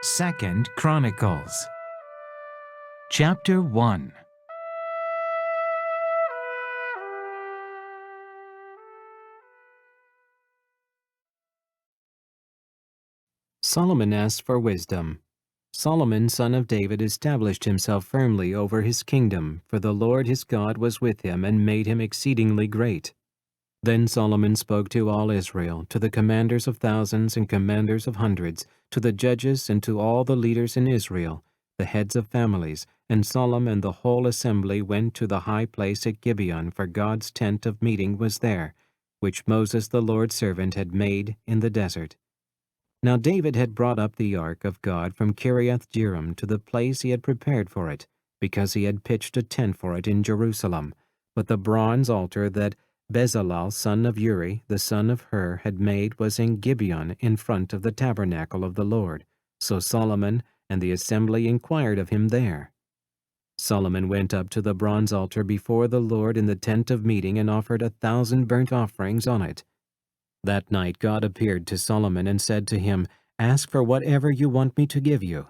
2 Chronicles, Chapter 1. Solomon asked for wisdom. Solomon, son of David, established himself firmly over his kingdom, for the Lord his God was with him and made him exceedingly great. Then Solomon spoke to all Israel, to the commanders of thousands and commanders of hundreds, to the judges and to all the leaders in Israel, the heads of families, and Solomon and the whole assembly went to the high place at Gibeon, for God's tent of meeting was there, which Moses the Lord's servant had made in the desert. Now David had brought up the ark of God from Kiriath-jearim to the place he had prepared for it, because he had pitched a tent for it in Jerusalem. But the bronze altar that Bezalel son of Uri, the son of Hur, had made was in Gibeon in front of the tabernacle of the Lord. So Solomon and the assembly inquired of him there. Solomon went up to the bronze altar before the Lord in the tent of meeting and offered 1,000 burnt offerings on it. That night God appeared to Solomon and said to him, "Ask for whatever you want me to give you."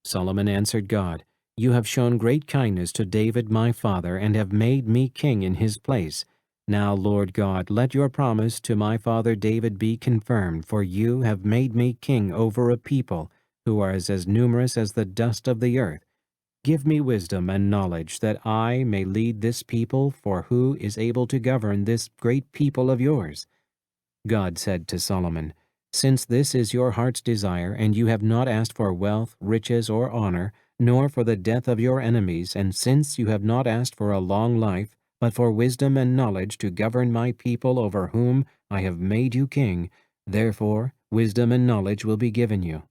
Solomon answered God, "You have shown great kindness to David my father, and have made me king in his place. Now, Lord God, let your promise to my father David be confirmed, for you have made me king over a people who are as numerous as the dust of the earth. Give me wisdom and knowledge, that I may lead this people, for who is able to govern this great people of yours?" God said to Solomon, "Since this is your heart's desire, and you have not asked for wealth, riches, or honor, nor for the death of your enemies, and since you have not asked for a long life, but for wisdom and knowledge to govern my people over whom I have made you king, therefore wisdom and knowledge will be given you.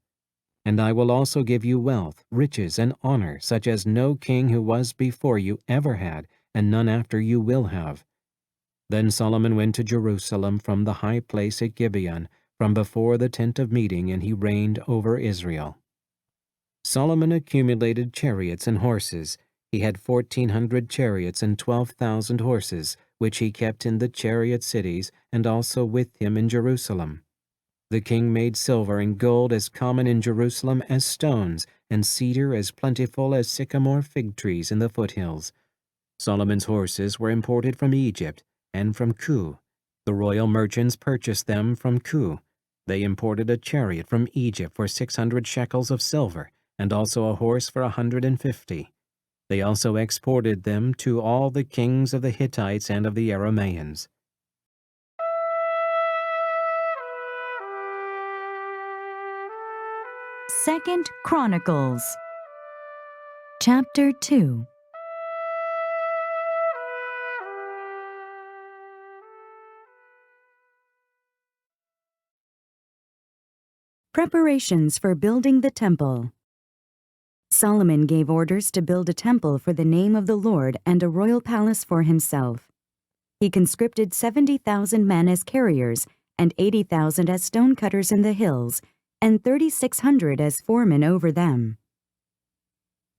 And I will also give you wealth, riches, and honor, such as no king who was before you ever had, and none after you will have." Then Solomon went to Jerusalem from the high place at Gibeon, from before the tent of meeting, and he reigned over Israel. Solomon accumulated chariots and horses. He had 1,400 chariots and 12,000 horses, which he kept in the chariot cities, and also with him in Jerusalem. The king made silver and gold as common in Jerusalem as stones, and cedar as plentiful as sycamore fig trees in the foothills. Solomon's horses were imported from Egypt and from Kue. The royal merchants purchased them from Kue. They imported a chariot from Egypt for 600 shekels of silver, and also a horse for 150. They also exported them to all the kings of the Hittites and of the Arameans. Second Chronicles, Chapter 2. Preparations for building the temple. Solomon gave orders to build a temple for the name of the Lord and a royal palace for himself. He conscripted 70,000 men as carriers, and 80,000 as stonecutters in the hills, and 3,600 as foremen over them.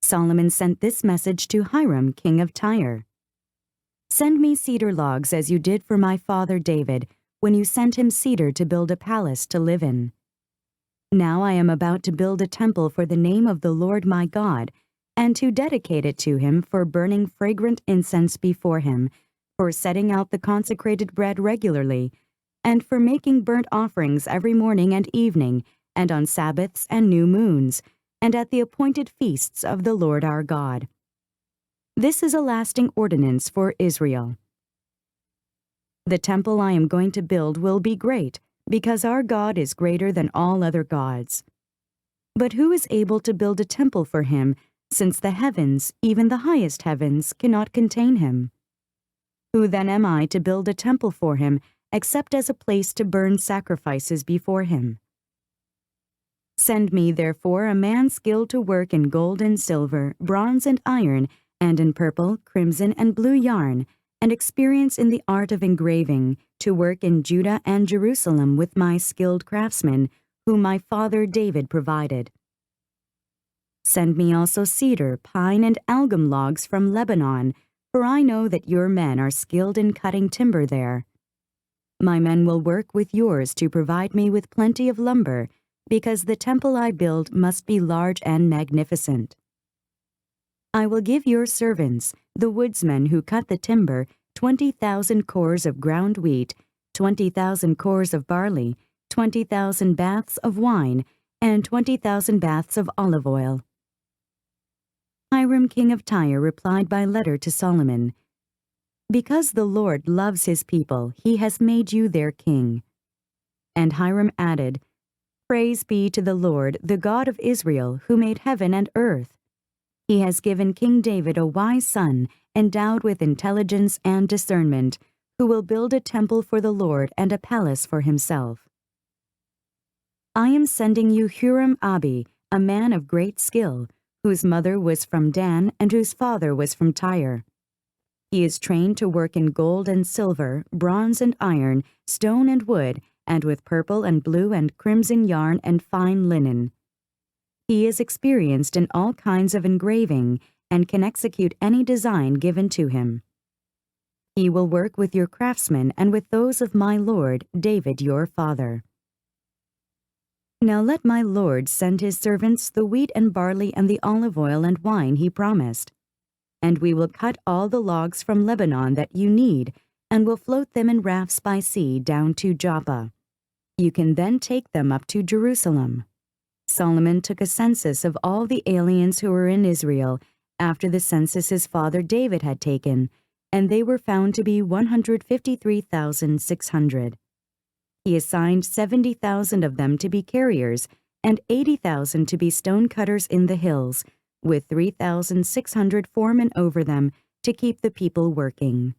Solomon sent this message to Hiram, king of Tyre: "Send me cedar logs as you did for my father David, when you sent him cedar to build a palace to live in. Now I am about to build a temple for the name of the Lord my God, and to dedicate it to him for burning fragrant incense before him, for setting out the consecrated bread regularly, and for making burnt offerings every morning and evening, and on Sabbaths and new moons, and at the appointed feasts of the Lord our God. This is a lasting ordinance for Israel. The temple I am going to build will be great, because our God is greater than all other gods. But who is able to build a temple for him, since the heavens, even the highest heavens, cannot contain him? Who then am I to build a temple for him, except as a place to burn sacrifices before him? Send me, therefore, a man skilled to work in gold and silver, bronze and iron, and in purple, crimson, and blue yarn, and experience in the art of engraving, to work in Judah and Jerusalem with my skilled craftsmen, whom my father David provided. Send me also cedar, pine, and algum logs from Lebanon, for I know that your men are skilled in cutting timber there. My men will work with yours to provide me with plenty of lumber, because the temple I build must be large and magnificent. I will give your servants, the woodsmen who cut the timber, 20,000 cores of ground wheat, 20,000 cores of barley, 20,000 baths of wine, and 20,000 baths of olive oil." Hiram, king of Tyre, replied by letter to Solomon, "Because the Lord loves his people, he has made you their king." And Hiram added, "Praise be to the Lord, the God of Israel, who made heaven and earth. He has given King David a wise son, endowed with intelligence and discernment, who will build a temple for the Lord and a palace for himself. I am sending you Huram-Abi, a man of great skill, whose mother was from Dan and whose father was from Tyre. He is trained to work in gold and silver, bronze and iron, stone and wood, and with purple and blue and crimson yarn and fine linen. He is experienced in all kinds of engraving and can execute any design given to him. He will work with your craftsmen and with those of my lord, David your father. Now let my lord send his servants the wheat and barley and the olive oil and wine he promised. And we will cut all the logs from Lebanon that you need, and will float them in rafts by sea down to Joppa. You can then take them up to Jerusalem." Solomon took a census of all the aliens who were in Israel after the census his father David had taken, and they were found to be 153,600. He assigned 70,000 of them to be carriers and 80,000 to be stone cutters in the hills, with 3,600 foremen over them to keep the people working.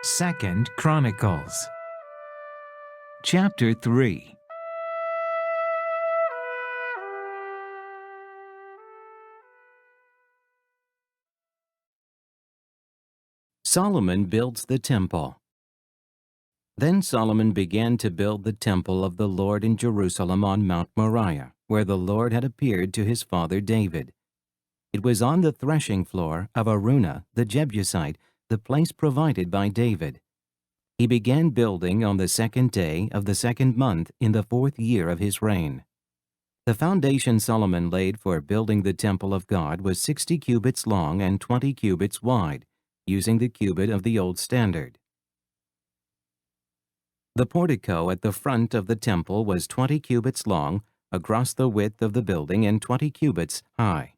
Second Chronicles. Chapter 3. Solomon builds the temple. Then Solomon began to build the temple of the Lord in Jerusalem on Mount Moriah, where the Lord had appeared to his father David. It was on the threshing floor of Araunah the Jebusite, the place provided by David. He began building on the 2nd day of the 2nd month in the 4th year of his reign. The foundation Solomon laid for building the temple of God was 60 cubits long and 20 cubits wide, using the cubit of the old standard. The portico at the front of the temple was 20 cubits long, across the width of the building, and 20 cubits high.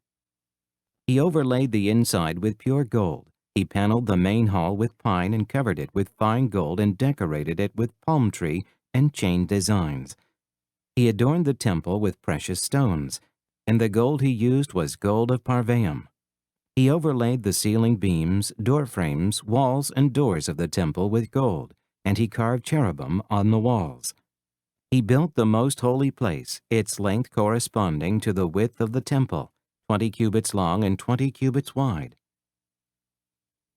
He overlaid the inside with pure gold. He paneled the main hall with pine and covered it with fine gold and decorated it with palm tree and chain designs. He adorned the temple with precious stones, and the gold he used was gold of Parvaim. He overlaid the ceiling beams, door frames, walls, and doors of the temple with gold, and he carved cherubim on the walls. He built the most holy place, its length corresponding to the width of the temple, 20 cubits long and 20 cubits wide.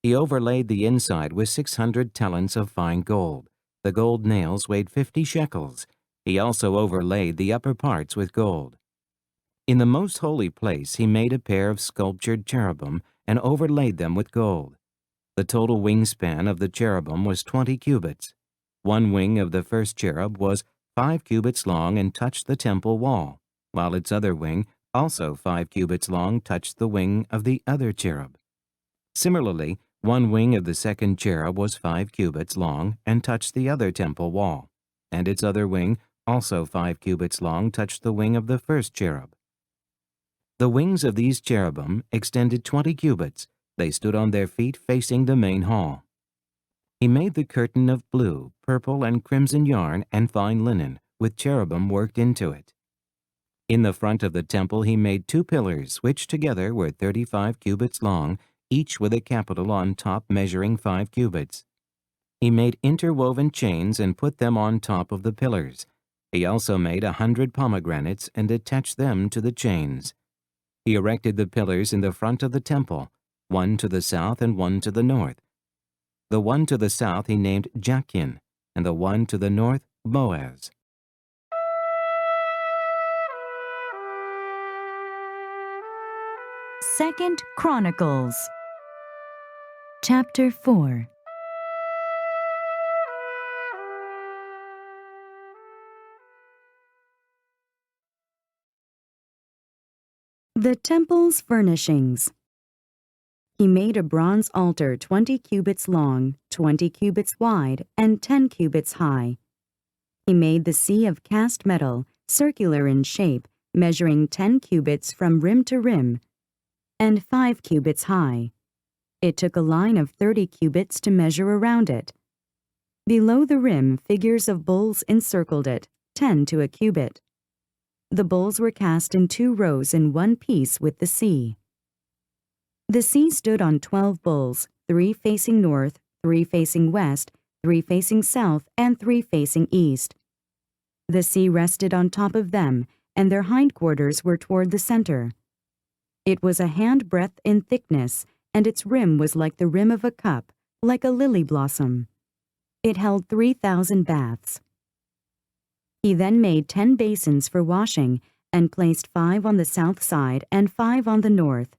He overlaid the inside with 600 talents of fine gold. The gold nails weighed 50 shekels. He also overlaid the upper parts with gold. In the most holy place he made a pair of sculptured cherubim and overlaid them with gold. The total wingspan of the cherubim was 20 cubits. One wing of the first cherub was 5 cubits long and touched the temple wall, while its other wing, also 5 cubits long, touched the wing of the other cherub. Similarly, one wing of the second cherub was 5 cubits long and touched the other temple wall, and its other wing, also 5 cubits long, touched the wing of the first cherub. The wings of these cherubim extended 20 cubits. They stood on their feet facing the main hall. He made the curtain of blue, purple, and crimson yarn and fine linen, with cherubim worked into it. In the front of the temple he made 2 pillars, which together were 35 cubits long, each with a capital on top measuring 5 cubits. He made interwoven chains and put them on top of the pillars. He also made 100 pomegranates and attached them to the chains. He erected the pillars in the front of the temple, one to the south and one to the north. The one to the south he named Jachin, and the one to the north Boaz. Second Chronicles. Chapter 4. The temple's furnishings. He made a bronze altar 20 cubits long, 20 cubits wide, and 10 cubits high. He made the sea of cast metal, circular in shape, measuring 10 cubits from rim to rim, and 5 cubits high. It took a line of 30 cubits to measure around it. Below the rim, figures of bulls encircled it, 10 to a cubit. The bulls were cast in 2 rows in one piece with the sea. The sea stood on 12 bulls, 3 facing north, 3 facing west, 3 facing south, and 3 facing east. The sea rested on top of them, and their hindquarters were toward the center. It was a handbreadth in thickness, and its rim was like the rim of a cup, like a lily blossom. It held 3,000 baths. He then made 10 basins for washing, and placed 5 on the south side and 5 on the north.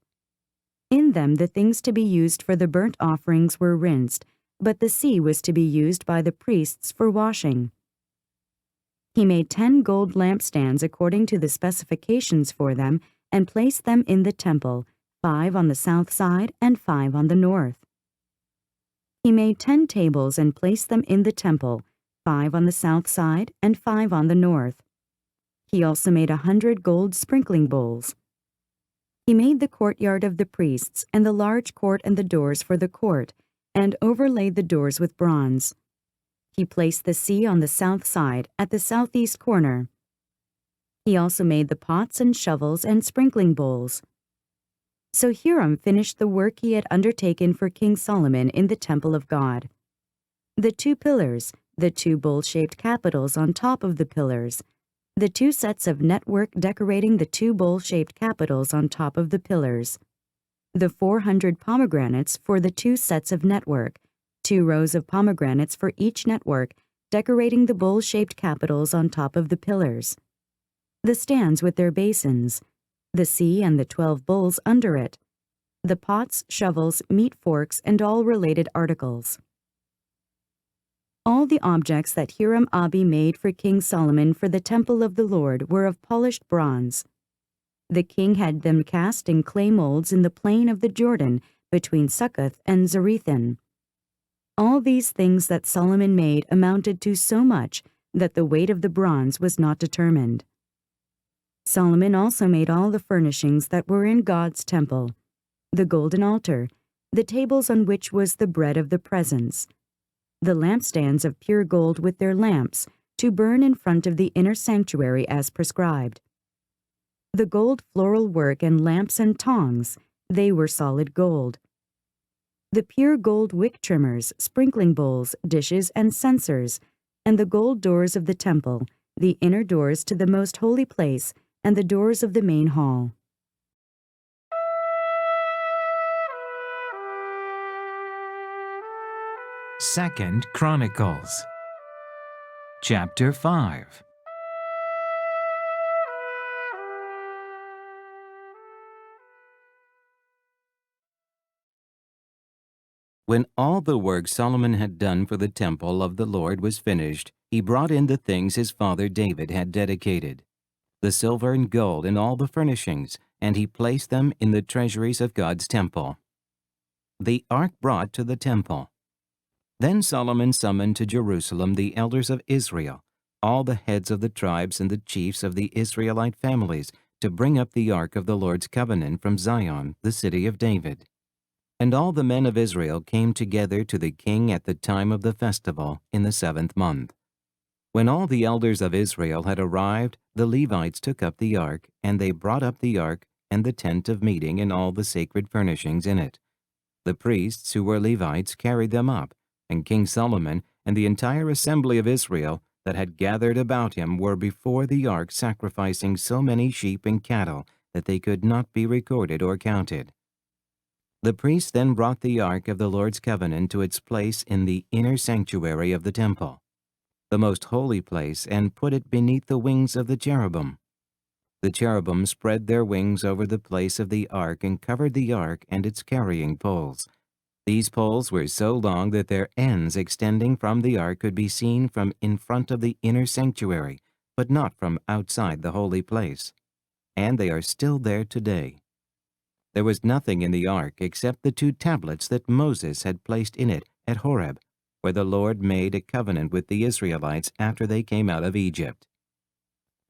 In them the things to be used for the burnt offerings were rinsed, but the sea was to be used by the priests for washing. He made 10 gold lampstands according to the specifications for them, and placed them in the temple, 5 on the south side and 5 on the north. He made 10 tables and placed them in the temple, 5 on the south side and 5 on the north. He also made 100 gold sprinkling bowls. He made the courtyard of the priests and the large court and the doors for the court, and overlaid the doors with bronze. He placed the sea on the south side at the southeast corner. He also made the pots and shovels and sprinkling bowls. So Hiram finished the work he had undertaken for King Solomon in the temple of God. The 2 pillars, the 2 bowl-shaped capitals on top of the pillars, the 2 sets of network decorating the 2 bowl-shaped capitals on top of the pillars, the 400 pomegranates for the 2 sets of network, 2 rows of pomegranates for each network, decorating the bowl-shaped capitals on top of the pillars, the stands with their basins, the sea and the 12 bowls under it, the pots, shovels, meat forks, and all related articles. All the objects that Hiram-Abi made for King Solomon for the temple of the Lord were of polished bronze. The king had them cast in clay molds in the plain of the Jordan between Succoth and Zarethan. All these things that Solomon made amounted to so much that the weight of the bronze was not determined. Solomon also made all the furnishings that were in God's temple, the golden altar, the tables on which was the bread of the presence, the lampstands of pure gold with their lamps, to burn in front of the inner sanctuary as prescribed. The gold floral work and lamps and tongs, they were solid gold. The pure gold wick trimmers, sprinkling bowls, dishes, and censers, and the gold doors of the temple, the inner doors to the most holy place, and the doors of the main hall. Second Chronicles, chapter 5. When all the work Solomon had done for the temple of the Lord was finished, he brought in the things his father David had dedicated, the silver and gold and all the furnishings, and he placed them in the treasuries of God's temple. The ark brought to the temple. Then Solomon summoned to Jerusalem the elders of Israel, all the heads of the tribes and the chiefs of the Israelite families, to bring up the ark of the Lord's covenant from Zion, the city of David. And all the men of Israel came together to the king at the time of the festival in the 7th month. When all the elders of Israel had arrived, the Levites took up the ark, and they brought up the ark and the tent of meeting and all the sacred furnishings in it. The priests, who were Levites, carried them up, and King Solomon and the entire assembly of Israel that had gathered about him were before the ark sacrificing so many sheep and cattle that they could not be recorded or counted. The priests then brought the ark of the Lord's covenant to its place in the inner sanctuary of the temple, the most holy place, and put it beneath the wings of the cherubim. The cherubim spread their wings over the place of the ark and covered the ark and its carrying poles. These poles were so long that their ends extending from the ark could be seen from in front of the inner sanctuary, but not from outside the holy place. and they are still there today. There was nothing in the ark except the 2 tablets that Moses had placed in it at Horeb, where the Lord made a covenant with the Israelites after they came out of Egypt.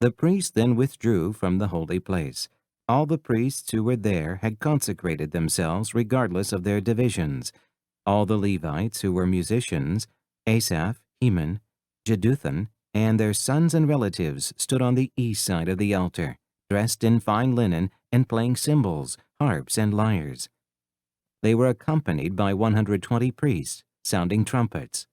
The priests then withdrew from the holy place. All the priests who were there had consecrated themselves regardless of their divisions. All the Levites who were musicians, Asaph, Heman, Jeduthun, and their sons and relatives stood on the east side of the altar, dressed in fine linen and playing cymbals, harps, and lyres. They were accompanied by 120 priests, sounding trumpets.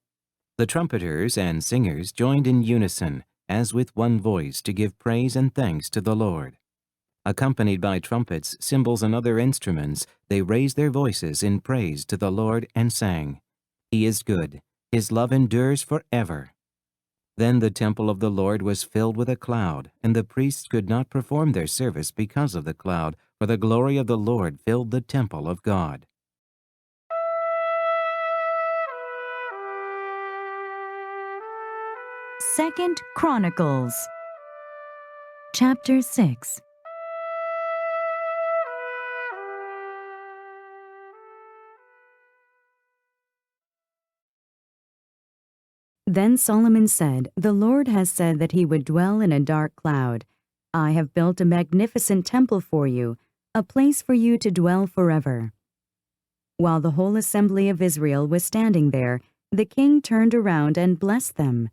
The trumpeters and singers joined in unison, as with one voice, to give praise and thanks to the Lord. Accompanied by trumpets, cymbals, and other instruments, they raised their voices in praise to the Lord and sang, "He is good, His love endures forever." Then the temple of the Lord was filled with a cloud, and the priests could not perform their service because of the cloud, for the glory of the Lord filled the temple of God. Second Chronicles, chapter 6. Then Solomon said, "The Lord has said that he would dwell in a dark cloud. I have built a magnificent temple for you, a place for you to dwell forever." While the whole assembly of Israel was standing there, the king turned around and blessed them.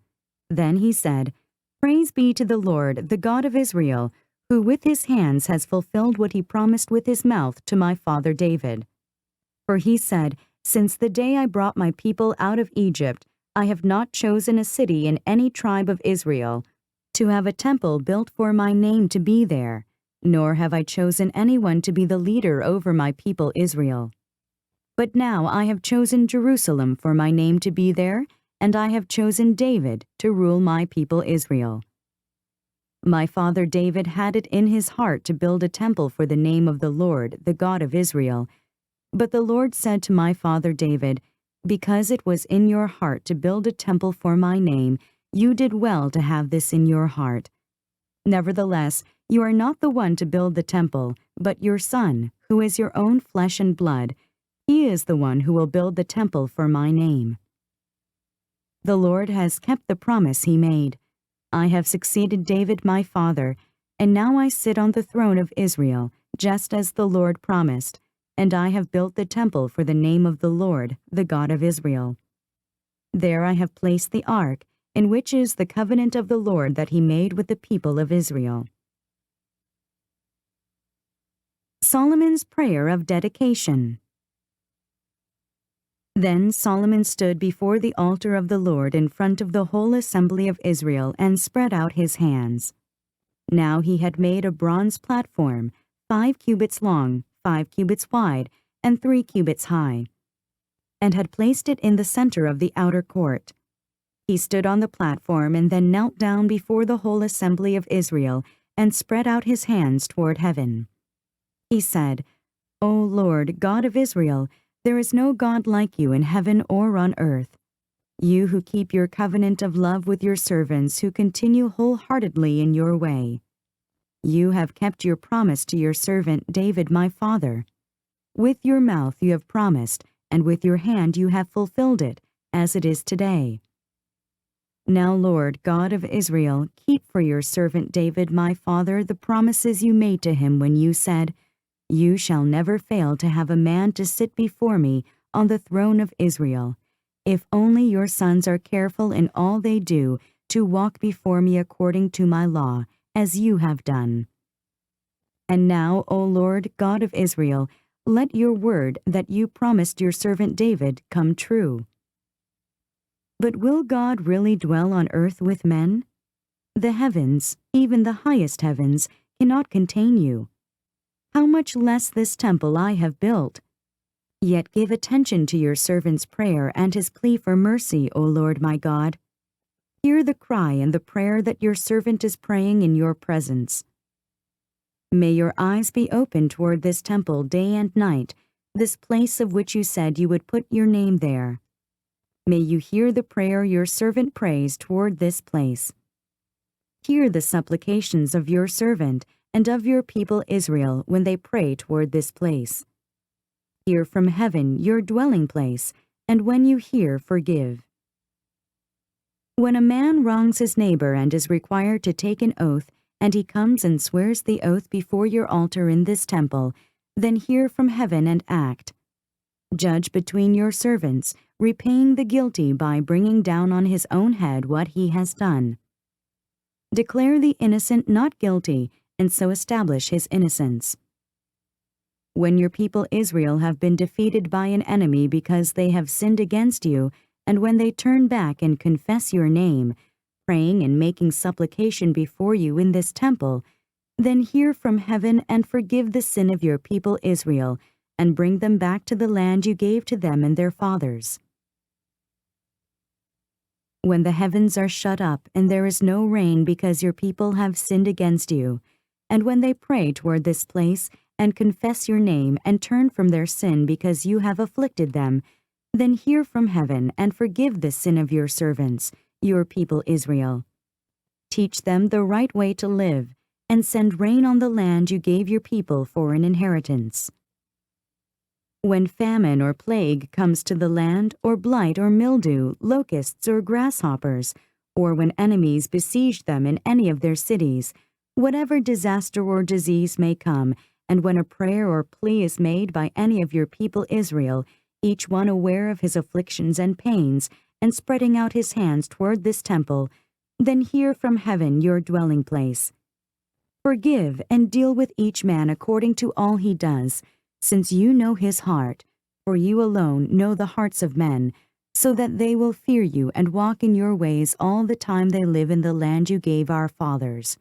Then he said, "Praise be to the Lord, the God of Israel, who with his hands has fulfilled what he promised with his mouth to my father David. For he said, 'Since the day I brought my people out of Egypt, I have not chosen a city in any tribe of Israel to have a temple built for my name to be there, nor have I chosen anyone to be the leader over my people Israel. But now I have chosen Jerusalem for my name to be there, and I have chosen David to rule my people Israel.' My father David had it in his heart to build a temple for the name of the Lord, the God of Israel. But the Lord said to my father David, 'Because it was in your heart to build a temple for my name, you did well to have this in your heart. Nevertheless, you are not the one to build the temple, but your son, who is your own flesh and blood. He is the one who will build the temple for my name.' The Lord has kept the promise he made. I have succeeded David my father, and now I sit on the throne of Israel, just as the Lord promised, and I have built the temple for the name of the Lord, the God of Israel. There I have placed the ark, in which is the covenant of the Lord that he made with the people of Israel." Solomon's prayer of dedication. Then Solomon stood before the altar of the Lord in front of the whole assembly of Israel and spread out his hands. Now he had made a bronze platform, 5 cubits long, 5 cubits wide, and 3 cubits high, and had placed it in the center of the outer court. He stood on the platform and then knelt down before the whole assembly of Israel and spread out his hands toward heaven. He said, "O Lord, God of Israel, there is no God like you in heaven or on earth. You who keep your covenant of love with your servants who continue wholeheartedly in your way. You have kept your promise to your servant David my father. With your mouth you have promised, and with your hand you have fulfilled it, as it is today. Now, Lord, God of Israel, keep for your servant David my father the promises you made to him when you said, 'You shall never fail to have a man to sit before me on the throne of Israel, if only your sons are careful in all they do to walk before me according to my law, as you have done.' And now, O Lord, God of Israel, let your word that you promised your servant David come true." But will God really dwell on earth with men? The heavens, even the highest heavens, cannot contain you. How much less this temple I have built? Yet give attention to your servant's prayer and his plea for mercy, O Lord my God. Hear the cry and the prayer that your servant is praying in your presence. May your eyes be open toward this temple day and night, this place of which you said you would put your name there. May you hear the prayer your servant prays toward this place. Hear the supplications of your servant, and of your people Israel when they pray toward this place. Hear from heaven, your dwelling place, and when you hear, forgive. When a man wrongs his neighbor and is required to take an oath, and he comes and swears the oath before your altar in this temple, then hear from heaven and act. Judge between your servants, repaying the guilty by bringing down on his own head what he has done. Declare the innocent not guilty, and so establish his innocence. When your people Israel have been defeated by an enemy because they have sinned against you, and when they turn back and confess your name, praying and making supplication before you in this temple, then hear from heaven and forgive the sin of your people Israel, and bring them back to the land you gave to them and their fathers. When the heavens are shut up and there is no rain because your people have sinned against you, and when they pray toward this place and confess your name and turn from their sin because you have afflicted them, then hear from heaven and forgive the sin of your servants, your people Israel. Teach them the right way to live, and send rain on the land you gave your people for an inheritance. When famine or plague comes to the land, or blight or mildew, locusts or grasshoppers, or when enemies besiege them in any of their cities, whatever disaster or disease may come, and when a prayer or plea is made by any of your people Israel, each one aware of his afflictions and pains, and spreading out his hands toward this temple, then hear from heaven your dwelling place. Forgive and deal with each man according to all he does, since you know his heart, for you alone know the hearts of men, so that they will fear you and walk in your ways all the time they live in the land you gave our fathers.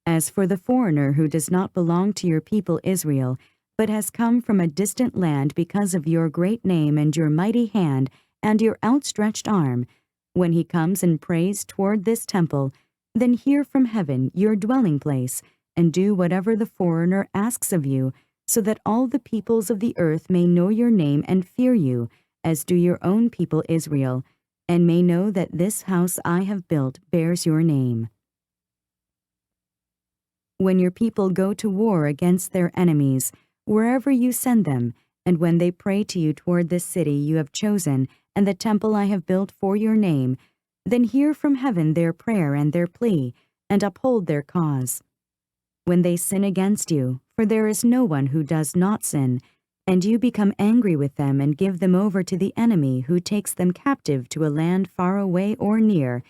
As for the foreigner who does not belong to your people Israel, but has come from a distant land because of your great name and your mighty hand and your outstretched arm, when he comes and prays toward this temple, then hear from heaven your dwelling place, and do whatever the foreigner asks of you, so that all the peoples of the earth may know your name and fear you, as do your own people Israel, and may know that this house I have built bears your name. When your people go to war against their enemies, wherever you send them, and when they pray to you toward this city you have chosen, and the temple I have built for your name, then hear from heaven their prayer and their plea, and uphold their cause. When they sin against you, for there is no one who does not sin, and you become angry with them and give them over to the enemy who takes them captive to a land far away or near,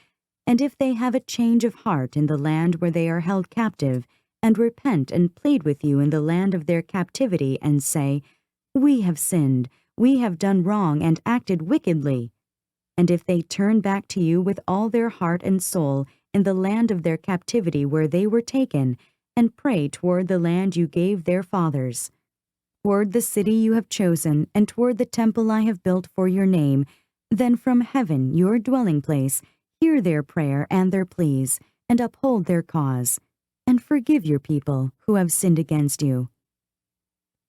and if they have a change of heart in the land where they are held captive, and repent and plead with you in the land of their captivity, and say, We have sinned, we have done wrong and acted wickedly. And if they turn back to you with all their heart and soul in the land of their captivity where they were taken, and pray toward the land you gave their fathers, toward the city you have chosen, and toward the temple I have built for your name, then from heaven, your dwelling place, hear their prayer and their pleas, and uphold their cause, and forgive your people who have sinned against you.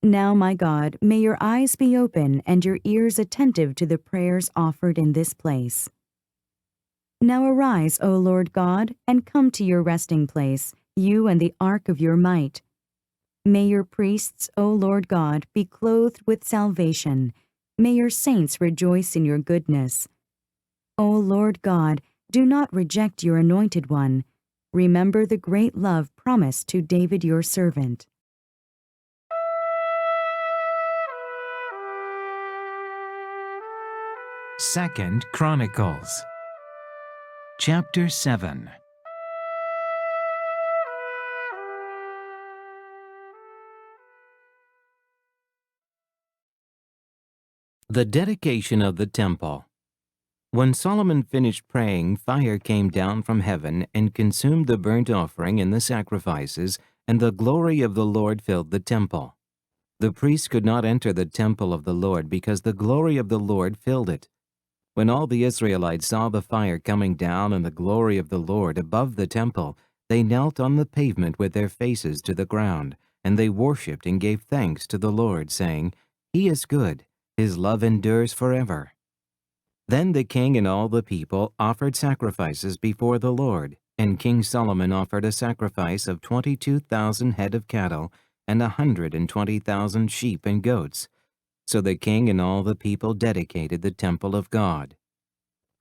Now, my God, may your eyes be open and your ears attentive to the prayers offered in this place. Now arise, O Lord God, and come to your resting place, you and the ark of your might. May your priests, O Lord God, be clothed with salvation. May your saints rejoice in your goodness. O Lord God, do not reject your anointed one. Remember the great love promised to David your servant. Second Chronicles, chapter 7. The dedication of the temple. When Solomon finished praying, fire came down from heaven and consumed the burnt offering and the sacrifices, and the glory of the Lord filled the temple. The priests could not enter the temple of the Lord because the glory of the Lord filled it. When all the Israelites saw the fire coming down and the glory of the Lord above the temple, they knelt on the pavement with their faces to the ground, and they worshipped and gave thanks to the Lord, saying, He is good, His love endures forever. Then the king and all the people offered sacrifices before the Lord. And King Solomon offered a sacrifice of 22,000 head of cattle and 120,000 sheep and goats. So the king and all the people dedicated the temple of God.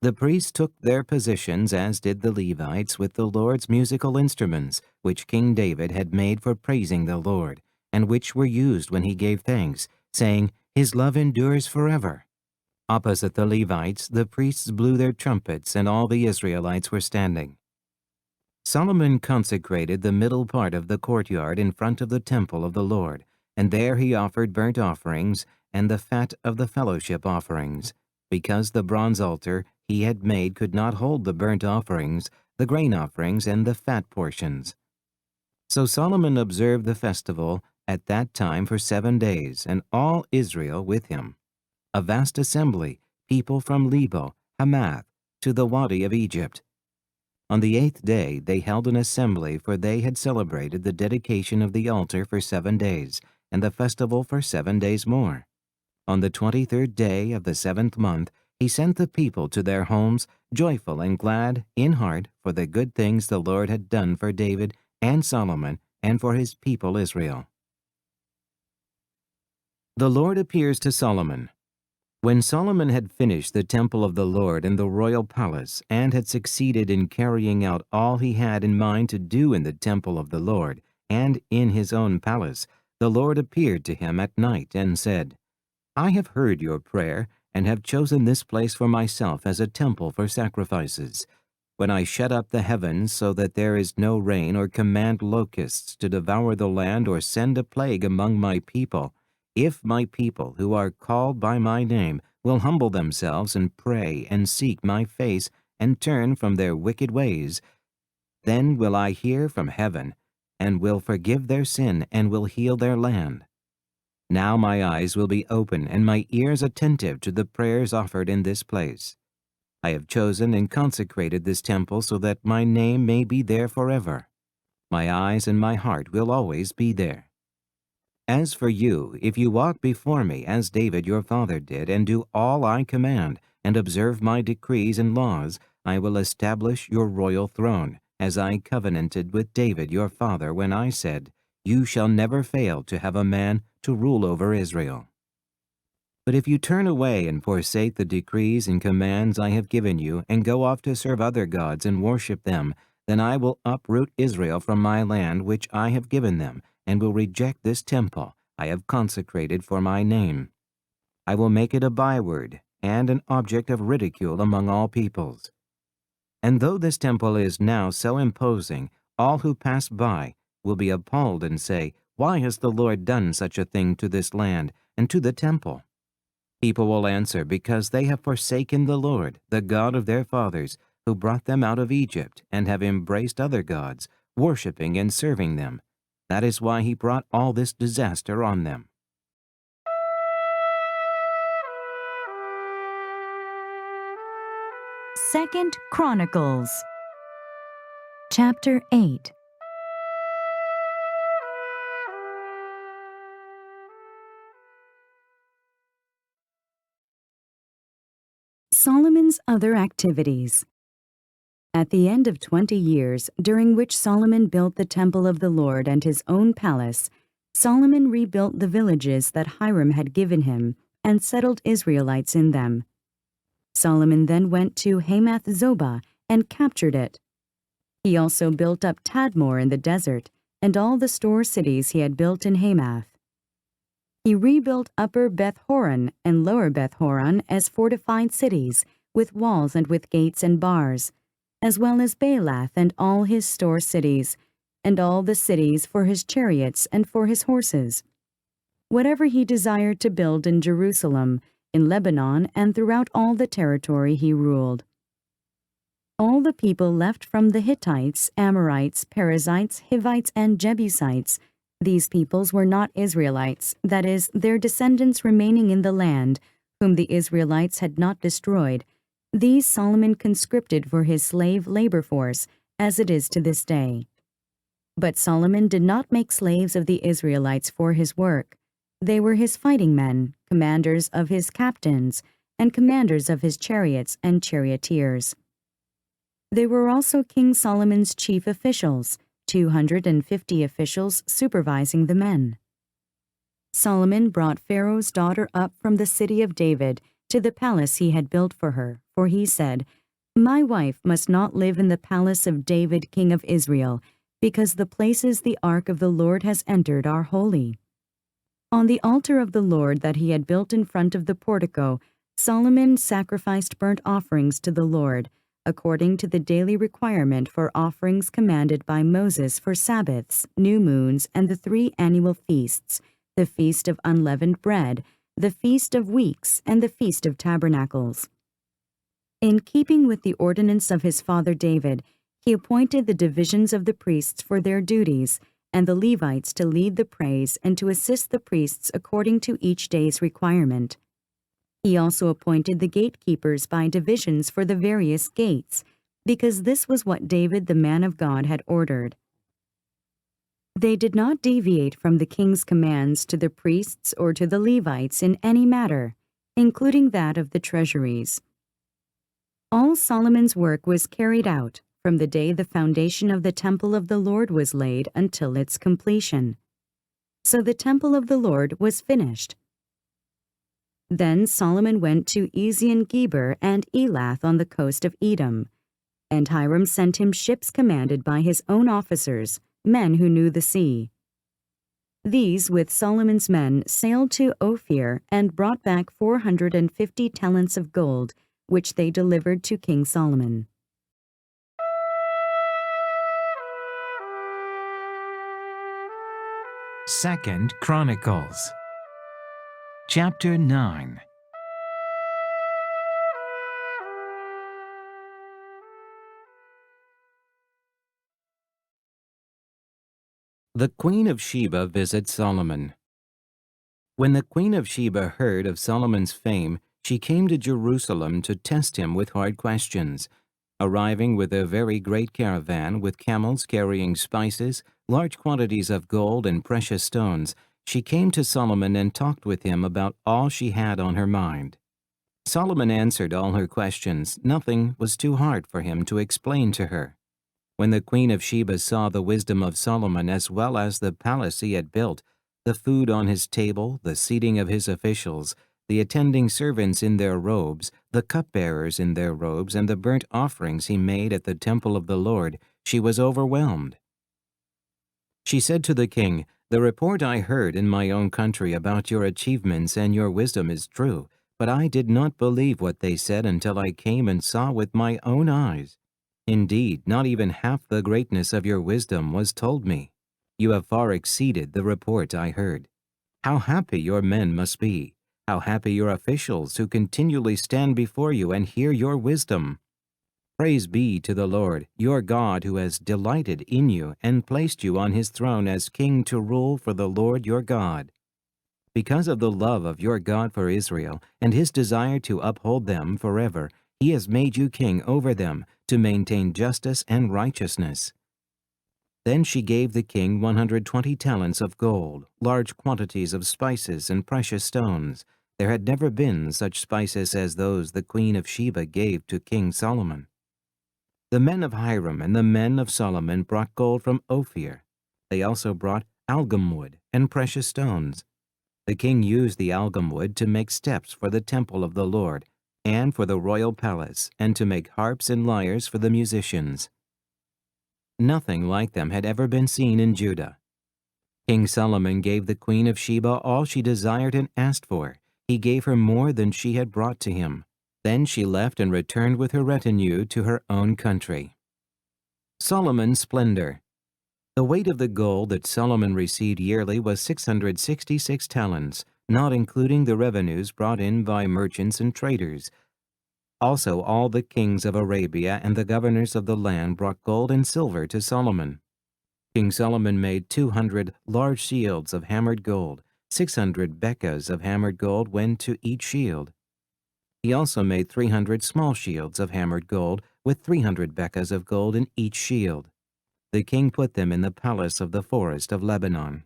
The priests took their positions, as did the Levites, with the Lord's musical instruments, which King David had made for praising the Lord, and which were used when he gave thanks, saying, "His love endures forever." Opposite the Levites, the priests blew their trumpets, and all the Israelites were standing. Solomon consecrated the middle part of the courtyard in front of the temple of the Lord, and there he offered burnt offerings and the fat of the fellowship offerings, because the bronze altar he had made could not hold the burnt offerings, the grain offerings, and the fat portions. So Solomon observed the festival at that time for 7 days, and all Israel with him, a vast assembly, people from Lebo, Hamath, to the Wadi of Egypt. On the 8th day they held an assembly, for they had celebrated the dedication of the altar for 7 days, and the festival for 7 days more. On the 23rd day of the 7th month he sent the people to their homes, joyful and glad in heart for the good things the Lord had done for David and Solomon and for his people Israel. The Lord appears to Solomon. When Solomon had finished the temple of the Lord in the royal palace and had succeeded in carrying out all he had in mind to do in the temple of the Lord and in his own palace, the Lord appeared to him at night and said, "I have heard your prayer and have chosen this place for myself as a temple for sacrifices. When I shut up the heavens so that there is no rain, or command locusts to devour the land, or send a plague among my people, if my people who are called by my name will humble themselves and pray and seek my face and turn from their wicked ways, then will I hear from heaven and will forgive their sin and will heal their land. Now my eyes will be open and my ears attentive to the prayers offered in this place. I have chosen and consecrated this temple so that my name may be there forever. My eyes and my heart will always be there. As for you, if you walk before me as David your father did, and do all I command, and observe my decrees and laws, I will establish your royal throne, as I covenanted with David your father when I said, 'You shall never fail to have a man to rule over Israel.' But if you turn away and forsake the decrees and commands I have given you, and go off to serve other gods and worship them, then I will uproot Israel from my land which I have given them, and will reject this temple I have consecrated for my name. I will make it a byword and an object of ridicule among all peoples. And though this temple is now so imposing, all who pass by will be appalled and say, 'Why has the Lord done such a thing to this land and to the temple?' People will answer, 'Because they have forsaken the Lord, the God of their fathers, who brought them out of Egypt, and have embraced other gods, worshipping and serving them. That is why he brought all this disaster on them.'" Second Chronicles, chapter 8. Solomon's other activities. At the end of 20 years, during which Solomon built the temple of the Lord and his own palace, Solomon rebuilt the villages that Hiram had given him and settled Israelites in them. Solomon then went to Hamath-zobah and captured it. He also built up Tadmor in the desert and all the store cities he had built in Hamath. He rebuilt Upper Beth-horon and Lower Beth-horon as fortified cities, with walls and with gates and bars, as well as Baalath and all his store cities, and all the cities for his chariots and for his horses. Whatever he desired to build in Jerusalem, in Lebanon, and throughout all the territory he ruled. All the people left from the Hittites, Amorites, Perizzites, Hivites, and Jebusites. These peoples were not Israelites, that is, their descendants remaining in the land, whom the Israelites had not destroyed. These Solomon conscripted for his slave labor force, as it is to this day. But Solomon did not make slaves of the Israelites for his work. They were his fighting men, commanders of his captains, and commanders of his chariots and charioteers. They were also King Solomon's chief officials, 250 officials supervising the men. Solomon brought Pharaoh's daughter up from the city of David to the palace he had built for her, for he said, "My wife must not live in the palace of David, king of Israel, because the places the ark of the Lord has entered are holy." On the altar of the Lord that he had built in front of the portico, Solomon sacrificed burnt offerings to the Lord, according to the daily requirement for offerings commanded by Moses for Sabbaths, new moons, and the 3 annual feasts, the Feast of Unleavened Bread, the Feast of Weeks, and the Feast of Tabernacles. In keeping with the ordinance of his father David, he appointed the divisions of the priests for their duties, and the Levites to lead the praise and to assist the priests according to each day's requirement. He also appointed the gatekeepers by divisions for the various gates, because this was what David the man of God had ordered. They did not deviate from the king's commands to the priests or to the Levites in any matter, including that of the treasuries. All Solomon's work was carried out from the day the foundation of the temple of the Lord was laid until its completion. So the temple of the Lord was finished. Then Solomon went to Ezion-Geber and Elath on the coast of Edom, and Hiram sent him ships commanded by his own officers, men who knew the sea. These, with Solomon's men, sailed to Ophir and brought back 450 talents of gold, which they delivered to King Solomon. Second Chronicles, chapter 9. The Queen of Sheba visits Solomon. When the Queen of Sheba heard of Solomon's fame, she came to Jerusalem to test him with hard questions. Arriving with a very great caravan with camels carrying spices, large quantities of gold and precious stones, she came to Solomon and talked with him about all she had on her mind. Solomon answered all her questions. Nothing was too hard for him to explain to her. When the Queen of Sheba saw the wisdom of Solomon as well as the palace he had built, the food on his table, the seating of his officials, the attending servants in their robes, the cupbearers in their robes, and the burnt offerings he made at the temple of the Lord, she was overwhelmed. She said to the king, "The report I heard in my own country about your achievements and your wisdom is true, but I did not believe what they said until I came and saw with my own eyes. Indeed, not even half the greatness of your wisdom was told me. You have far exceeded the report I heard. How happy your men must be! How happy your officials who continually stand before you and hear your wisdom! Praise be to the Lord, your God, who has delighted in you and placed you on his throne as king to rule for the Lord your God. Because of the love of your God for Israel and his desire to uphold them forever, he has made you king over them to maintain justice and righteousness." Then she gave the king 120 talents of gold, large quantities of spices and precious stones. There had never been such spices as those the Queen of Sheba gave to King Solomon. The men of Hiram and the men of Solomon brought gold from Ophir. They also brought algum wood and precious stones. The king used the algum wood to make steps for the temple of the Lord, and for the royal palace, and to make harps and lyres for the musicians. Nothing like them had ever been seen in Judah. King Solomon gave the Queen of Sheba all she desired and asked for. He gave her more than she had brought to him. Then she left and returned with her retinue to her own country. Solomon's splendor. The weight of the gold that Solomon received yearly was 666 talents, not including the revenues brought in by merchants and traders. Also all the kings of Arabia and the governors of the land brought gold and silver to Solomon. King Solomon made 200 large shields of hammered gold. 600 bekahs of hammered gold went to each shield. He also made 300 small shields of hammered gold, with 300 bekahs of gold in each shield. The king put them in the palace of the forest of Lebanon.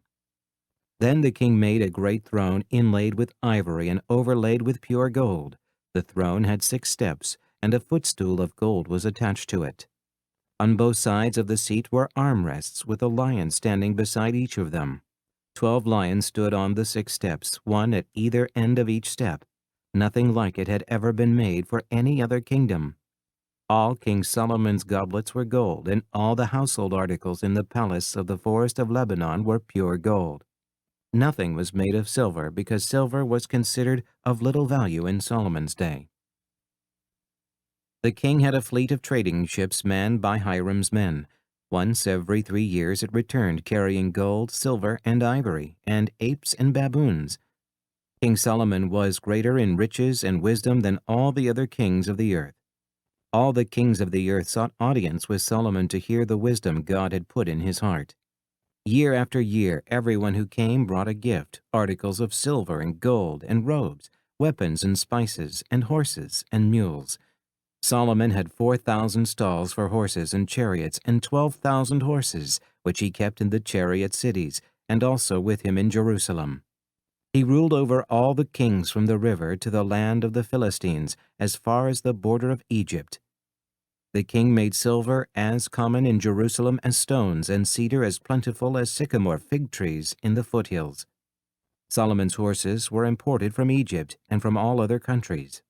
Then the king made a great throne inlaid with ivory and overlaid with pure gold. The throne had 6 steps, and a footstool of gold was attached to it. On both sides of the seat were armrests with a lion standing beside each of them. 12 lions stood on the 6 steps, one at either end of each step. Nothing like it had ever been made for any other kingdom. All King Solomon's goblets were gold, and all the household articles in the palace of the forest of Lebanon were pure gold. Nothing was made of silver, because silver was considered of little value in Solomon's day. The king had a fleet of trading ships manned by Hiram's men. Once every 3 years it returned, carrying gold, silver, and ivory, and apes and baboons. King Solomon was greater in riches and wisdom than all the other kings of the earth. All the kings of the earth sought audience with Solomon to hear the wisdom God had put in his heart. Year after year, everyone who came brought a gift, articles of silver and gold and robes, weapons and spices, and horses and mules. Solomon had 4,000 stalls for horses and chariots, and 12,000 horses, which he kept in the chariot cities, and also with him in Jerusalem. He ruled over all the kings from the river to the land of the Philistines, as far as the border of Egypt. The king made silver as common in Jerusalem as stones, and cedar as plentiful as sycamore fig trees in the foothills. Solomon's horses were imported from Egypt and from all other countries.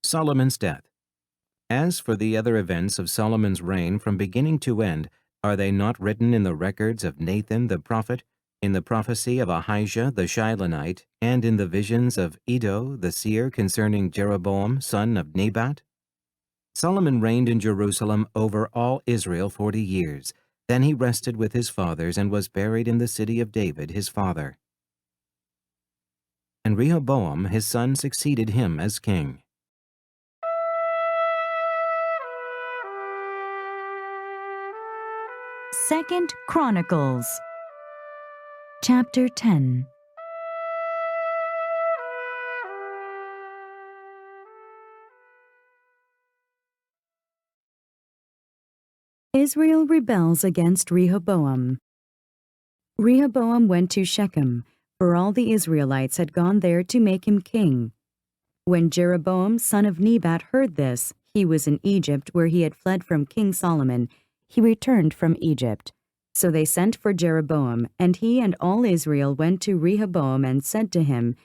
Solomon's death. As for the other events of Solomon's reign from beginning to end, are they not written in the records of Nathan the prophet, in the prophecy of Ahijah the Shilonite, and in the visions of Iddo the seer concerning Jeroboam son of Nebat? Solomon reigned in Jerusalem over all Israel 40 years. Then he rested with his fathers and was buried in the city of David his father. And Rehoboam his son succeeded him as king. Second Chronicles, Chapter 10. Israel rebels against Rehoboam. Rehoboam went to Shechem, for all the Israelites had gone there to make him king. When Jeroboam son of Nebat heard this, he was in Egypt where he had fled from King Solomon. He returned from Egypt. So they sent for Jeroboam, and he and all Israel went to Rehoboam and said to him,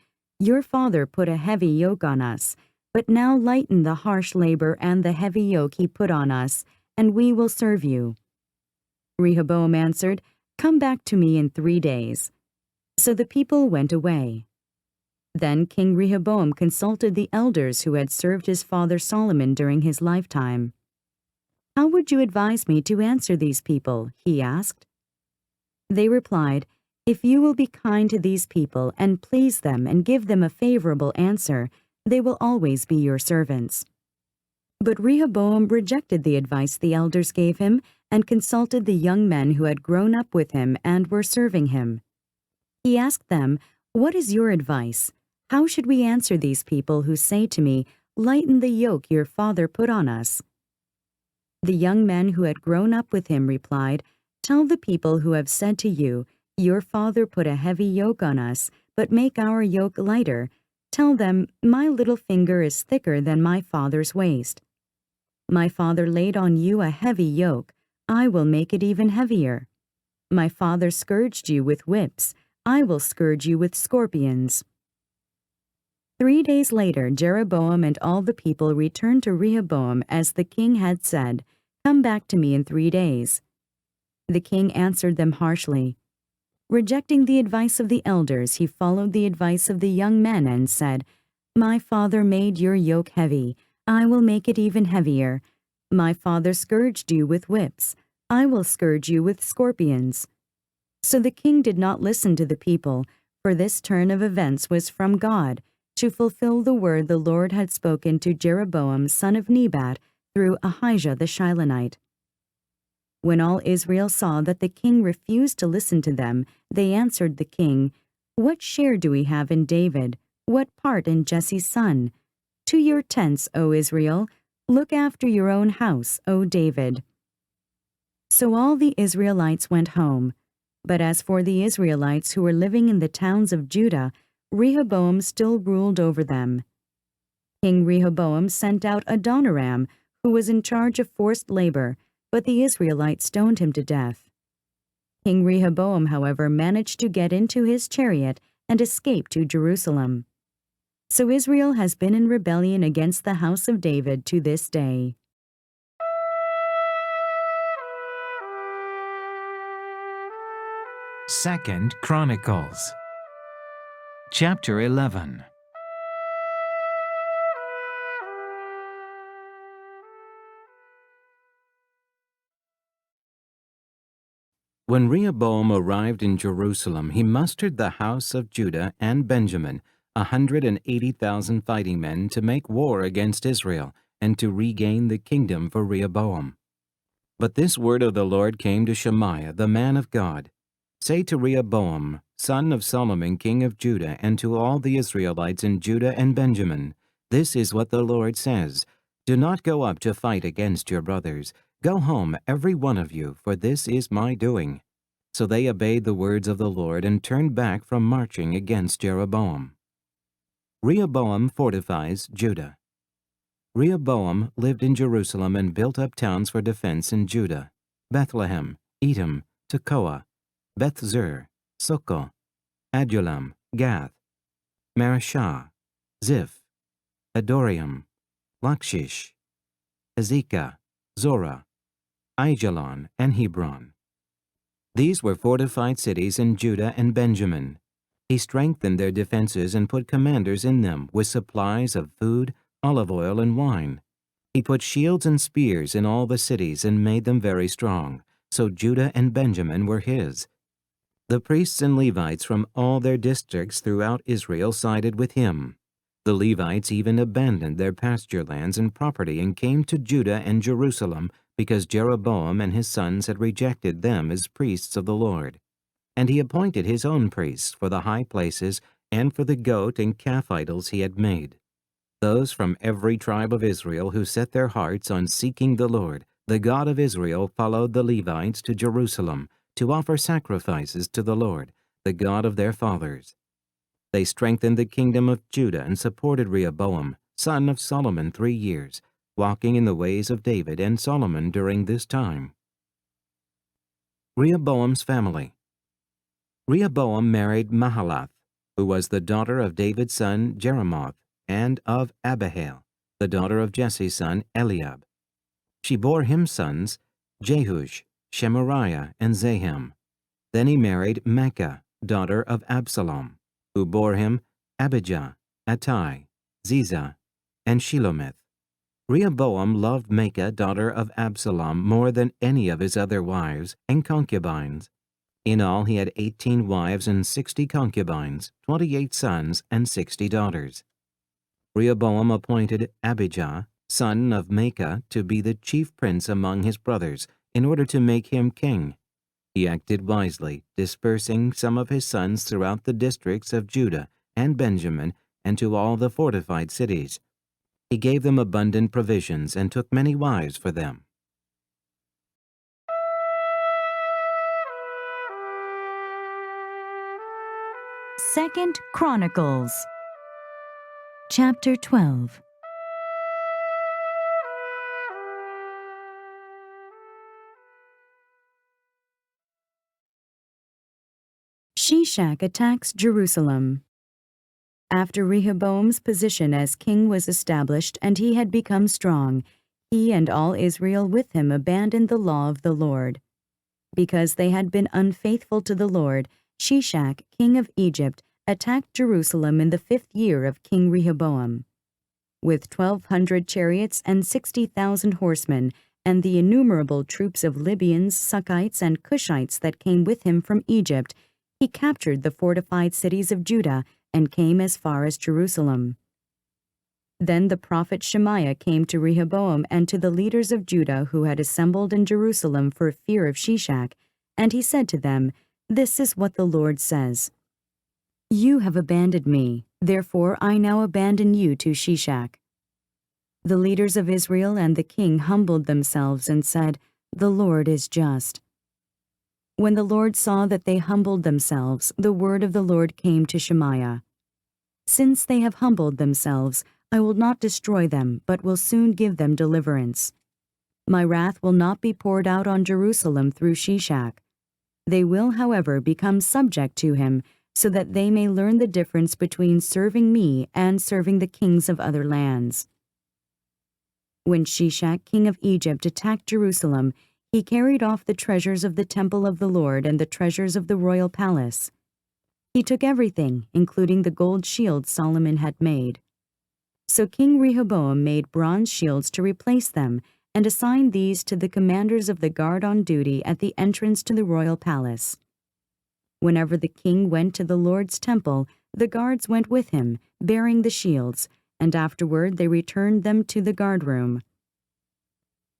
"Your father put a heavy yoke on us, but now lighten the harsh labor and the heavy yoke he put on us, and we will serve you." Rehoboam answered, "Come back to me in 3 days." So the people went away. Then King Rehoboam consulted the elders who had served his father Solomon during his lifetime. "How would you advise me to answer these people?" he asked. They replied, "If you will be kind to these people and please them and give them a favorable answer, they will always be your servants." But Rehoboam rejected the advice the elders gave him and consulted the young men who had grown up with him and were serving him. He asked them, "What is your advice? How should we answer these people who say to me, 'Lighten the yoke your father put on us'?" The young men who had grown up with him replied, "Tell the people who have said to you, 'Your father put a heavy yoke on us, but make our yoke lighter.' Tell them, 'My little finger is thicker than my father's waist. My father laid on you a heavy yoke. I will make it even heavier. My father scourged you with whips. I will scourge you with scorpions." 3 days later, Jeroboam and all the people returned to Rehoboam as the king had said, "Come back to me in 3 days." The king answered them harshly. Rejecting the advice of the elders, he followed the advice of the young men and said, "My father made your yoke heavy. I will make it even heavier. My father scourged you with whips. I will scourge you with scorpions." So the king did not listen to the people, for this turn of events was from God, to fulfill the word the Lord had spoken to Jeroboam son of Nebat through Ahijah the Shilonite. When all Israel saw that the king refused to listen to them, they answered the king, "What share do we have in David? What part in Jesse's son? To your tents, O Israel! Look after your own house, O David." So all the Israelites went home. But as for the Israelites who were living in the towns of Judah, Rehoboam still ruled over them. King Rehoboam sent out Adoniram, who was in charge of forced labor, but the Israelites stoned him to death. King Rehoboam, however, managed to get into his chariot and escape to Jerusalem. So Israel has been in rebellion against the house of David to this day. Second Chronicles, chapter 11. When Rehoboam arrived in Jerusalem, he mustered the house of Judah and Benjamin, 180,000 fighting men, to make war against Israel and to regain the kingdom for Rehoboam. But this word of the Lord came to Shemaiah, the man of God. Say to Rehoboam, son of Solomon, king of Judah, and to all the Israelites in Judah and Benjamin, this is what the Lord says: Do not go up to fight against your brothers. Go home, every one of you, for this is my doing. So they obeyed the words of the Lord and turned back from marching against Jeroboam. Rehoboam fortifies Judah. Rehoboam lived in Jerusalem and built up towns for defense in Judah: Bethlehem, Etam, Tekoa, Bethzur, Socoh, Adullam, Gath, Mareshah, Ziph, Adoriam, Lachish, Azekah, Zorah, Aijalon, and Hebron. These were fortified cities in Judah and Benjamin. He strengthened their defenses and put commanders in them with supplies of food, olive oil, and wine. He put shields and spears in all the cities and made them very strong, so Judah and Benjamin were his. The priests and Levites from all their districts throughout Israel sided with him. The Levites even abandoned their pasture lands and property and came to Judah and Jerusalem because Jeroboam and his sons had rejected them as priests of the Lord. And he appointed his own priests for the high places and for the goat and calf idols he had made. Those from every tribe of Israel who set their hearts on seeking the Lord, the God of Israel, followed the Levites to Jerusalem to offer sacrifices to the Lord, the God of their fathers. They strengthened the kingdom of Judah and supported Rehoboam, son of Solomon, 3 years, walking in the ways of David and Solomon during this time. Rehoboam's family. Rehoboam married Mahalath, who was the daughter of David's son Jeremoth, and of Abihail, the daughter of Jesse's son Eliab. She bore him sons, Jehush, Shemariah, and Zaham. Then he married Maacah, daughter of Absalom, who bore him Abijah, Attai, Ziza, and Shelomith. Rehoboam loved Maacah, daughter of Absalom, more than any of his other wives and concubines. In all he had 18 wives and 60 concubines, 28 sons, and 60 daughters. Rehoboam appointed Abijah, son of Maacah, to be the chief prince among his brothers, in order to make him king. He acted wisely, dispersing some of his sons throughout the districts of Judah and Benjamin and to all the fortified cities. He gave them abundant provisions and took many wives for them. Second Chronicles, chapter 12. Shishak attacks Jerusalem. After Rehoboam's position as king was established and he had become strong, he and all Israel with him abandoned the law of the Lord. Because they had been unfaithful to the Lord, Shishak, king of Egypt, attacked Jerusalem in the 5th year of King Rehoboam. With 1,200 chariots and 60,000 horsemen, and the innumerable troops of Libyans, Sukkites, and Cushites that came with him from Egypt, he captured the fortified cities of Judah and came as far as Jerusalem. Then the prophet Shemaiah came to Rehoboam and to the leaders of Judah who had assembled in Jerusalem for fear of Shishak, and he said to them, "This is what the Lord says. You have abandoned me, therefore I now abandon you to Shishak." The leaders of Israel and the king humbled themselves and said, "The Lord is just." When the Lord saw that they humbled themselves, the word of the Lord came to Shemaiah. "Since they have humbled themselves, I will not destroy them, but will soon give them deliverance. My wrath will not be poured out on Jerusalem through Shishak. They will, however, become subject to him, so that they may learn the difference between serving me and serving the kings of other lands. When Shishak, king of Egypt, attacked Jerusalem, he carried off the treasures of the temple of the Lord and the treasures of the royal palace. He took everything, including the gold shields Solomon had made. So King Rehoboam made bronze shields to replace them, and assigned these to the commanders of the guard on duty at the entrance to the royal palace. Whenever the king went to the Lord's temple, the guards went with him, bearing the shields, and afterward they returned them to the guardroom.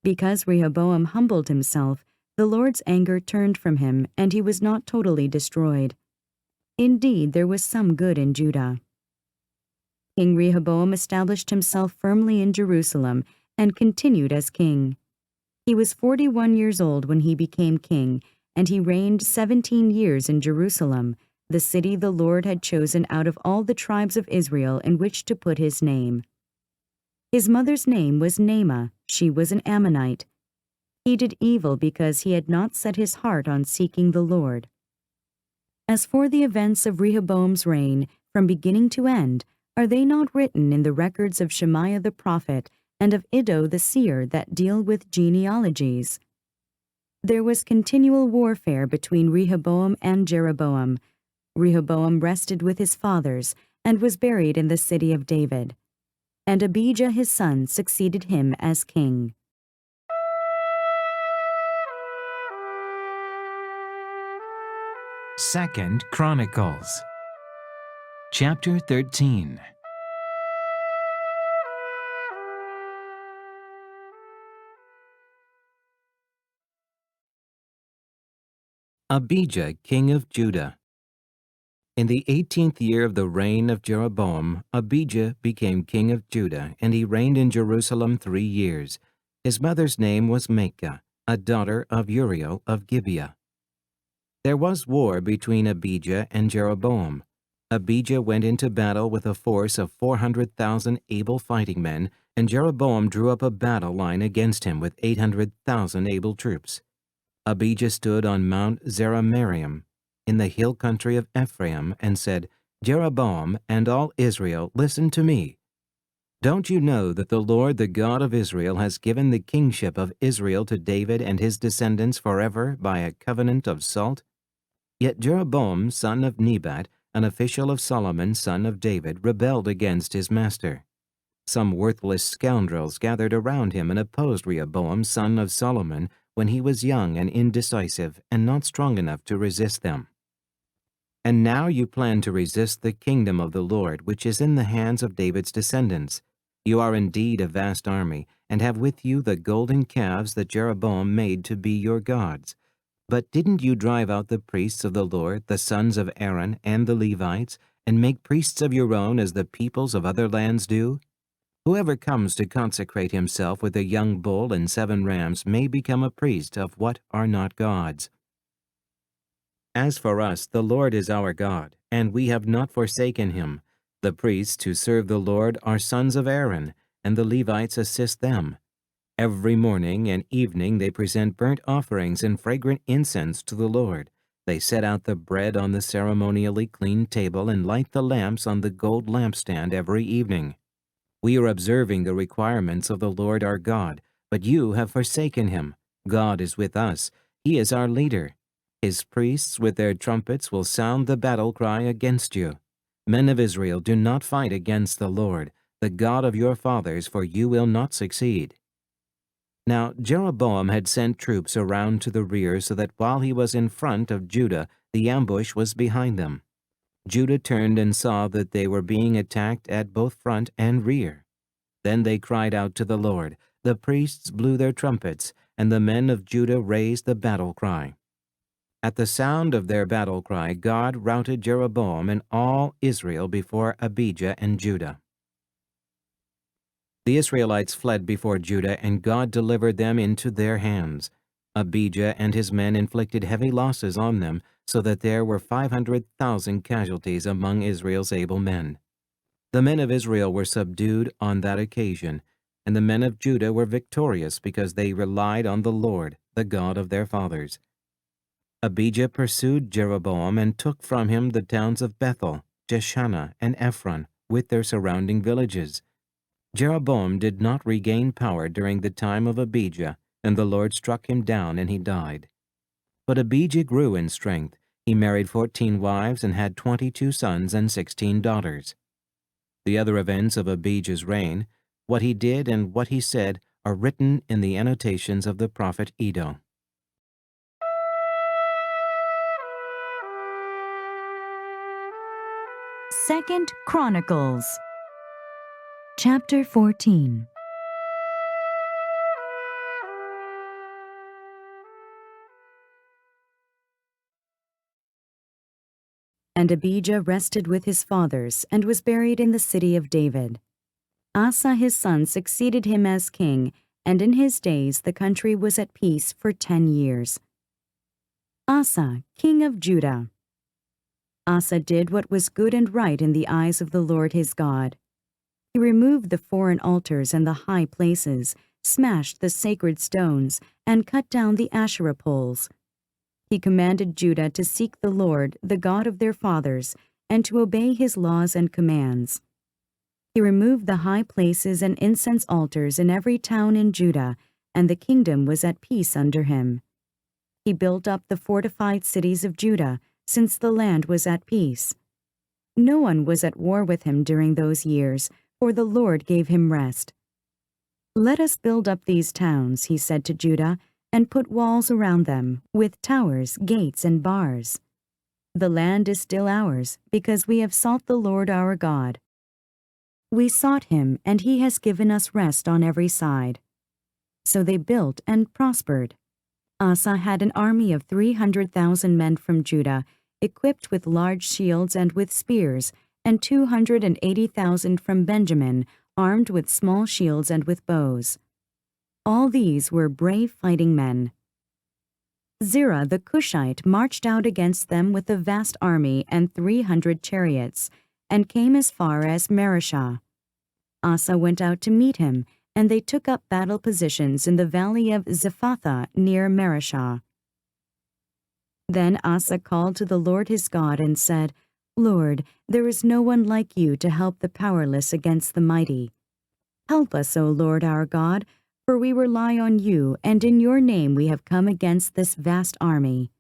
Because Rehoboam humbled himself, the Lord's anger turned from him, and he was not totally destroyed. Indeed, there was some good in Judah. King Rehoboam established himself firmly in Jerusalem and continued as king. He was 41 years old when he became king, and he reigned 17 years in Jerusalem, the city the Lord had chosen out of all the tribes of Israel in which to put his name. His mother's name was Naamah. She was an Ammonite. He did evil because he had not set his heart on seeking the Lord. As for the events of Rehoboam's reign, from beginning to end, are they not written in the records of Shemaiah the prophet and of Iddo the seer that deal with genealogies? There was continual warfare between Rehoboam and Jeroboam. Rehoboam rested with his fathers and was buried in the city of David. And Abijah his son succeeded him as king. Second Chronicles, chapter 13. Abijah, king of Judah. In the 18th year of the reign of Jeroboam, Abijah became king of Judah, and he reigned in Jerusalem 3 years. His mother's name was Maachah, a daughter of Uriel of Gibeah. There was war between Abijah and Jeroboam. Abijah went into battle with a force of 400,000 able fighting men, and Jeroboam drew up a battle line against him with 800,000 able troops. Abijah stood on Mount Zeramarium in the hill country of Ephraim and said, Jeroboam and all Israel, listen to me. Don't you know that the Lord, the God of Israel, has given the kingship of Israel to David and his descendants forever by a covenant of salt? Yet Jeroboam, son of Nebat, an official of Solomon, son of David, rebelled against his master. Some worthless scoundrels gathered around him and opposed Rehoboam, son of Solomon, when he was young and indecisive and not strong enough to resist them. And now you plan to resist the kingdom of the Lord, which is in the hands of David's descendants. You are indeed a vast army, and have with you the golden calves that Jeroboam made to be your gods. But didn't you drive out the priests of the Lord, the sons of Aaron, and the Levites, and make priests of your own as the peoples of other lands do? Whoever comes to consecrate himself with a young bull and 7 rams may become a priest of what are not gods. As for us, the Lord is our God, and we have not forsaken him. The priests who serve the Lord are sons of Aaron, and the Levites assist them. Every morning and evening they present burnt offerings and fragrant incense to the Lord. They set out the bread on the ceremonially clean table and light the lamps on the gold lampstand every evening. We are observing the requirements of the Lord our God, but you have forsaken him. God is with us. He is our leader. His priests with their trumpets will sound the battle cry against you. Men of Israel, do not fight against the Lord, the God of your fathers, for you will not succeed. Now Jeroboam had sent troops around to the rear so that while he was in front of Judah, the ambush was behind them. Judah turned and saw that they were being attacked at both front and rear. Then they cried out to the Lord. The priests blew their trumpets, and the men of Judah raised the battle cry. At the sound of their battle cry, God routed Jeroboam and all Israel before Abijah and Judah. The Israelites fled before Judah, and God delivered them into their hands. Abijah and his men inflicted heavy losses on them, so that there were 500,000 casualties among Israel's able men. The men of Israel were subdued on that occasion, and the men of Judah were victorious because they relied on the Lord, the God of their fathers. Abijah pursued Jeroboam and took from him the towns of Bethel, Jeshanah, and Ephron, with their surrounding villages. Jeroboam did not regain power during the time of Abijah, and the Lord struck him down and he died. But Abijah grew in strength. He married 14 wives and had 22 sons and 16 daughters. The other events of Abijah's reign, what he did and what he said, are written in the annotations of the prophet Iddo. Second Chronicles, chapter 14. And Abijah rested with his fathers and was buried in the city of David. Asa his son succeeded him as king, and in his days the country was at peace for 10 years. Asa, king of Judah. Asa did what was good and right in the eyes of the Lord his God. He removed the foreign altars and the high places, smashed the sacred stones, and cut down the Asherah poles. He commanded Judah to seek the Lord, the God of their fathers, and to obey his laws and commands. He removed the high places and incense altars in every town in Judah, and the kingdom was at peace under him. He built up the fortified cities of Judah, since the land was at peace. No one was at war with him during those years, for the Lord gave him rest. "Let us build up these towns," he said to Judah, "and put walls around them, with towers, gates, and bars. The land is still ours, because we have sought the Lord our God. We sought him, and he has given us rest on every side." So they built and prospered. Asa had an army of 300,000 men from Judah, equipped with large shields and with spears, and 280,000 from Benjamin, armed with small shields and with bows. All these were brave fighting men. Zerah the Cushite marched out against them with a vast army and 300 chariots, and came as far as Mareshah. Asa went out to meet him, and they took up battle positions in the valley of Zephathah near Mareshah. Then Asa called to the Lord his God and said, "Lord, there is no one like you to help the powerless against the mighty. Help us, O Lord our God, for we rely on you, and in your name we have come against this vast army.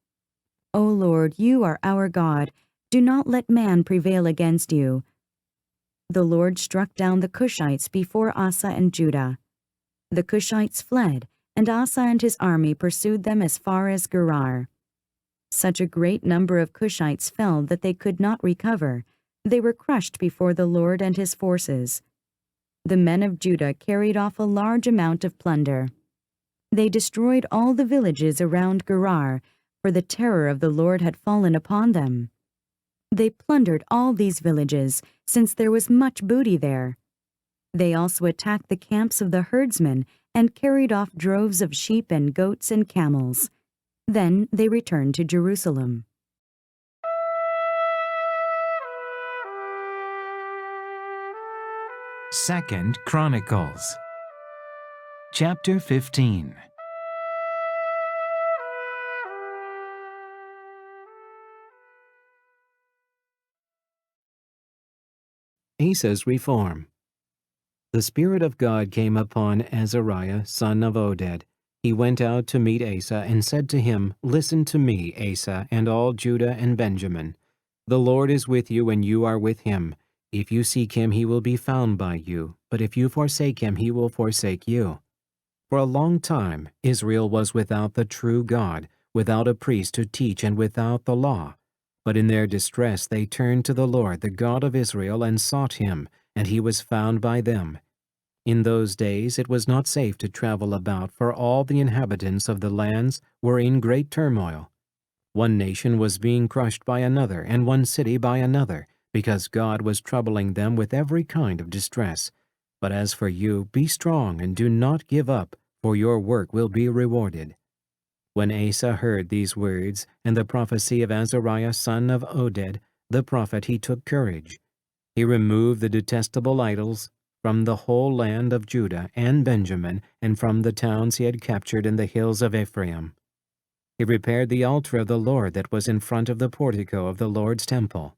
O Lord, you are our God. Do not let man prevail against you." The Lord struck down the Cushites before Asa and Judah. The Cushites fled, and Asa and his army pursued them as far as Gerar. Such a great number of Cushites fell that they could not recover. They were crushed before the Lord and his forces. The men of Judah carried off a large amount of plunder. They destroyed all the villages around Gerar, for the terror of the Lord had fallen upon them. They plundered all these villages, since there was much booty there. They also attacked the camps of the herdsmen and carried off droves of sheep and goats and camels. Then they returned to Jerusalem. Second Chronicles, chapter 15. Asa's reform. The Spirit of God came upon Azariah, son of Oded. He went out to meet Asa and said to him, "Listen to me, Asa, and all Judah and Benjamin. The Lord is with you, and you are with him. If you seek him, he will be found by you, but if you forsake him, he will forsake you." For a long time, Israel was without the true God, without a priest to teach, and without the law. But in their distress they turned to the Lord, the God of Israel, and sought him, and he was found by them. In those days it was not safe to travel about, for all the inhabitants of the lands were in great turmoil. One nation was being crushed by another, and one city by another, because God was troubling them with every kind of distress. But as for you, be strong and do not give up, for your work will be rewarded. When Asa heard these words and the prophecy of Azariah son of Oded, the prophet, he took courage. He removed the detestable idols from the whole land of Judah and Benjamin, and from the towns he had captured in the hills of Ephraim. He repaired the altar of the Lord that was in front of the portico of the Lord's temple.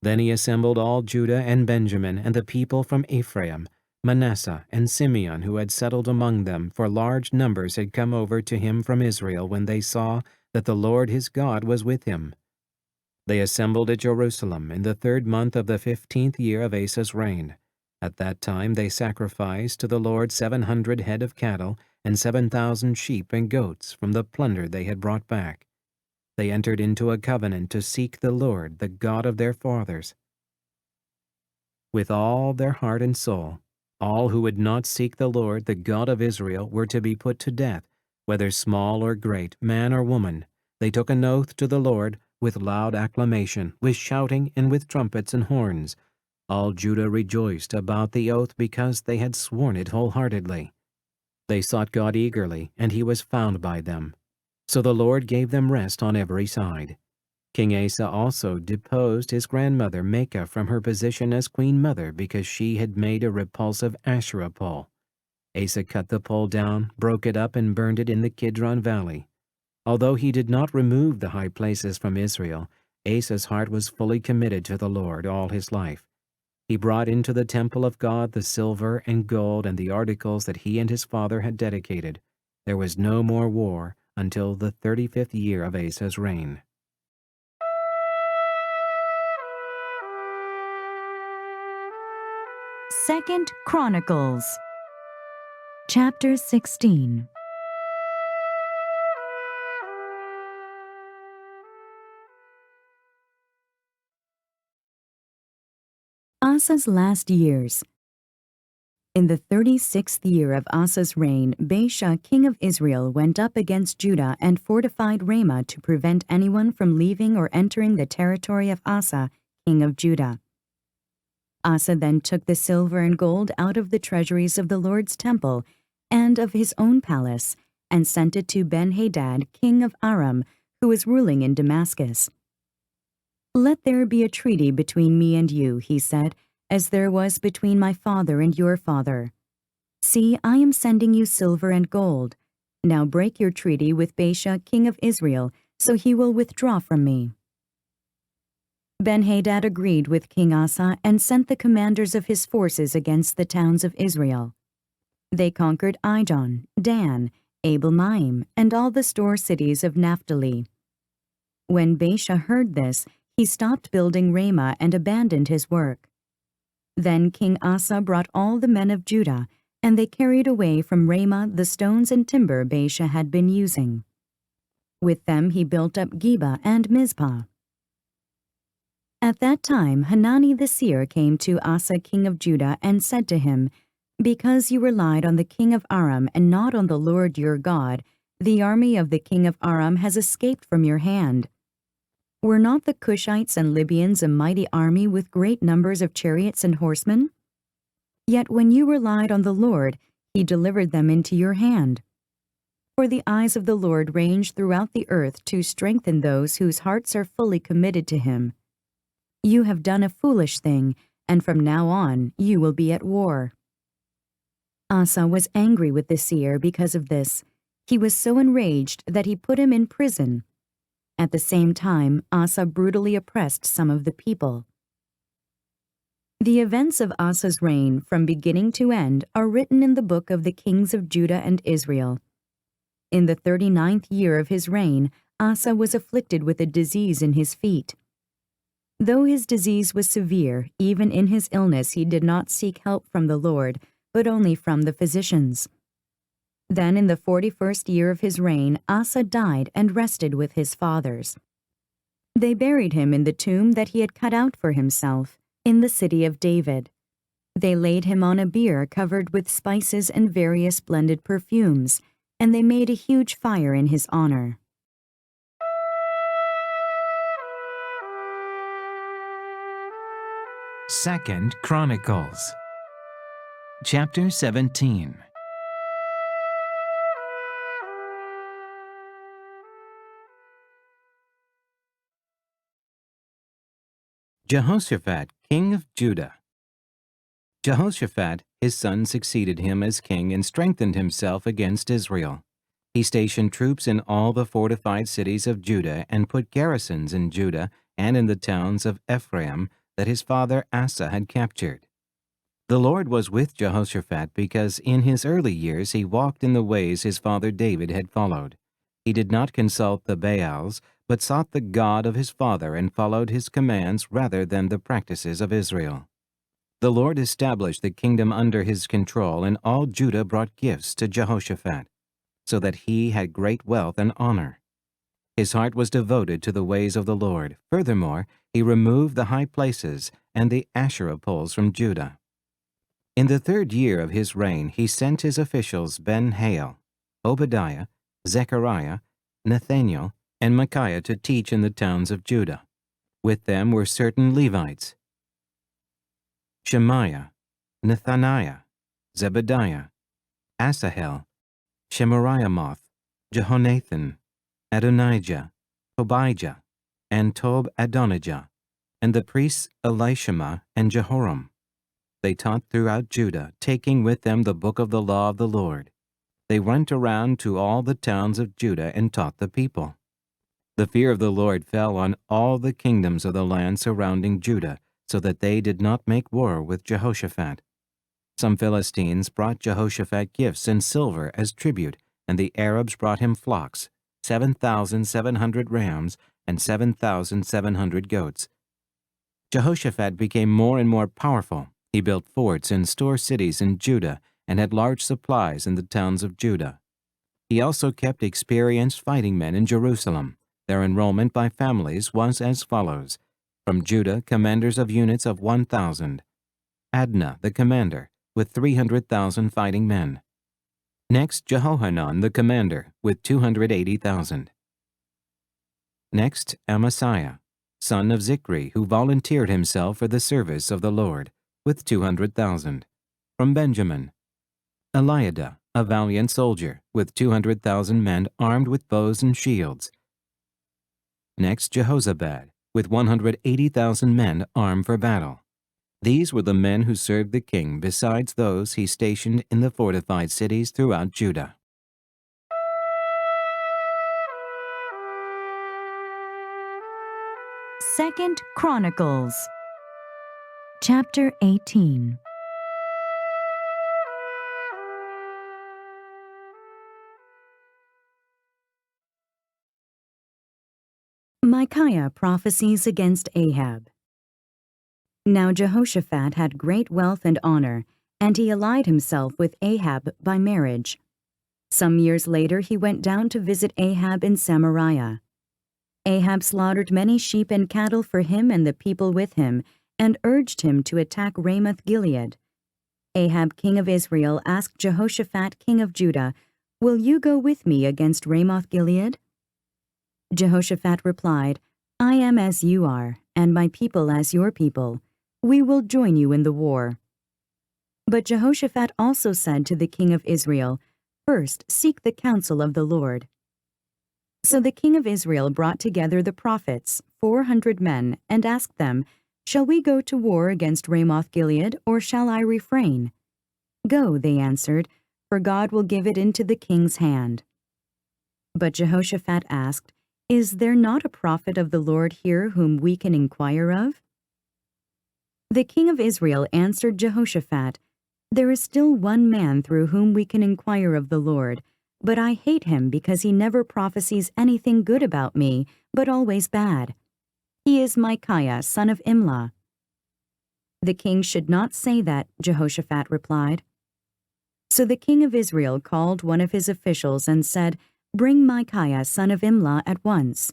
Then he assembled all Judah and Benjamin and the people from Ephraim, Manasseh, and Simeon who had settled among them, for large numbers had come over to him from Israel when they saw that the Lord his God was with him. They assembled at Jerusalem in the 3rd month of the 15th year of Asa's reign. At that time they sacrificed to the Lord 700 head of cattle and 7,000 sheep and goats from the plunder they had brought back. They entered into a covenant to seek the Lord, the God of their fathers, with all their heart and soul. All who would not seek the Lord, the God of Israel, were to be put to death, whether small or great, man or woman. They took an oath to the Lord with loud acclamation, with shouting, and with trumpets and horns. All Judah rejoiced about the oath because they had sworn it wholeheartedly. They sought God eagerly, and he was found by them. So the Lord gave them rest on every side. King Asa also deposed his grandmother Maachah from her position as queen mother because she had made a repulsive Asherah pole. Asa cut the pole down, broke it up, and burned it in the Kidron Valley. Although he did not remove the high places from Israel, Asa's heart was fully committed to the Lord all his life. He brought into the temple of God the silver and gold and the articles that he and his father had dedicated. There was no more war until the 35th year of Asa's reign. Second Chronicles, chapter 16. Asa's last years. In the 36th year of Asa's reign, Baasha, king of Israel, went up against Judah and fortified Ramah to prevent anyone from leaving or entering the territory of Asa, king of Judah. Asa then took the silver and gold out of the treasuries of the Lord's temple and of his own palace, and sent it to Ben-Hadad, king of Aram, who was ruling in Damascus. "Let there be a treaty between me and you," he said, "as there was between my father and your father. See, I am sending you silver and gold. Now break your treaty with Baasha, king of Israel, so he will withdraw from me." Ben-Hadad agreed with King Asa and sent the commanders of his forces against the towns of Israel. They conquered Ijon, Dan, Abel-Maim, and all the store cities of Naphtali. When Baasha heard this, he stopped building Ramah and abandoned his work. Then King Asa brought all the men of Judah, and they carried away from Ramah the stones and timber Baasha had been using. With them he built up Geba and Mizpah. At that time Hanani the seer came to Asa king of Judah and said to him, "Because you relied on the king of Aram and not on the Lord your God, the army of the king of Aram has escaped from your hand. Were not the Cushites and Libyans a mighty army with great numbers of chariots and horsemen? Yet when you relied on the Lord, he delivered them into your hand. For the eyes of the Lord range throughout the earth to strengthen those whose hearts are fully committed to him. You have done a foolish thing, and from now on you will be at war." Asa was angry with the seer because of this. He was so enraged that he put him in prison. At the same time, Asa brutally oppressed some of the people. The events of Asa's reign, from beginning to end, are written in the book of the kings of Judah and Israel. In the 39th year of his reign, Asa was afflicted with a disease in his feet. Though his disease was severe, even in his illness he did not seek help from the Lord, but only from the physicians. Then in the 41st year of his reign, Asa died and rested with his fathers. They buried him in the tomb that he had cut out for himself, in the city of David. They laid him on a bier covered with spices and various blended perfumes, and they made a huge fire in his honor. Second Chronicles, chapter 17. Jehoshaphat, king of Judah. Jehoshaphat, his son, succeeded him as king and strengthened himself against Israel. He stationed troops in all the fortified cities of Judah and put garrisons in Judah and in the towns of Ephraim that his father Asa had captured. The Lord was with Jehoshaphat because in his early years he walked in the ways his father David had followed. He did not consult the Baals, but sought the God of his father and followed his commands rather than the practices of Israel. The Lord established the kingdom under his control, and all Judah brought gifts to Jehoshaphat, so that he had great wealth and honor. His heart was devoted to the ways of the Lord. Furthermore, he removed the high places and the Asherah poles from Judah. In the 3rd year of his reign, he sent his officials Ben-Hail, Obadiah, Zechariah, Nathaniel, and Micaiah to teach in the towns of Judah. With them were certain Levites: Shemaiah, Nethaniah, Zebediah, Asahel, Shemariamoth, Jehonathan, Adonijah, Tobijah, and Tob-Adonijah, and the priests Elishama and Jehoram. They taught throughout Judah, taking with them the book of the law of the Lord. They went around to all the towns of Judah and taught the people. The fear of the Lord fell on all the kingdoms of the land surrounding Judah, so that they did not make war with Jehoshaphat. Some Philistines brought Jehoshaphat gifts and silver as tribute, and the Arabs brought him flocks, 7,700 rams and 7,700 goats. Jehoshaphat became more and more powerful. He built forts and store cities in Judah and had large supplies in the towns of Judah. He also kept experienced fighting men in Jerusalem. Their enrollment by families was as follows: from Judah, commanders of units of 1,000. Adnah, the commander, with 300,000 fighting men. Next, Jehohanan, the commander, with 280,000. Next, Amasiah, son of Zichri, who volunteered himself for the service of the Lord, with 200,000. From Benjamin, Eliada, a valiant soldier, with 200,000 men armed with bows and shields. Next, Jehozabad, with 180,000 men armed for battle. These were the men who served the king, besides those he stationed in the fortified cities throughout Judah. Second Chronicles, chapter 18. Micaiah prophesies against Ahab. Now Jehoshaphat had great wealth and honor, and he allied himself with Ahab by marriage. Some years later he went down to visit Ahab in Samaria. Ahab slaughtered many sheep and cattle for him and the people with him, and urged him to attack Ramoth-Gilead. Ahab, king of Israel, asked Jehoshaphat, king of Judah, "Will you go with me against Ramoth-Gilead?" Jehoshaphat replied, "I am as you are, and my people as your people. We will join you in the war." But Jehoshaphat also said to the king of Israel, "First seek the counsel of the Lord." So the king of Israel brought together the prophets, 400 men, and asked them, "Shall we go to war against Ramoth-Gilead, or shall I refrain?" "Go," they answered, "for God will give it into the king's hand." But Jehoshaphat asked, "Is there not a prophet of the Lord here whom we can inquire of?" The king of Israel answered Jehoshaphat, "There is still one man through whom we can inquire of the Lord, but I hate him because he never prophesies anything good about me, but always bad. He is Micaiah, son of Imlah." "The king should not say that," Jehoshaphat replied. So the king of Israel called one of his officials and said, "Bring Micaiah, son of Imlah, at once."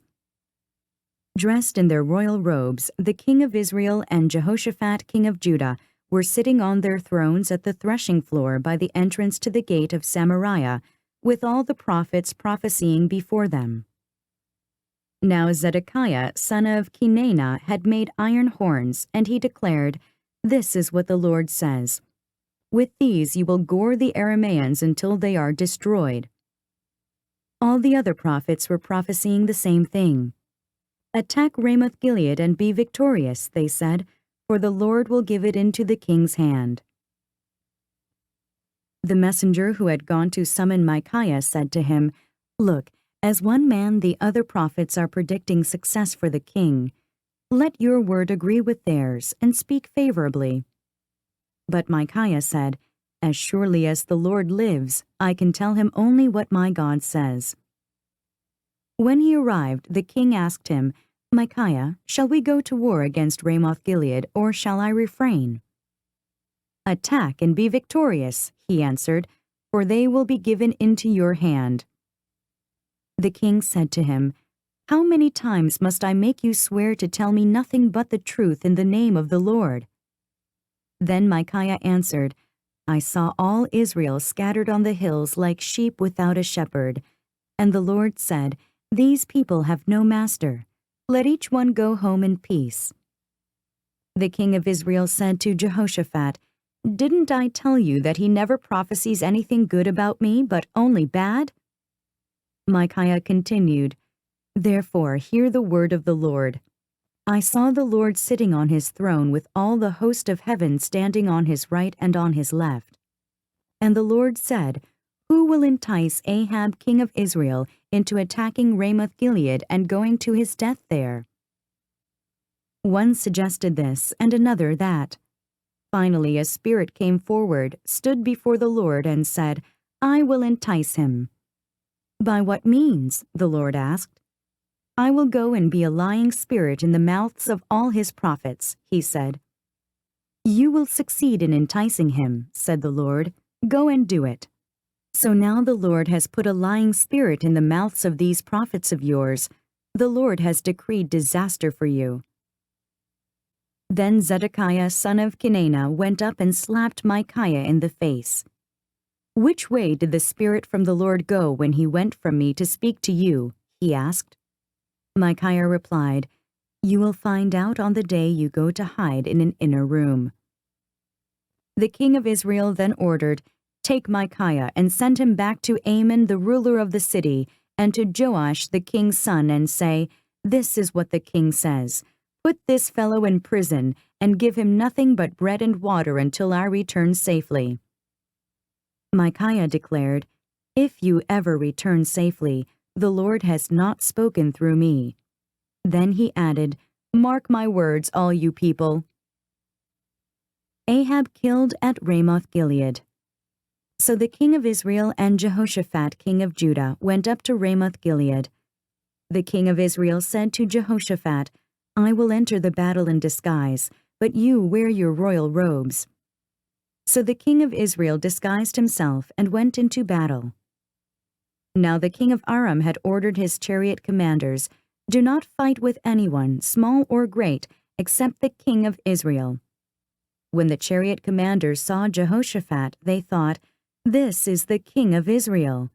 Dressed in their royal robes, the king of Israel and Jehoshaphat, king of Judah, were sitting on their thrones at the threshing floor by the entrance to the gate of Samaria, with all the prophets prophesying before them. Now Zedekiah, son of Kenaanah, had made iron horns, and he declared, "This is what the Lord says. With these you will gore the Arameans until they are destroyed." All the other prophets were prophesying the same thing. "Attack Ramoth-Gilead and be victorious," they said, "for the Lord will give it into the king's hand." The messenger who had gone to summon Micaiah said to him, "Look, as one man the other prophets are predicting success for the king. Let your word agree with theirs, and speak favorably." But Micaiah said, "As surely as the Lord lives, I can tell him only what my God says." When he arrived, the king asked him, "Micaiah, shall we go to war against Ramoth-Gilead, or shall I refrain?" "Attack and be victorious," he answered, "for they will be given into your hand." The king said to him, "How many times must I make you swear to tell me nothing but the truth in the name of the Lord?" Then Micaiah answered, "I saw all Israel scattered on the hills like sheep without a shepherd. And the Lord said, 'These people have no master. Let each one go home in peace.'" The king of Israel said to Jehoshaphat, "Didn't I tell you that he never prophesies anything good about me, but only bad?" Micaiah continued, "Therefore hear the word of the Lord. I saw the Lord sitting on his throne with all the host of heaven standing on his right and on his left. And the Lord said, 'Who will entice Ahab king of Israel into attacking Ramoth-Gilead and going to his death there?' One suggested this, and another that. Finally a spirit came forward, stood before the Lord, and said, 'I will entice him.' 'By what means?' the Lord asked. 'I will go and be a lying spirit in the mouths of all his prophets,' he said. 'You will succeed in enticing him,' said the Lord. 'Go and do it.' So now the Lord has put a lying spirit in the mouths of these prophets of yours. The Lord has decreed disaster for you." Then Zedekiah son of Kenaanah went up and slapped Micaiah in the face. "Which way did the Spirit from the Lord go when he went from me to speak to you?" he asked. Micaiah replied, "You will find out on the day you go to hide in an inner room." The king of Israel then ordered, "Take Micaiah and send him back to Amon the ruler of the city, and to Joash the king's son, and say, 'This is what the king says. Put this fellow in prison, and give him nothing but bread and water until I return safely.'" Micaiah declared, "If you ever return safely, the Lord has not spoken through me." Then he added, "Mark my words, all you people." Ahab killed at Ramoth-Gilead. So the king of Israel and Jehoshaphat king of Judah went up to Ramoth-Gilead. The king of Israel said to Jehoshaphat, "I will enter the battle in disguise, but you wear your royal robes." So the king of Israel disguised himself and went into battle. Now the king of Aram had ordered his chariot commanders, "Do not fight with anyone, small or great, except the king of Israel." When the chariot commanders saw Jehoshaphat, they thought, "This is the king of Israel."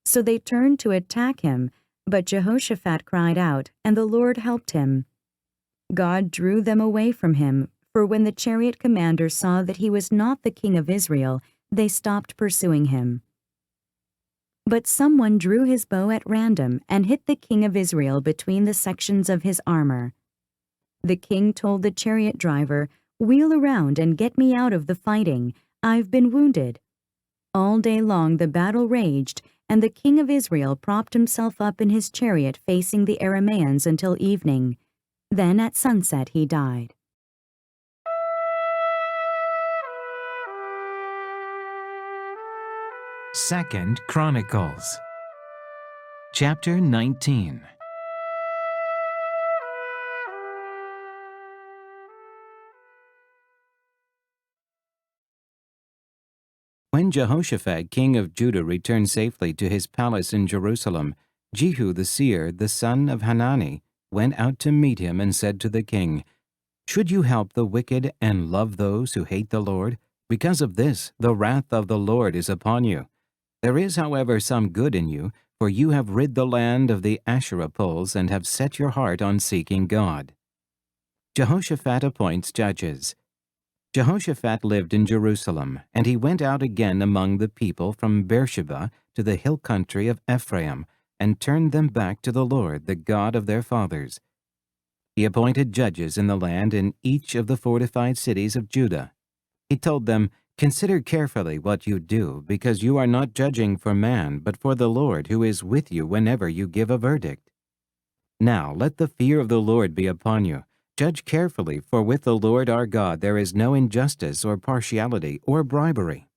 So they turned to attack him, but Jehoshaphat cried out, and the Lord helped him. God drew them away from him, for when the chariot commanders saw that he was not the king of Israel, they stopped pursuing him. But someone drew his bow at random and hit the king of Israel between the sections of his armor. The king told the chariot driver, "Wheel around and get me out of the fighting. I've been wounded." All day long the battle raged, and the king of Israel propped himself up in his chariot facing the Arameans until evening. Then at sunset he died. Second Chronicles, chapter 19. When Jehoshaphat king of Judah returned safely to his palace in Jerusalem, Jehu the seer, the son of Hanani, went out to meet him and said to the king, "Should you help the wicked and love those who hate the Lord? Because of this, the wrath of the Lord is upon you. There is, however, some good in you, for you have rid the land of the Asherah poles and have set your heart on seeking God." Jehoshaphat appoints judges. Jehoshaphat lived in Jerusalem, and he went out again among the people from Beersheba to the hill country of Ephraim, and turned them back to the Lord, the God of their fathers. He appointed judges in the land in each of the fortified cities of Judah. He told them, "Consider carefully what you do, because you are not judging for man, but for the Lord who is with you whenever you give a verdict. Now let the fear of the Lord be upon you. Judge carefully, for with the Lord our God there is no injustice or partiality or bribery."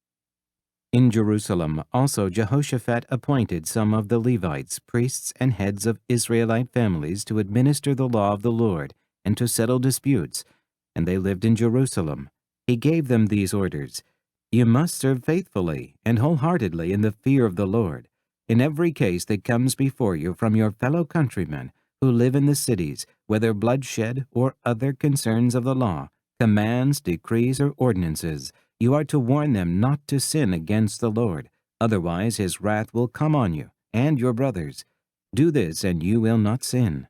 In Jerusalem also Jehoshaphat appointed some of the Levites, priests, and heads of Israelite families to administer the law of the Lord and to settle disputes, and they lived in Jerusalem. He gave them these orders: "You must serve faithfully and wholeheartedly in the fear of the Lord, in every case that comes before you from your fellow countrymen who live in the cities, whether bloodshed or other concerns of the law, commands, decrees, or ordinances. You are to warn them not to sin against the Lord, otherwise his wrath will come on you and your brothers. Do this, and you will not sin.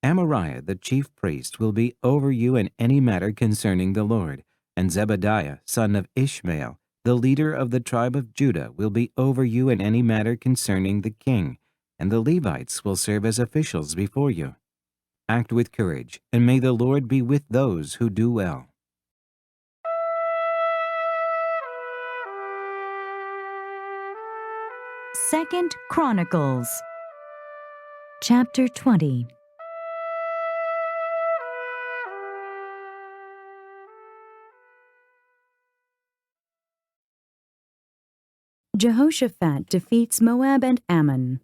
Amariah the chief priest will be over you in any matter concerning the Lord, and Zebadiah, son of Ishmael, the leader of the tribe of Judah, will be over you in any matter concerning the king, and the Levites will serve as officials before you. Act with courage, and may the Lord be with those who do well." Second Chronicles, chapter 20. Jehoshaphat defeats Moab and Ammon.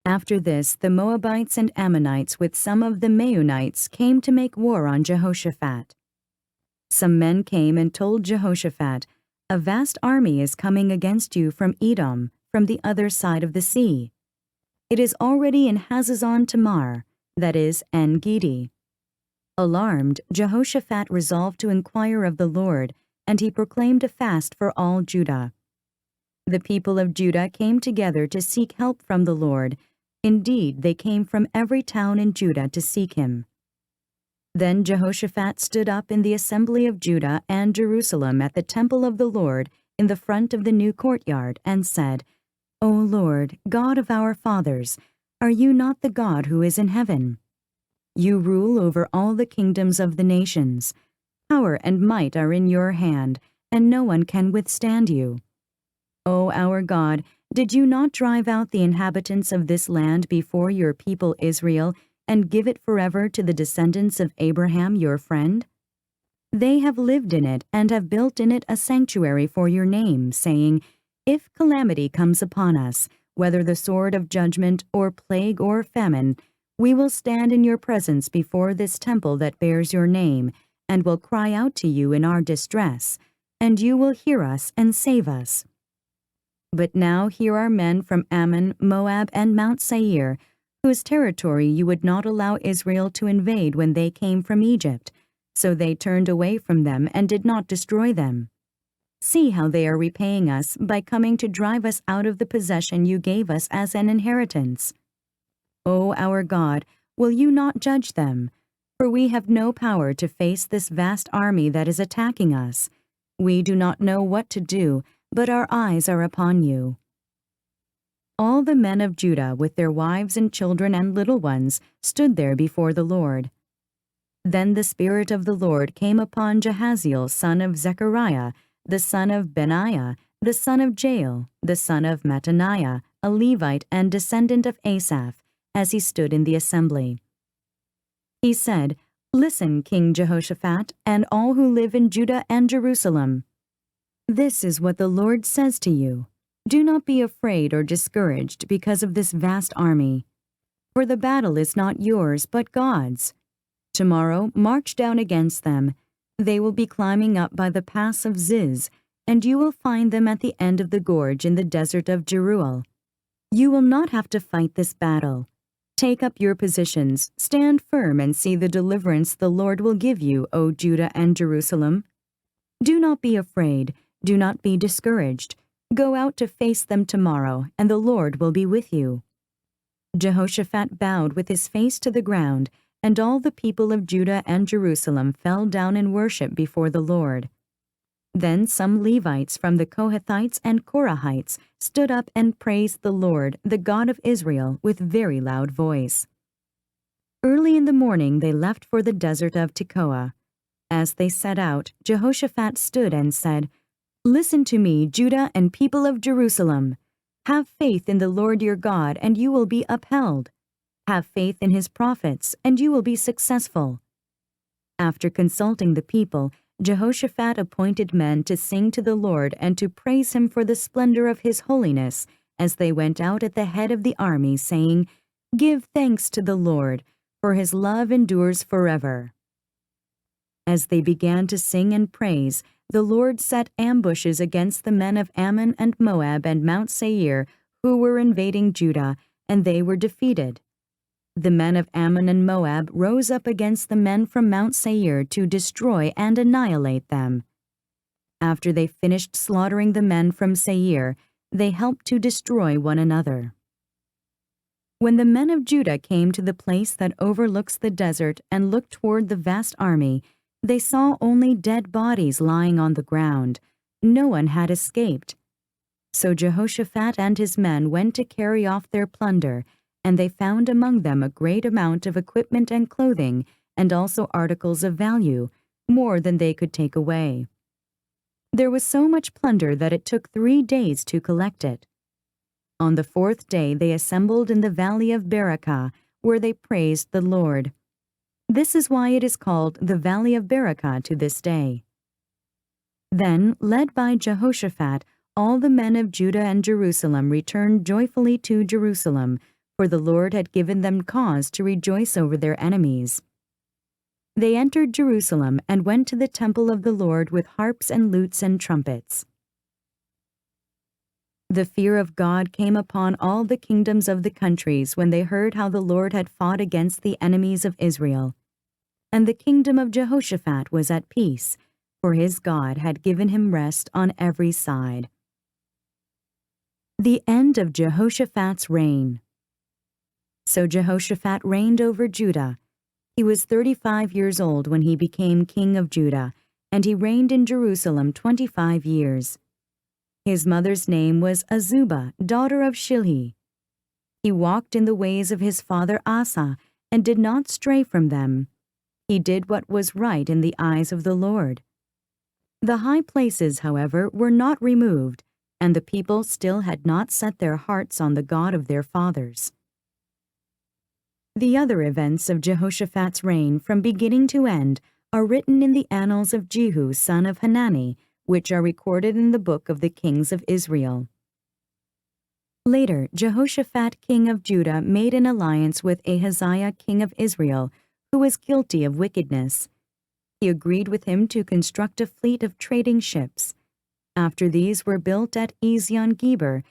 After this, the Moabites and Ammonites with some of the Meunites came to make war on Jehoshaphat. Some men came and told Jehoshaphat, "A vast army is coming against you from Edom, from the other side of the sea. It is already in Hazazon Tamar, that is, En-Gedi." Alarmed, Jehoshaphat resolved to inquire of the Lord, and he proclaimed a fast for all Judah. The people of Judah came together to seek help from the Lord. Indeed, they came from every town in Judah to seek him. Then Jehoshaphat stood up in the assembly of Judah and Jerusalem at the temple of the Lord in the front of the new courtyard, and said, "O Lord, God of our fathers, are you not the God who is in heaven? You rule over all the kingdoms of the nations. Power and might are in your hand, and no one can withstand you. O our God, did you not drive out the inhabitants of this land before your people Israel, and give it forever to the descendants of Abraham your friend? They have lived in it and have built in it a sanctuary for your name, saying, 'If calamity comes upon us, whether the sword of judgment or plague or famine, we will stand in your presence before this temple that bears your name, and will cry out to you in our distress, and you will hear us and save us.' But now here are men from Ammon, Moab, and Mount Seir, whose territory you would not allow Israel to invade when they came from Egypt, so they turned away from them and did not destroy them. See how they are repaying us by coming to drive us out of the possession you gave us as an inheritance. O our God, will you not judge them? For we have no power to face this vast army that is attacking us. We do not know what to do, but our eyes are upon you." All the men of Judah with their wives and children and little ones stood there before the Lord. Then the Spirit of the Lord came upon Jahaziel son of Zechariah, the son of Benaiah, the son of Jael, the son of Mattaniah, a Levite and descendant of Asaph, as he stood in the assembly. He said, "Listen, King Jehoshaphat, and all who live in Judah and Jerusalem. This is what the Lord says to you. Do not be afraid or discouraged because of this vast army. For the battle is not yours, but God's. Tomorrow march down against them. They will be climbing up by the pass of Ziz, and you will find them at the end of the gorge in the desert of Jeruel. You will not have to fight this battle. Take up your positions, stand firm, and see the deliverance the Lord will give you, O Judah and Jerusalem. Do not be afraid. Do not be discouraged. Go out to face them tomorrow, and the Lord will be with you." Jehoshaphat bowed with his face to the ground, and all the people of Judah and Jerusalem fell down in worship before the Lord. Then some Levites from the Kohathites and Korahites stood up and praised the Lord, the God of Israel, with very loud voice. Early in the morning they left for the desert of Tekoa. As they set out, Jehoshaphat stood and said, "Listen to me, Judah and people of Jerusalem. Have faith in the Lord your God, and you will be upheld. Have faith in his prophets, and you will be successful." After consulting the people, Jehoshaphat appointed men to sing to the Lord and to praise him for the splendor of his holiness as they went out at the head of the army, saying, "Give thanks to the Lord, for his love endures forever." As they began to sing and praise, the Lord set ambushes against the men of Ammon and Moab and Mount Seir who were invading Judah, and they were defeated. The men of Ammon and Moab rose up against the men from Mount Seir to destroy and annihilate them. After they finished slaughtering the men from Seir, they helped to destroy one another. When the men of Judah came to the place that overlooks the desert and looked toward the vast army, they saw only dead bodies lying on the ground. No one had escaped. So Jehoshaphat and his men went to carry off their plunder, and they found among them a great amount of equipment and clothing, and also articles of value, more than they could take away. There was so much plunder that it took 3 days to collect it. On the 4th day they assembled in the valley of Berakah, where they praised the Lord. This is why it is called the Valley of Berakah to this day. Then, led by Jehoshaphat, all the men of Judah and Jerusalem returned joyfully to Jerusalem, for the Lord had given them cause to rejoice over their enemies. They entered Jerusalem and went to the temple of the Lord with harps and lutes and trumpets. The fear of God came upon all the kingdoms of the countries when they heard how the Lord had fought against the enemies of Israel. And the kingdom of Jehoshaphat was at peace, for his God had given him rest on every side. The end of Jehoshaphat's reign. So Jehoshaphat reigned over Judah. He was 35 years old when he became king of Judah, and he reigned in Jerusalem 25 years. His mother's name was Azubah, daughter of Shilhi. He walked in the ways of his father Asa, and did not stray from them. He did what was right in the eyes of the Lord. The high places, however, were not removed, and the people still had not set their hearts on the God of their fathers. The other events of Jehoshaphat's reign from beginning to end are written in the annals of Jehu, son of Hanani, which are recorded in the book of the kings of Israel. Later, Jehoshaphat, king of Judah, made an alliance with Ahaziah, king of Israel, who was guilty of wickedness. He agreed with him to construct a fleet of trading ships. After these were built at Ezion-Geber,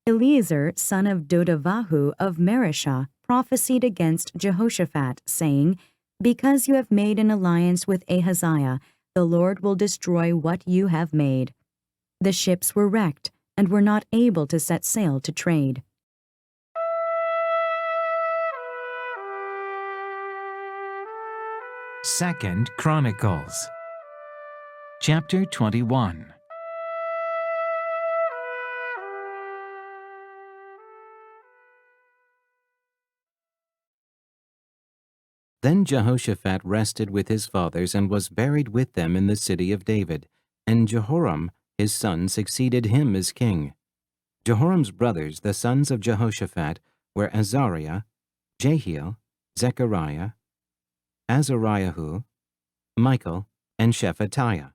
Eliezer, son of Dodavahu of Mareshah, prophesied against Jehoshaphat, saying, "Because you have made an alliance with Ahaziah, the Lord will destroy what you have made." The ships were wrecked and were not able to set sail to trade. Second Chronicles, chapter 21. Then Jehoshaphat rested with his fathers and was buried with them in the city of David, and Jehoram his son succeeded him as king. Jehoram's brothers, the sons of Jehoshaphat, were Azariah, Jehiel, Zechariah, Azariahu, Michael, and Shephatiah.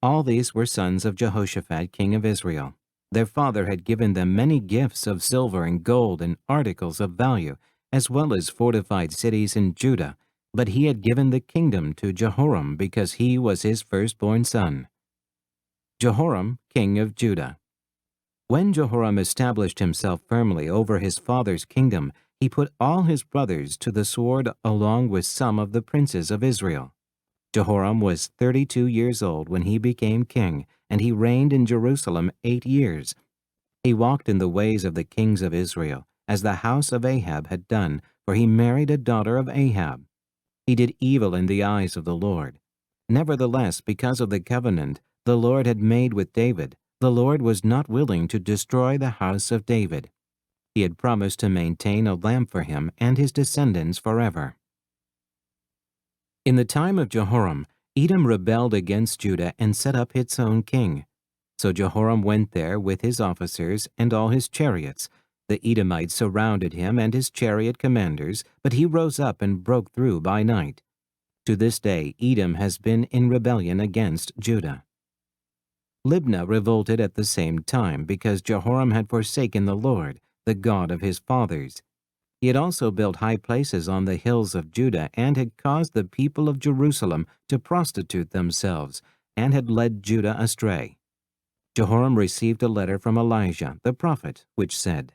All these were sons of Jehoshaphat, king of Israel. Their father had given them many gifts of silver and gold and articles of value, as well as fortified cities in Judah, but he had given the kingdom to Jehoram because he was his firstborn son. Jehoram, king of Judah. When Jehoram established himself firmly over his father's kingdom, he put all his brothers to the sword along with some of the princes of Israel. Jehoram was 32 years old when he became king, and he reigned in Jerusalem 8 years. He walked in the ways of the kings of Israel, as the house of Ahab had done, for he married a daughter of Ahab. He did evil in the eyes of the Lord. Nevertheless, because of the covenant the Lord had made with David, the Lord was not willing to destroy the house of David. He had promised to maintain a lamp for him and his descendants forever. In the time of Jehoram, Edom rebelled against Judah and set up its own king. So Jehoram went there with his officers and all his chariots. The Edomites surrounded him and his chariot commanders, but he rose up and broke through by night. To this day, Edom has been in rebellion against Judah. Libnah revolted at the same time because Jehoram had forsaken the Lord, the God of his fathers. He had also built high places on the hills of Judah and had caused the people of Jerusalem to prostitute themselves and had led Judah astray. Jehoram received a letter from Elijah, the prophet, which said,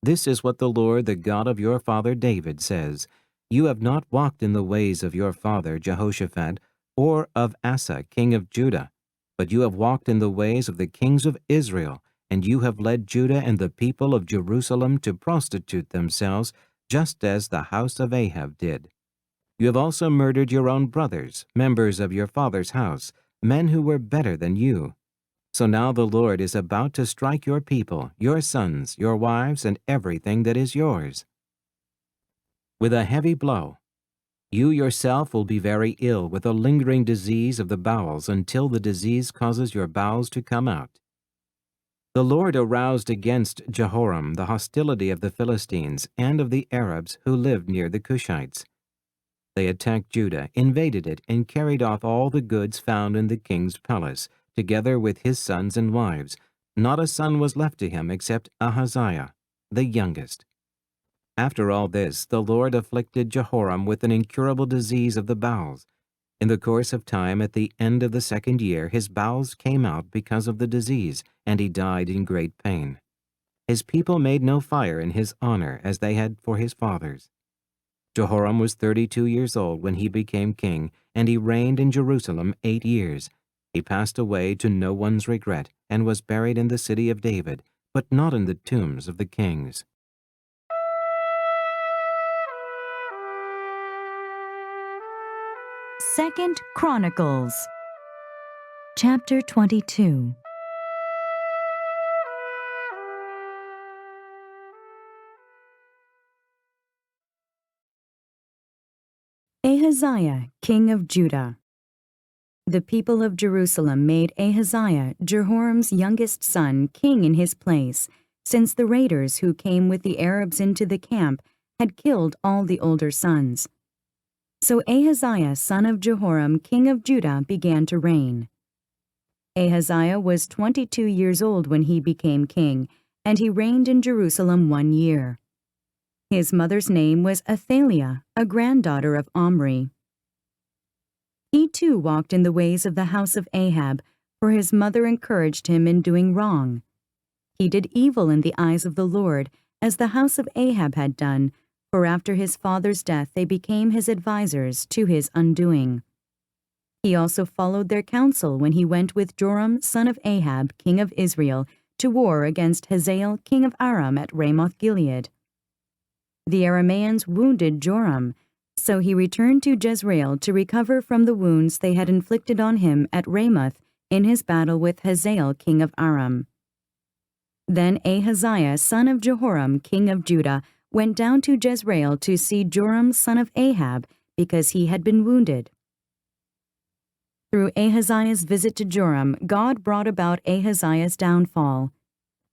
"This is what the Lord, the God of your father David, says. You have not walked in the ways of your father Jehoshaphat or of Asa, king of Judah, but you have walked in the ways of the kings of Israel, and you have led Judah and the people of Jerusalem to prostitute themselves, just as the house of Ahab did. You have also murdered your own brothers, members of your father's house, men who were better than you. So now the Lord is about to strike your people, your sons, your wives, and everything that is yours, with a heavy blow. You yourself will be very ill with a lingering disease of the bowels until the disease causes your bowels to come out." The Lord aroused against Jehoram the hostility of the Philistines and of the Arabs who lived near the Cushites. They attacked Judah, invaded it, and carried off all the goods found in the king's palace, together with his sons and wives. Not a son was left to him except Ahaziah, the youngest. After all this, the Lord afflicted Jehoram with an incurable disease of the bowels. In the course of time, at the end of the 2nd year, his bowels came out because of the disease, and he died in great pain. His people made no fire in his honor, as they had for his fathers. Jehoram was 32 years old when he became king, and he reigned in Jerusalem 8 years. He passed away to no one's regret, and was buried in the city of David, but not in the tombs of the kings. Second Chronicles, chapter 22. Ahaziah, king of Judah. The people of Jerusalem made Ahaziah, Jehoram's youngest son, king in his place, since the raiders who came with the Arabs into the camp had killed all the older sons. So Ahaziah, son of Jehoram, king of Judah, began to reign. Ahaziah was 22 years old when he became king, and he reigned in Jerusalem 1 year. His mother's name was Athaliah, a granddaughter of Omri. He too walked in the ways of the house of Ahab, for his mother encouraged him in doing wrong. He did evil in the eyes of the Lord, as the house of Ahab had done, for after his father's death they became his advisers to his undoing. He also followed their counsel when he went with Joram, son of Ahab, king of Israel, to war against Hazael, king of Aram, at Ramoth-Gilead. The Arameans wounded Joram, so he returned to Jezreel to recover from the wounds they had inflicted on him at Ramoth in his battle with Hazael, king of Aram. Then Ahaziah, son of Jehoram, king of Judah, went down to Jezreel to see Joram, son of Ahab, because he had been wounded. Through Ahaziah's visit to Joram, God brought about Ahaziah's downfall.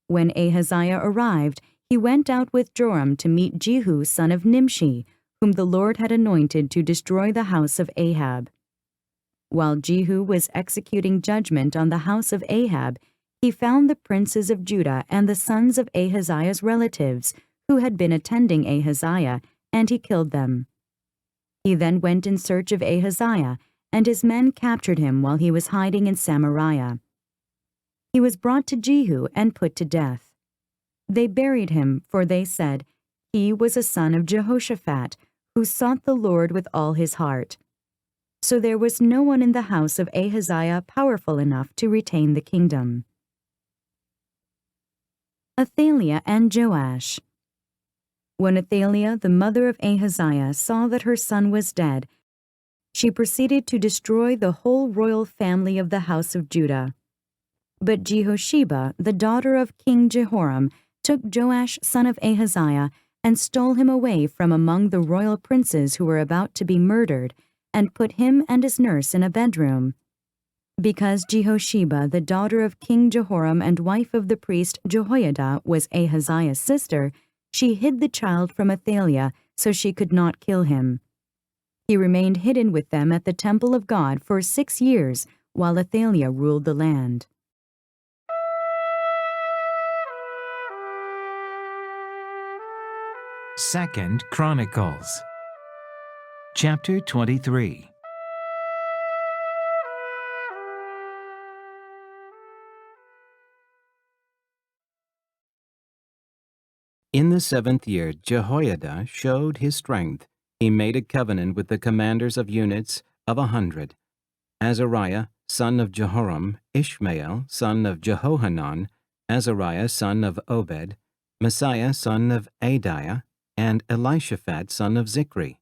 When Ahaziah arrived, he went out with Joram to meet Jehu, son of Nimshi, whom the Lord had anointed to destroy the house of Ahab. While Jehu was executing judgment on the house of Ahab, he found the princes of Judah and the sons of Ahaziah's relatives, who had been attending Ahaziah, and he killed them. He then went in search of Ahaziah, and his men captured him while he was hiding in Samaria. He was brought to Jehu and put to death. They buried him, for they said, "He was a son of Jehoshaphat, who sought the Lord with all his heart." So there was no one in the house of Ahaziah powerful enough to retain the kingdom. Athaliah and Joash. When Athaliah, the mother of Ahaziah, saw that her son was dead, she proceeded to destroy the whole royal family of the house of Judah. But Jehosheba, the daughter of King Jehoram, took Joash, son of Ahaziah, and stole him away from among the royal princes who were about to be murdered, and put him and his nurse in a bedroom. Because Jehosheba, the daughter of King Jehoram and wife of the priest Jehoiada, was Ahaziah's sister, she hid the child from Athaliah so she could not kill him. He remained hidden with them at the temple of God for 6 years while Athaliah ruled the land. Second Chronicles, chapter 23. In the 7th year, Jehoiada showed his strength. He made a covenant with the commanders of units of 100. Azariah, son of Jehoram, Ishmael, son of Jehohanan, Azariah, son of Obed, Messiah, son of Adiah, and Elishaphat, son of Zichri.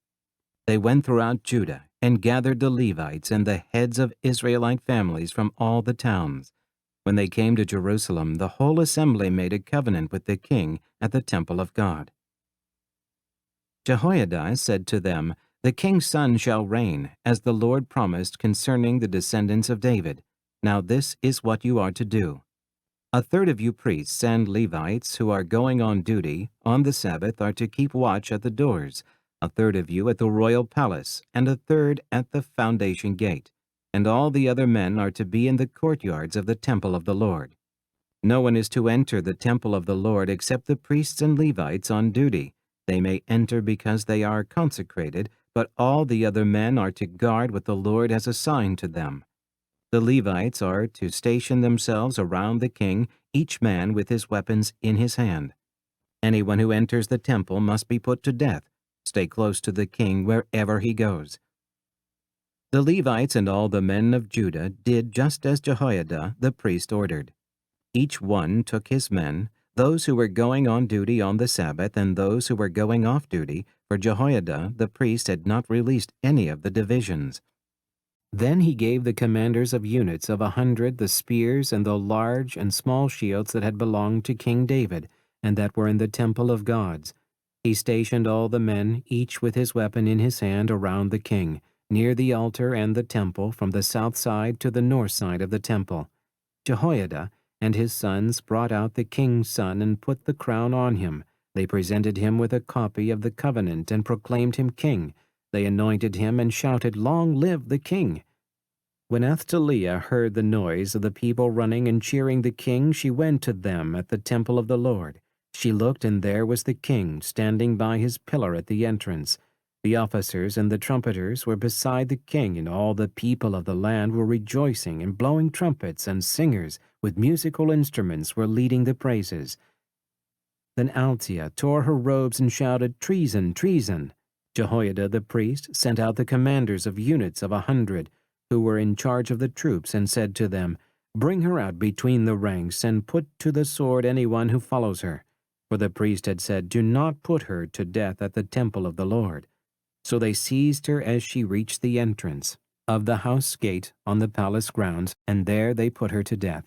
They went throughout Judah and gathered the Levites and the heads of Israelite families from all the towns. When they came to Jerusalem, the whole assembly made a covenant with the king at the temple of God. Jehoiada said to them, "The king's son shall reign, as the Lord promised concerning the descendants of David. Now this is what you are to do. A third of you priests and Levites who are going on duty on the Sabbath are to keep watch at the doors, a third of you at the royal palace, and a third at the foundation gate. And all the other men are to be in the courtyards of the temple of the Lord. No one is to enter the temple of the Lord except the priests and Levites on duty. They may enter because they are consecrated, but all the other men are to guard what the Lord has assigned to them. The Levites are to station themselves around the king, each man with his weapons in his hand. Anyone who enters the temple must be put to death. Stay close to the king wherever he goes." The Levites and all the men of Judah did just as Jehoiada the priest ordered. Each one took his men, those who were going on duty on the Sabbath and those who were going off duty, for Jehoiada the priest had not released any of the divisions. Then he gave the commanders of units of 100 the spears and the large and small shields that had belonged to King David, and that were in the temple of gods. He stationed all the men, each with his weapon in his hand, around the king, near the altar and the temple, from the south side to the north side of the temple. Jehoiada and his sons brought out the king's son and put the crown on him. They presented him with a copy of the covenant and proclaimed him king. They anointed him and shouted, "Long live the king!" When Athaliah heard the noise of the people running and cheering the king, she went to them at the temple of the Lord. She looked, and there was the king standing by his pillar at the entrance. The officers and the trumpeters were beside the king, and all the people of the land were rejoicing and blowing trumpets, and singers with musical instruments were leading the praises. Then Altaiah tore her robes and shouted, "Treason, treason!" Jehoiada the priest sent out the commanders of units of 100, who were in charge of the troops, and said to them, "Bring her out between the ranks, and put to the sword anyone who follows her." For the priest had said, "Do not put her to death at the temple of the Lord." So they seized her as she reached the entrance of the house gate on the palace grounds, and there they put her to death.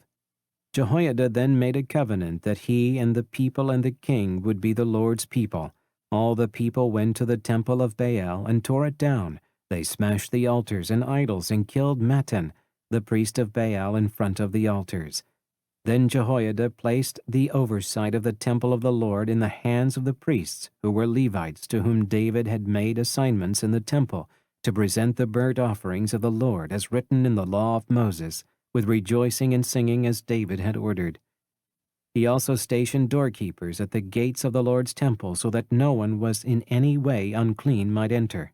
Jehoiada then made a covenant that he and the people and the king would be the Lord's people. All the people went to the temple of Baal and tore it down. They smashed the altars and idols and killed Mattan, the priest of Baal, in front of the altars. Then Jehoiada placed the oversight of the temple of the Lord in the hands of the priests, who were Levites, to whom David had made assignments in the temple to present the burnt offerings of the Lord as written in the law of Moses, with rejoicing and singing as David had ordered. He also stationed doorkeepers at the gates of the Lord's temple, so that no one was in any way unclean might enter.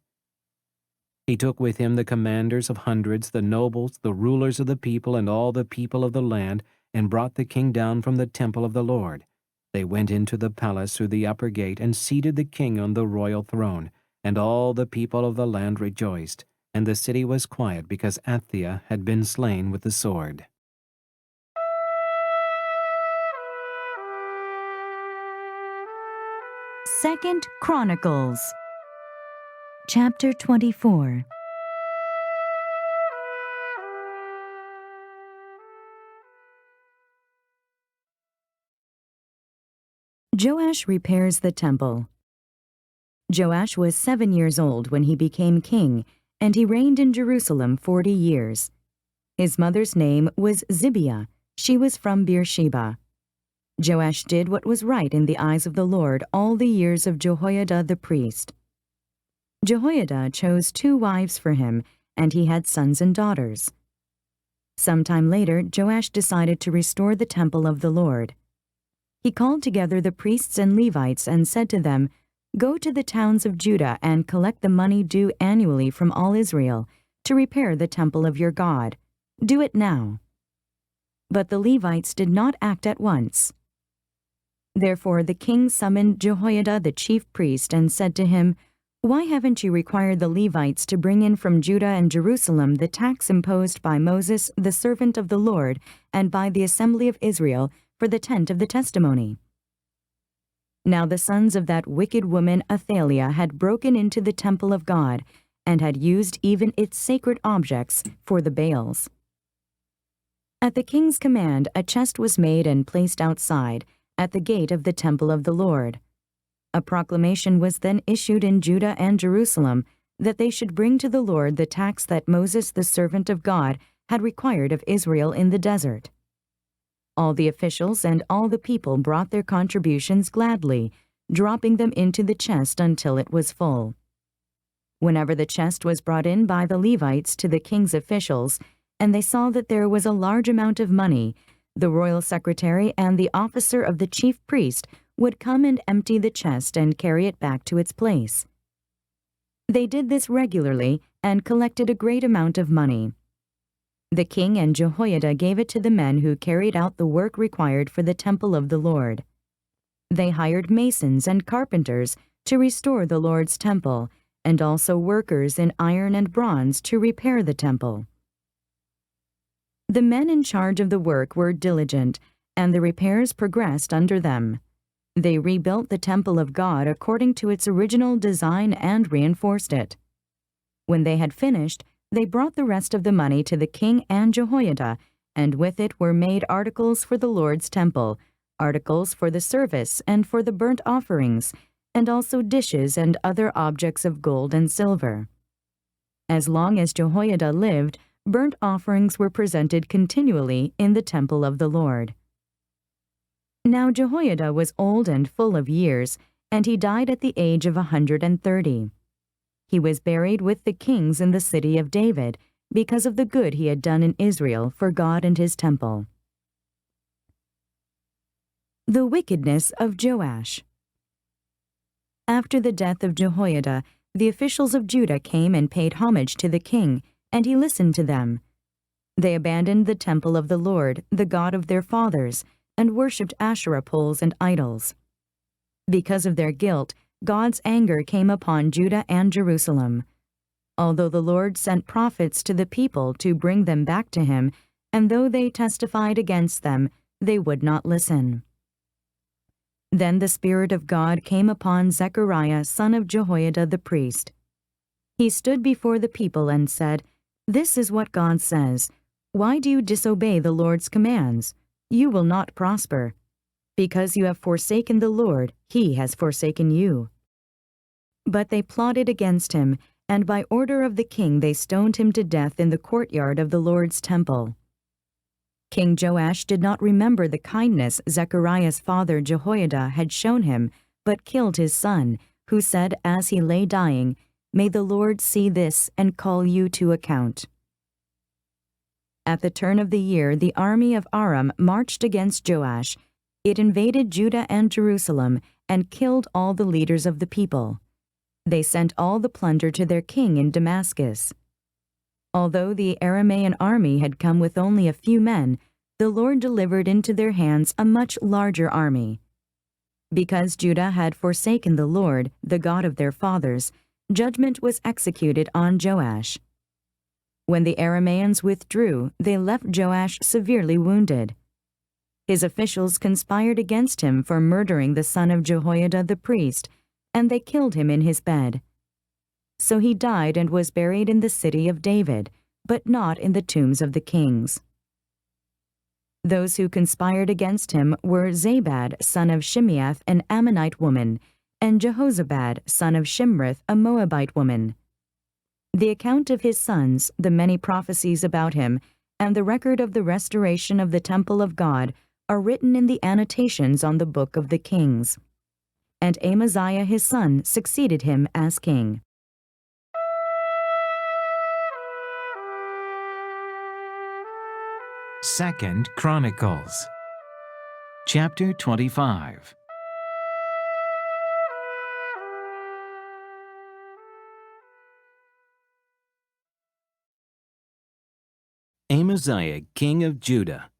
He took with him the commanders of hundreds, the nobles, the rulers of the people, and all the people of the land, and brought the king down from the temple of the Lord. They went into the palace through the upper gate and seated the king on the royal throne, and all the people of the land rejoiced, and the city was quiet because Athaliah had been slain with the sword. Second Chronicles, chapter 24. Joash repairs the temple. Joash was 7 years old when he became king, and he reigned in Jerusalem 40 years. His mother's name was Zibiah. She was from Beersheba. Joash did what was right in the eyes of the Lord all the years of Jehoiada the priest. Jehoiada chose 2 wives for him, and he had sons and daughters. Sometime later, Joash decided to restore the temple of the Lord. He called together the priests and Levites and said to them, "Go to the towns of Judah and collect the money due annually from all Israel to repair the temple of your God. Do it now." But the Levites did not act at once. Therefore the king summoned Jehoiada the chief priest and said to him, "Why haven't you required the Levites to bring in from Judah and Jerusalem the tax imposed by Moses, the servant of the Lord, and by the assembly of Israel for the tent of the testimony?" Now the sons of that wicked woman Athaliah had broken into the temple of God and had used even its sacred objects for the Baals. At the king's command, a chest was made and placed outside, at the gate of the temple of the Lord. A proclamation was then issued in Judah and Jerusalem that they should bring to the Lord the tax that Moses, the servant of God, had required of Israel in the desert. All the officials and all the people brought their contributions gladly, dropping them into the chest until it was full. Whenever the chest was brought in by the Levites to the king's officials, and they saw that there was a large amount of money, the royal secretary and the officer of the chief priest would come and empty the chest and carry it back to its place. They did this regularly and collected a great amount of money. The king and Jehoiada gave it to the men who carried out the work required for the temple of the Lord. They hired masons and carpenters to restore the Lord's temple, and also workers in iron and bronze to repair the temple. The men in charge of the work were diligent, and the repairs progressed under them. They rebuilt the temple of God according to its original design and reinforced it. When they had finished, they brought the rest of the money to the king and Jehoiada, and with it were made articles for the Lord's temple, articles for the service and for the burnt offerings, and also dishes and other objects of gold and silver. As long as Jehoiada lived, burnt offerings were presented continually in the temple of the Lord. Now Jehoiada was old and full of years, and he died at the age of 130. He was buried with the kings in the city of David, because of the good he had done in Israel for God and his temple. The wickedness of Joash. After the death of Jehoiada, the officials of Judah came and paid homage to the king, and he listened to them. They abandoned the temple of the Lord, the God of their fathers, and worshipped Asherah poles and idols. Because of their guilt, God's anger came upon Judah and Jerusalem. Although the Lord sent prophets to the people to bring them back to him, and though they testified against them, they would not listen. Then the Spirit of God came upon Zechariah, son of Jehoiada the priest. He stood before the people and said, "This is what God says. Why do you disobey the Lord's commands? You will not prosper. Because you have forsaken the Lord, he has forsaken you." But they plotted against him, and by order of the king they stoned him to death in the courtyard of the Lord's temple. King Joash did not remember the kindness Zechariah's father Jehoiada had shown him, but killed his son, who said as he lay dying, "May the Lord see this and call you to account." At the turn of the year, the army of Aram marched against Joash. It invaded Judah and Jerusalem and killed all the leaders of the people. They sent all the plunder to their king in Damascus. Although the Aramean army had come with only a few men, the Lord delivered into their hands a much larger army. Because Judah had forsaken the Lord, the God of their fathers, judgment was executed on Joash. When the Arameans withdrew, they left Joash severely wounded. His officials conspired against him for murdering the son of Jehoiada the priest, and they killed him in his bed. So he died and was buried in the city of David, but not in the tombs of the kings. Those who conspired against him were Zabad, son of Shimeath, an Ammonite woman, and Jehozabad, son of Shimrith, a Moabite woman. The account of his sons, the many prophecies about him, and the record of the restoration of the temple of God are written in the annotations on the book of the kings. And Amaziah his son succeeded him as king. Second Chronicles, chapter 25. Amaziah, king of Judah.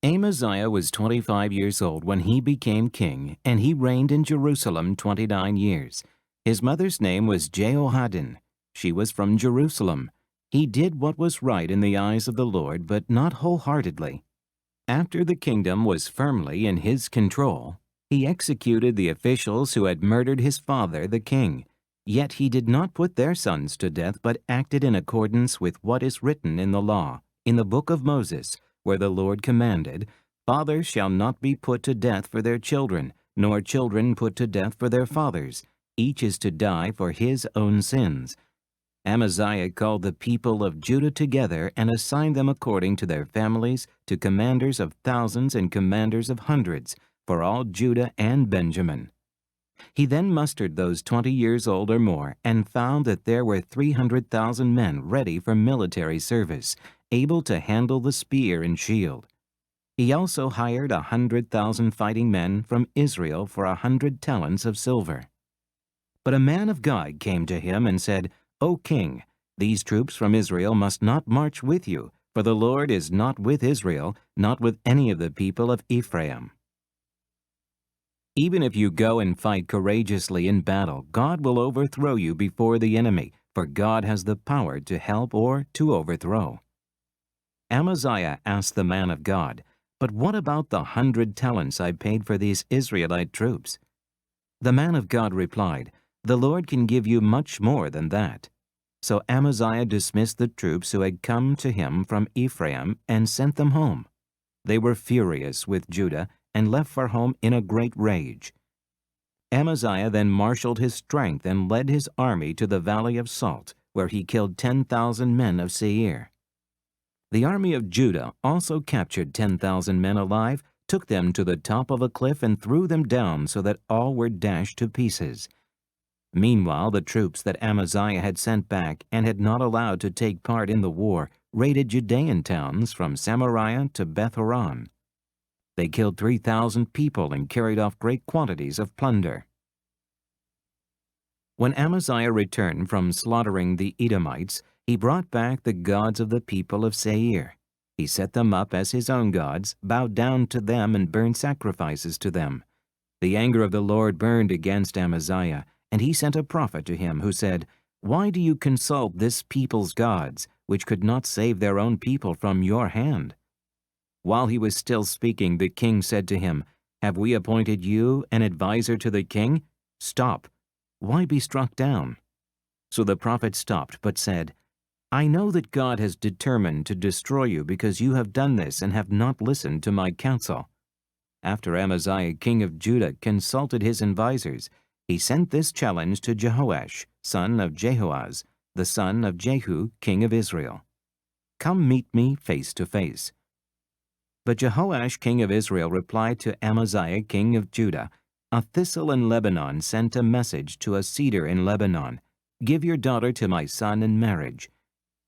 Amaziah was 25 years old when he became king, and he reigned in Jerusalem 29 years. His mother's name was Jehoaddin. She was from Jerusalem. He did what was right in the eyes of the Lord, but not wholeheartedly. After the kingdom was firmly in his control, he executed the officials who had murdered his father, the king. Yet he did not put their sons to death, but acted in accordance with what is written in the law, in the book of Moses, where the Lord commanded, "Fathers shall not be put to death for their children, nor children put to death for their fathers. Each is to die for his own sins." Amaziah called the people of Judah together and assigned them according to their families to commanders of thousands and commanders of hundreds, for all Judah and Benjamin. He then mustered those 20 years old or more and found that there were 300,000 men ready for military service, able to handle the spear and shield. He also hired 100,000 fighting men from Israel for 100 talents of silver. But a man of God came to him and said, "O king, these troops from Israel must not march with you, for the Lord is not with Israel, not with any of the people of Ephraim. Even if you go and fight courageously in battle, God will overthrow you before the enemy, for God has the power to help or to overthrow." Amaziah asked the man of God, "But what about the 100 talents I paid for these Israelite troops?" The man of God replied, "The Lord can give you much more than that." So Amaziah dismissed the troops who had come to him from Ephraim and sent them home. They were furious with Judah and left for home in a great rage. Amaziah then marshaled his strength and led his army to the valley of Salt, where he killed 10,000 men of Seir. The army of Judah also captured 10,000 men alive, took them to the top of a cliff, and threw them down so that all were dashed to pieces. Meanwhile, the troops that Amaziah had sent back and had not allowed to take part in the war raided Judean towns from Samaria to Beth-horon. They killed 3,000 people and carried off great quantities of plunder. When Amaziah returned from slaughtering the Edomites, he brought back the gods of the people of Seir. He set them up as his own gods, bowed down to them, and burned sacrifices to them. The anger of the Lord burned against Amaziah, and he sent a prophet to him who said, "Why do you consult this people's gods, which could not save their own people from your hand?" While he was still speaking, the king said to him, "Have we appointed you an adviser to the king? Stop. Why be struck down?" So the prophet stopped, but said, "I know that God has determined to destroy you because you have done this and have not listened to my counsel." After Amaziah, king of Judah, consulted his advisers, he sent this challenge to Jehoash, son of Jehoaz, the son of Jehu, king of Israel. "Come meet me face to face." But Jehoash, king of Israel, replied to Amaziah, king of Judah, "A thistle in Lebanon sent a message to a cedar in Lebanon, 'Give your daughter to my son in marriage.'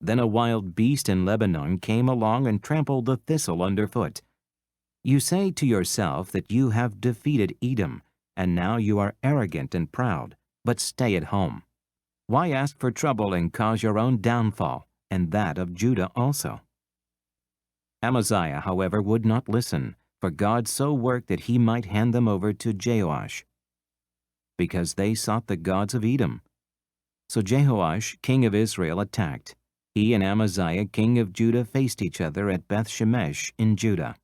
Then a wild beast in Lebanon came along and trampled the thistle underfoot. You say to yourself that you have defeated Edom, and now you are arrogant and proud, but stay at home. Why ask for trouble and cause your own downfall, and that of Judah also?" Amaziah, however, would not listen, for God so worked that he might hand them over to Jehoash, because they sought the gods of Edom. So Jehoash, king of Israel, attacked. He and Amaziah, king of Judah, faced each other at Beth-shemesh in Judah.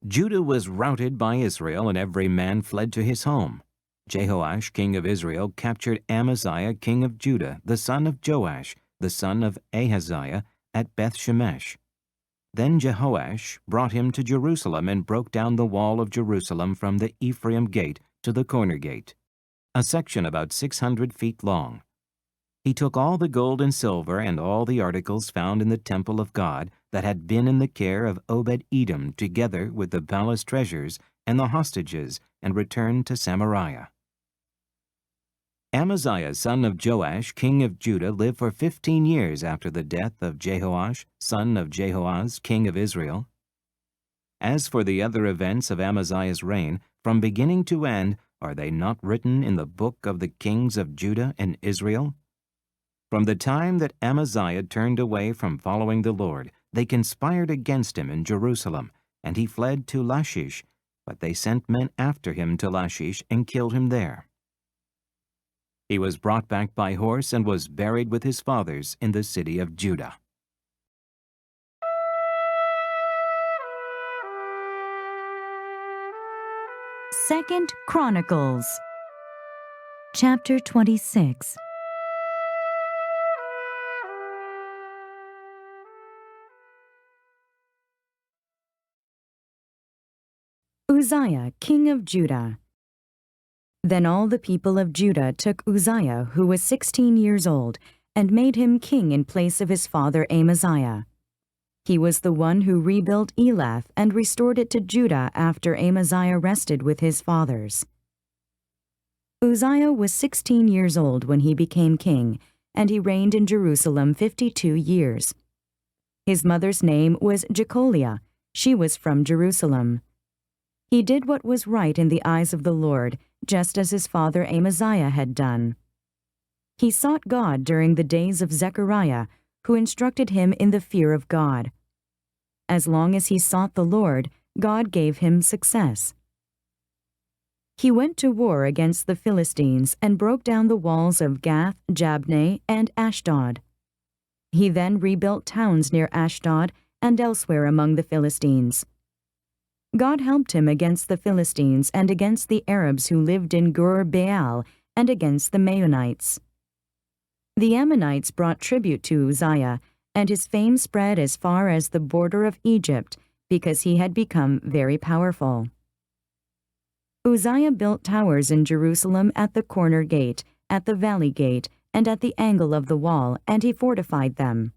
Judah was routed by Israel, and every man fled to his home. Jehoash, king of Israel, captured Amaziah, king of Judah, the son of Joash, the son of Ahaziah, at Beth-shemesh. Then Jehoash brought him to Jerusalem and broke down the wall of Jerusalem from the Ephraim gate to the corner gate. a section about 600 feet long. He took all the gold and silver and all the articles found in the temple of God that had been in the care of Obed-Edom together with the palace treasures and the hostages, and returned to Samaria. Amaziah son of Joash, king of Judah, lived for 15 years after the death of Jehoash, son of Jehoahaz, king of Israel. As for the other events of Amaziah's reign, from beginning to end, are they not written in the book of the kings of Judah and Israel? From the time that Amaziah turned away from following the Lord, they conspired against him in Jerusalem, and he fled to Lachish, but they sent men after him to Lachish and killed him there. He was brought back by horse and was buried with his fathers in the city of Judah. Second Chronicles, chapter 26. Uzziah, king of Judah. Then all the people of Judah took Uzziah, who was 16 years old, and made him king in place of his father Amaziah. He was the one who rebuilt Elath and restored it to Judah after Amaziah rested with his fathers. Uzziah was 16 years old when he became king, and he reigned in Jerusalem 52 years. His mother's name was Jecholiah. She was from Jerusalem. He did what was right in the eyes of the Lord, just as his father Amaziah had done. He sought God during the days of Zechariah, who instructed him in the fear of God. As long as he sought the Lord, God gave him success. He went to war against the Philistines and broke down the walls of Gath, Jabneh, and Ashdod. He then rebuilt towns near Ashdod and elsewhere among the Philistines. God helped him against the Philistines and against the Arabs who lived in Gur-Baal and against the Maonites. The Ammonites brought tribute to Uzziah, and his fame spread as far as the border of Egypt because he had become very powerful. Uzziah built towers in Jerusalem at the corner gate, at the valley gate, and at the angle of the wall, and he fortified them.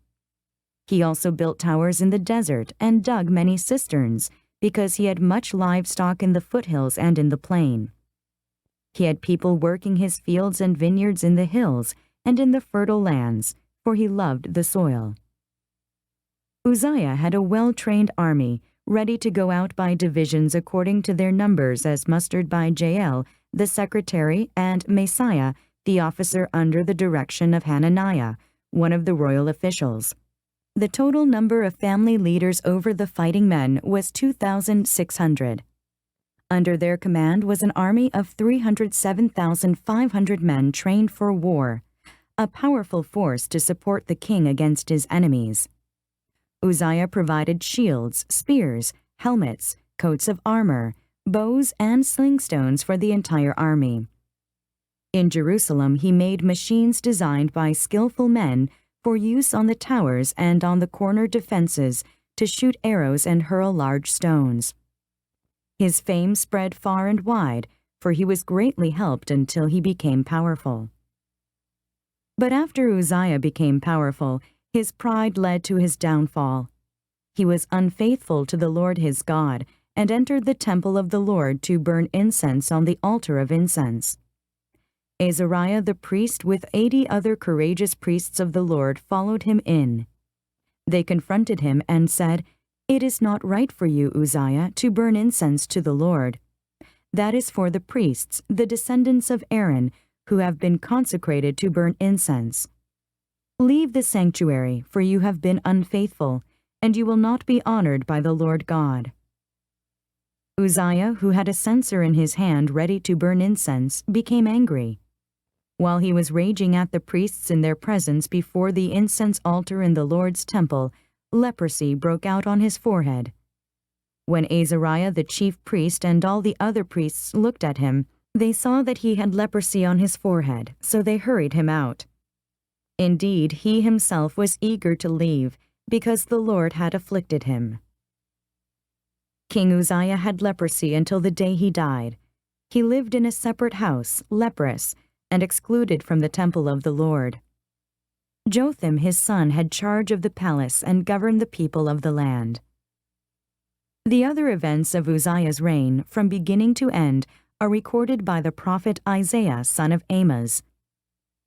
He also built towers in the desert and dug many cisterns, because he had much livestock in the foothills and in the plain. He had people working his fields and vineyards in the hills and in the fertile lands, for he loved the soil. Uzziah had a well-trained army, ready to go out by divisions according to their numbers as mustered by Jael, the secretary, and Messiah, the officer under the direction of Hananiah, one of the royal officials. The total number of family leaders over the fighting men was 2,600. Under their command was an army of 307,500 men trained for war, a powerful force to support the king against his enemies. Uzziah provided shields, spears, helmets, coats of armor, bows, and slingstones for the entire army. In Jerusalem, he made machines designed by skillful men for use on the towers and on the corner defenses to shoot arrows and hurl large stones. His fame spread far and wide, for he was greatly helped until he became powerful. But after Uzziah became powerful, his pride led to his downfall. He was unfaithful to the Lord his God and entered the temple of the Lord to burn incense on the altar of incense. Azariah the priest with 80 other courageous priests of the Lord followed him in. They confronted him and said, "It is not right for you, Uzziah, to burn incense to the Lord. That is for the priests, the descendants of Aaron, who have been consecrated to burn incense. Leave the sanctuary, for you have been unfaithful, and you will not be honored by the Lord God." Uzziah, who had a censer in his hand ready to burn incense, became angry. While he was raging at the priests in their presence before the incense altar in the Lord's temple, leprosy broke out on his forehead. When Azariah the chief priest and all the other priests looked at him, they saw that he had leprosy on his forehead, so they hurried him out. Indeed, he himself was eager to leave, because the Lord had afflicted him. King Uzziah had leprosy until the day he died. He lived in a separate house, leprous, and excluded from the temple of the Lord. Jotham his son had charge of the palace and governed the people of the land. The other events of Uzziah's reign, from beginning to end, are recorded by the prophet Isaiah son of Amoz.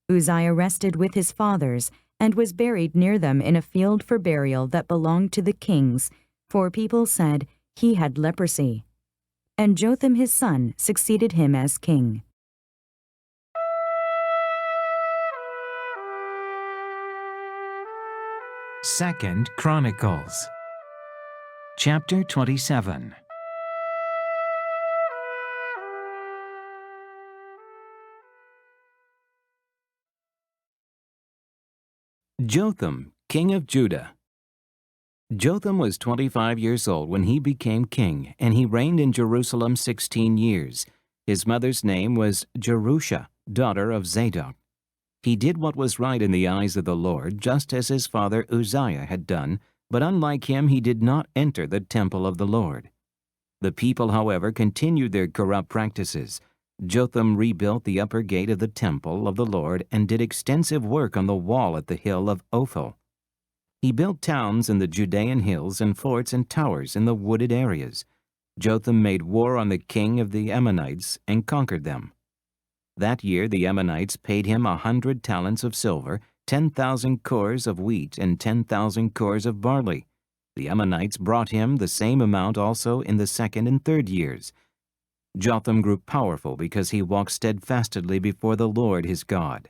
Uzziah rested with his fathers and was buried near them in a field for burial that belonged to the kings, for people said he had leprosy. And Jotham his son succeeded him as king. Second Chronicles, chapter 27. Jotham, king of Judah. Jotham was 25 years old when he became king, and he reigned in Jerusalem 16 years. His mother's name was Jerusha, daughter of Zadok. He did what was right in the eyes of the Lord, just as his father Uzziah had done, but unlike him he did not enter the temple of the Lord. The people, however, continued their corrupt practices. Jotham rebuilt the upper gate of the temple of the Lord and did extensive work on the wall at the hill of Ophel. He built towns in the Judean hills and forts and towers in the wooded areas. Jotham made war on the king of the Ammonites and conquered them. That year the Ammonites paid him 100 talents of silver, 10,000 cores of wheat, and 10,000 cores of barley. The Ammonites brought him the same amount also in the second and third years. Jotham grew powerful because he walked steadfastly before the Lord his God.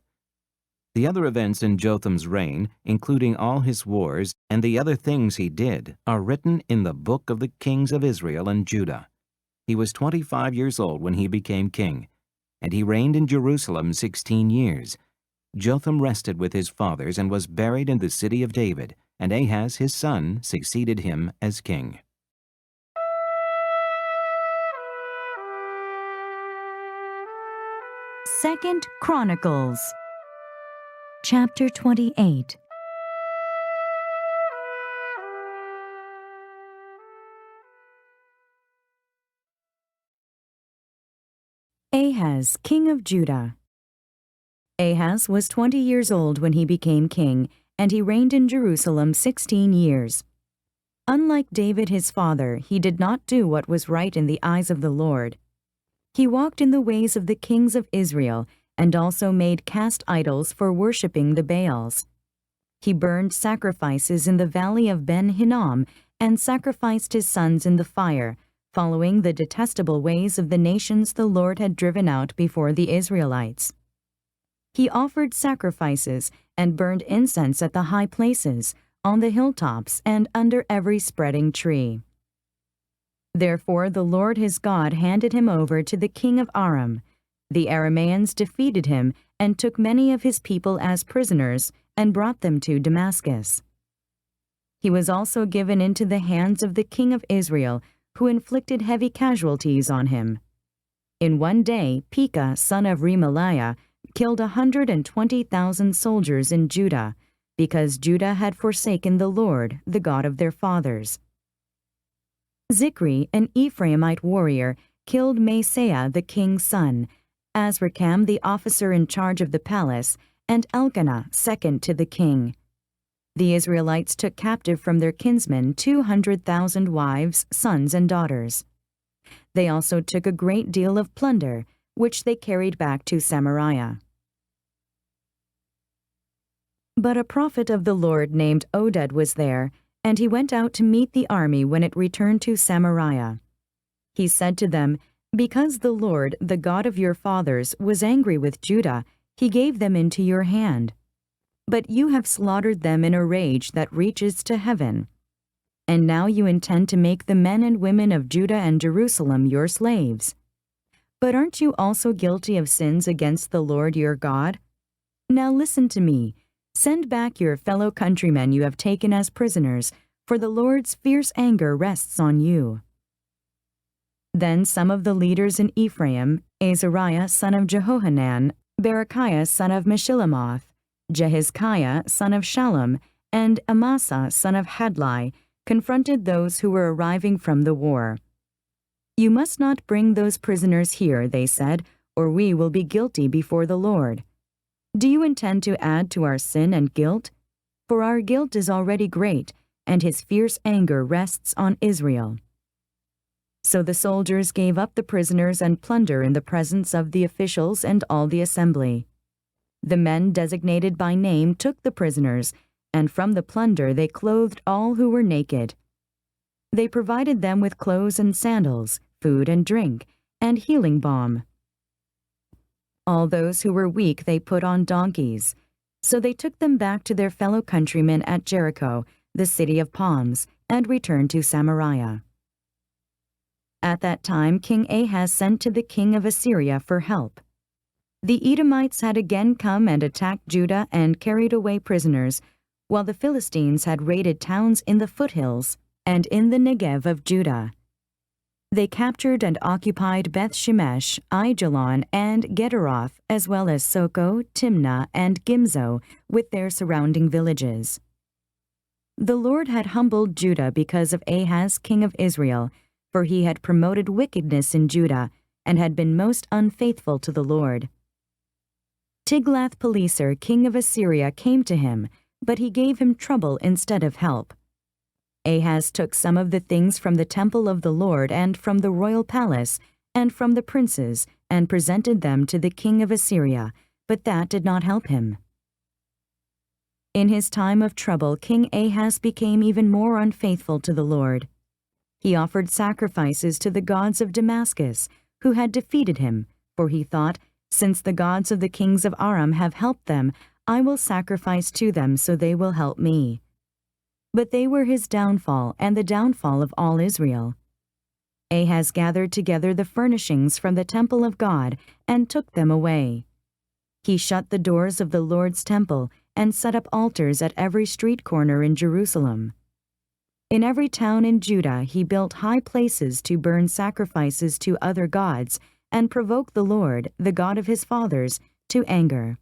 The other events in Jotham's reign, including all his wars and the other things he did, are written in the book of the kings of Israel and Judah. He was 25 years old when he became king, and he reigned in Jerusalem 16 years. Jotham rested with his fathers and was buried in the city of David, and Ahaz his son succeeded him as king. Second Chronicles, chapter 28. Ahaz, king of Judah. Ahaz was 20 years old when he became king, and he reigned in Jerusalem 16 years. Unlike David his father, he did not do what was right in the eyes of the Lord. He walked in the ways of the kings of Israel, and also made cast idols for worshipping the Baals. He burned sacrifices in the valley of Ben-Hinnom, and sacrificed his sons in the fire, following the detestable ways of the nations the Lord had driven out before the Israelites. He offered sacrifices and burned incense at the high places, on the hilltops, and under every spreading tree. Therefore the Lord his God handed him over to the king of Aram. The Arameans defeated him and took many of his people as prisoners and brought them to Damascus. He was also given into the hands of the king of Israel, who inflicted heavy casualties on him. In one day, Pekah, son of Remaliah, killed 120,000 soldiers in Judah, because Judah had forsaken the Lord, the God of their fathers. Zikri, an Ephraimite warrior, killed Maaseiah the king's son, Azrikam the officer in charge of the palace, and Elkanah, second to the king. The Israelites took captive from their kinsmen 200,000 wives, sons, and daughters. They also took a great deal of plunder, which they carried back to Samaria. But a prophet of the Lord named Oded was there, and he went out to meet the army when it returned to Samaria. He said to them, "Because the Lord, the God of your fathers, was angry with Judah, he gave them into your hand. But you have slaughtered them in a rage that reaches to heaven. And now you intend to make the men and women of Judah and Jerusalem your slaves. But aren't you also guilty of sins against the Lord your God? Now listen to me. Send back your fellow countrymen you have taken as prisoners, for the Lord's fierce anger rests on you." Then some of the leaders in Ephraim, Azariah son of Jehohanan, Berechiah son of Meshillemoth, Jehizkiah son of Shallum, and Amasa son of Hadlai, confronted those who were arriving from the war. "You must not bring those prisoners here," they said, "or we will be guilty before the Lord. Do you intend to add to our sin and guilt? For our guilt is already great, and his fierce anger rests on Israel." So the soldiers gave up the prisoners and plunder in the presence of the officials and all the assembly. The men designated by name took the prisoners, and from the plunder they clothed all who were naked. They provided them with clothes and sandals, food and drink, and healing balm. All those who were weak they put on donkeys. So they took them back to their fellow countrymen at Jericho, the city of palms, and returned to Samaria. At that time King Ahaz sent to the king of Assyria for help. The Edomites had again come and attacked Judah and carried away prisoners, while the Philistines had raided towns in the foothills and in the Negev of Judah. They captured and occupied Beth-Shemesh, Aijalon, and Gederoth, as well as Soko, Timnah, and Gimzo, with their surrounding villages. The Lord had humbled Judah because of Ahaz, king of Israel, for he had promoted wickedness in Judah and had been most unfaithful to the Lord. Tiglath-Pileser, king of Assyria, came to him, but he gave him trouble instead of help. Ahaz took some of the things from the temple of the Lord and from the royal palace and from the princes and presented them to the king of Assyria, but that did not help him. In his time of trouble, King Ahaz became even more unfaithful to the Lord. He offered sacrifices to the gods of Damascus, who had defeated him, for he thought, "Since the gods of the kings of Aram have helped them, I will sacrifice to them so they will help me." But they were his downfall and the downfall of all Israel. Ahaz gathered together the furnishings from the temple of God and took them away. He shut the doors of the Lord's temple and set up altars at every street corner in Jerusalem. In every town in Judah he built high places to burn sacrifices to other gods and provoke the Lord, the God of his fathers, to anger.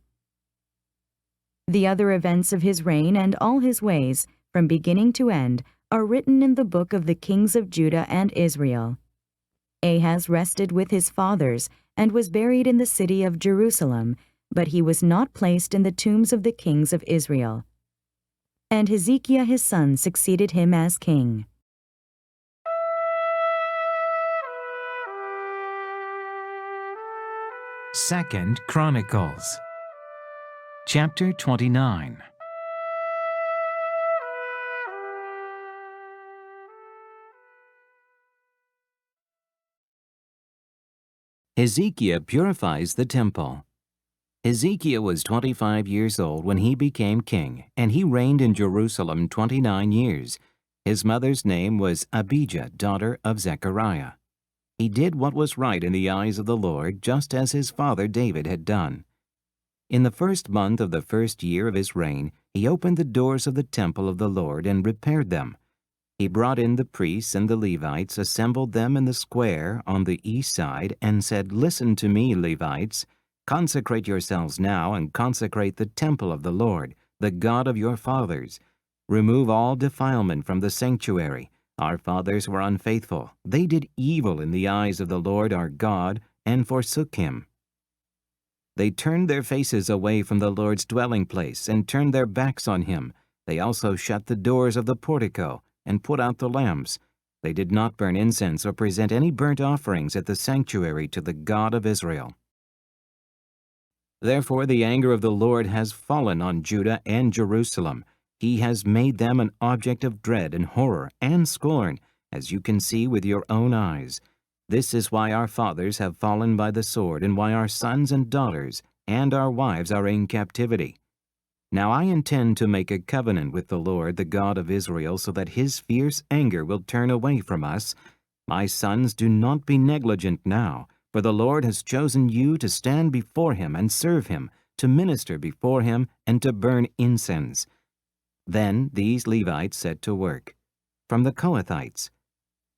The other events of his reign and all his ways, from beginning to end, are written in the book of the kings of Judah and Israel. Ahaz rested with his fathers and was buried in the city of Jerusalem, but he was not placed in the tombs of the kings of Israel. And Hezekiah his son succeeded him as king. Second Chronicles, chapter 29. Hezekiah purifies the temple. Hezekiah was 25 years old when he became king, and he reigned in Jerusalem 29 years. His mother's name was Abijah, daughter of Zechariah. He did what was right in the eyes of the Lord, just as his father David had done. In the first month of the first year of his reign, he opened the doors of the temple of the Lord and repaired them. He brought in the priests and the Levites, assembled them in the square on the east side, and said, "Listen to me, Levites. Consecrate yourselves now and consecrate the temple of the Lord, the God of your fathers. Remove all defilement from the sanctuary. Our fathers were unfaithful. They did evil in the eyes of the Lord our God and forsook him. They turned their faces away from the Lord's dwelling place and turned their backs on him. They also shut the doors of the portico and put out the lamps. They did not burn incense or present any burnt offerings at the sanctuary to the God of Israel. Therefore the anger of the Lord has fallen on Judah and Jerusalem. He has made them an object of dread and horror and scorn, as you can see with your own eyes. This is why our fathers have fallen by the sword, and why our sons and daughters and our wives are in captivity. Now I intend to make a covenant with the Lord, the God of Israel, so that his fierce anger will turn away from us. My sons, do not be negligent now, for the Lord has chosen you to stand before him and serve him, to minister before him, and to burn incense." Then these Levites set to work. From the Kohathites,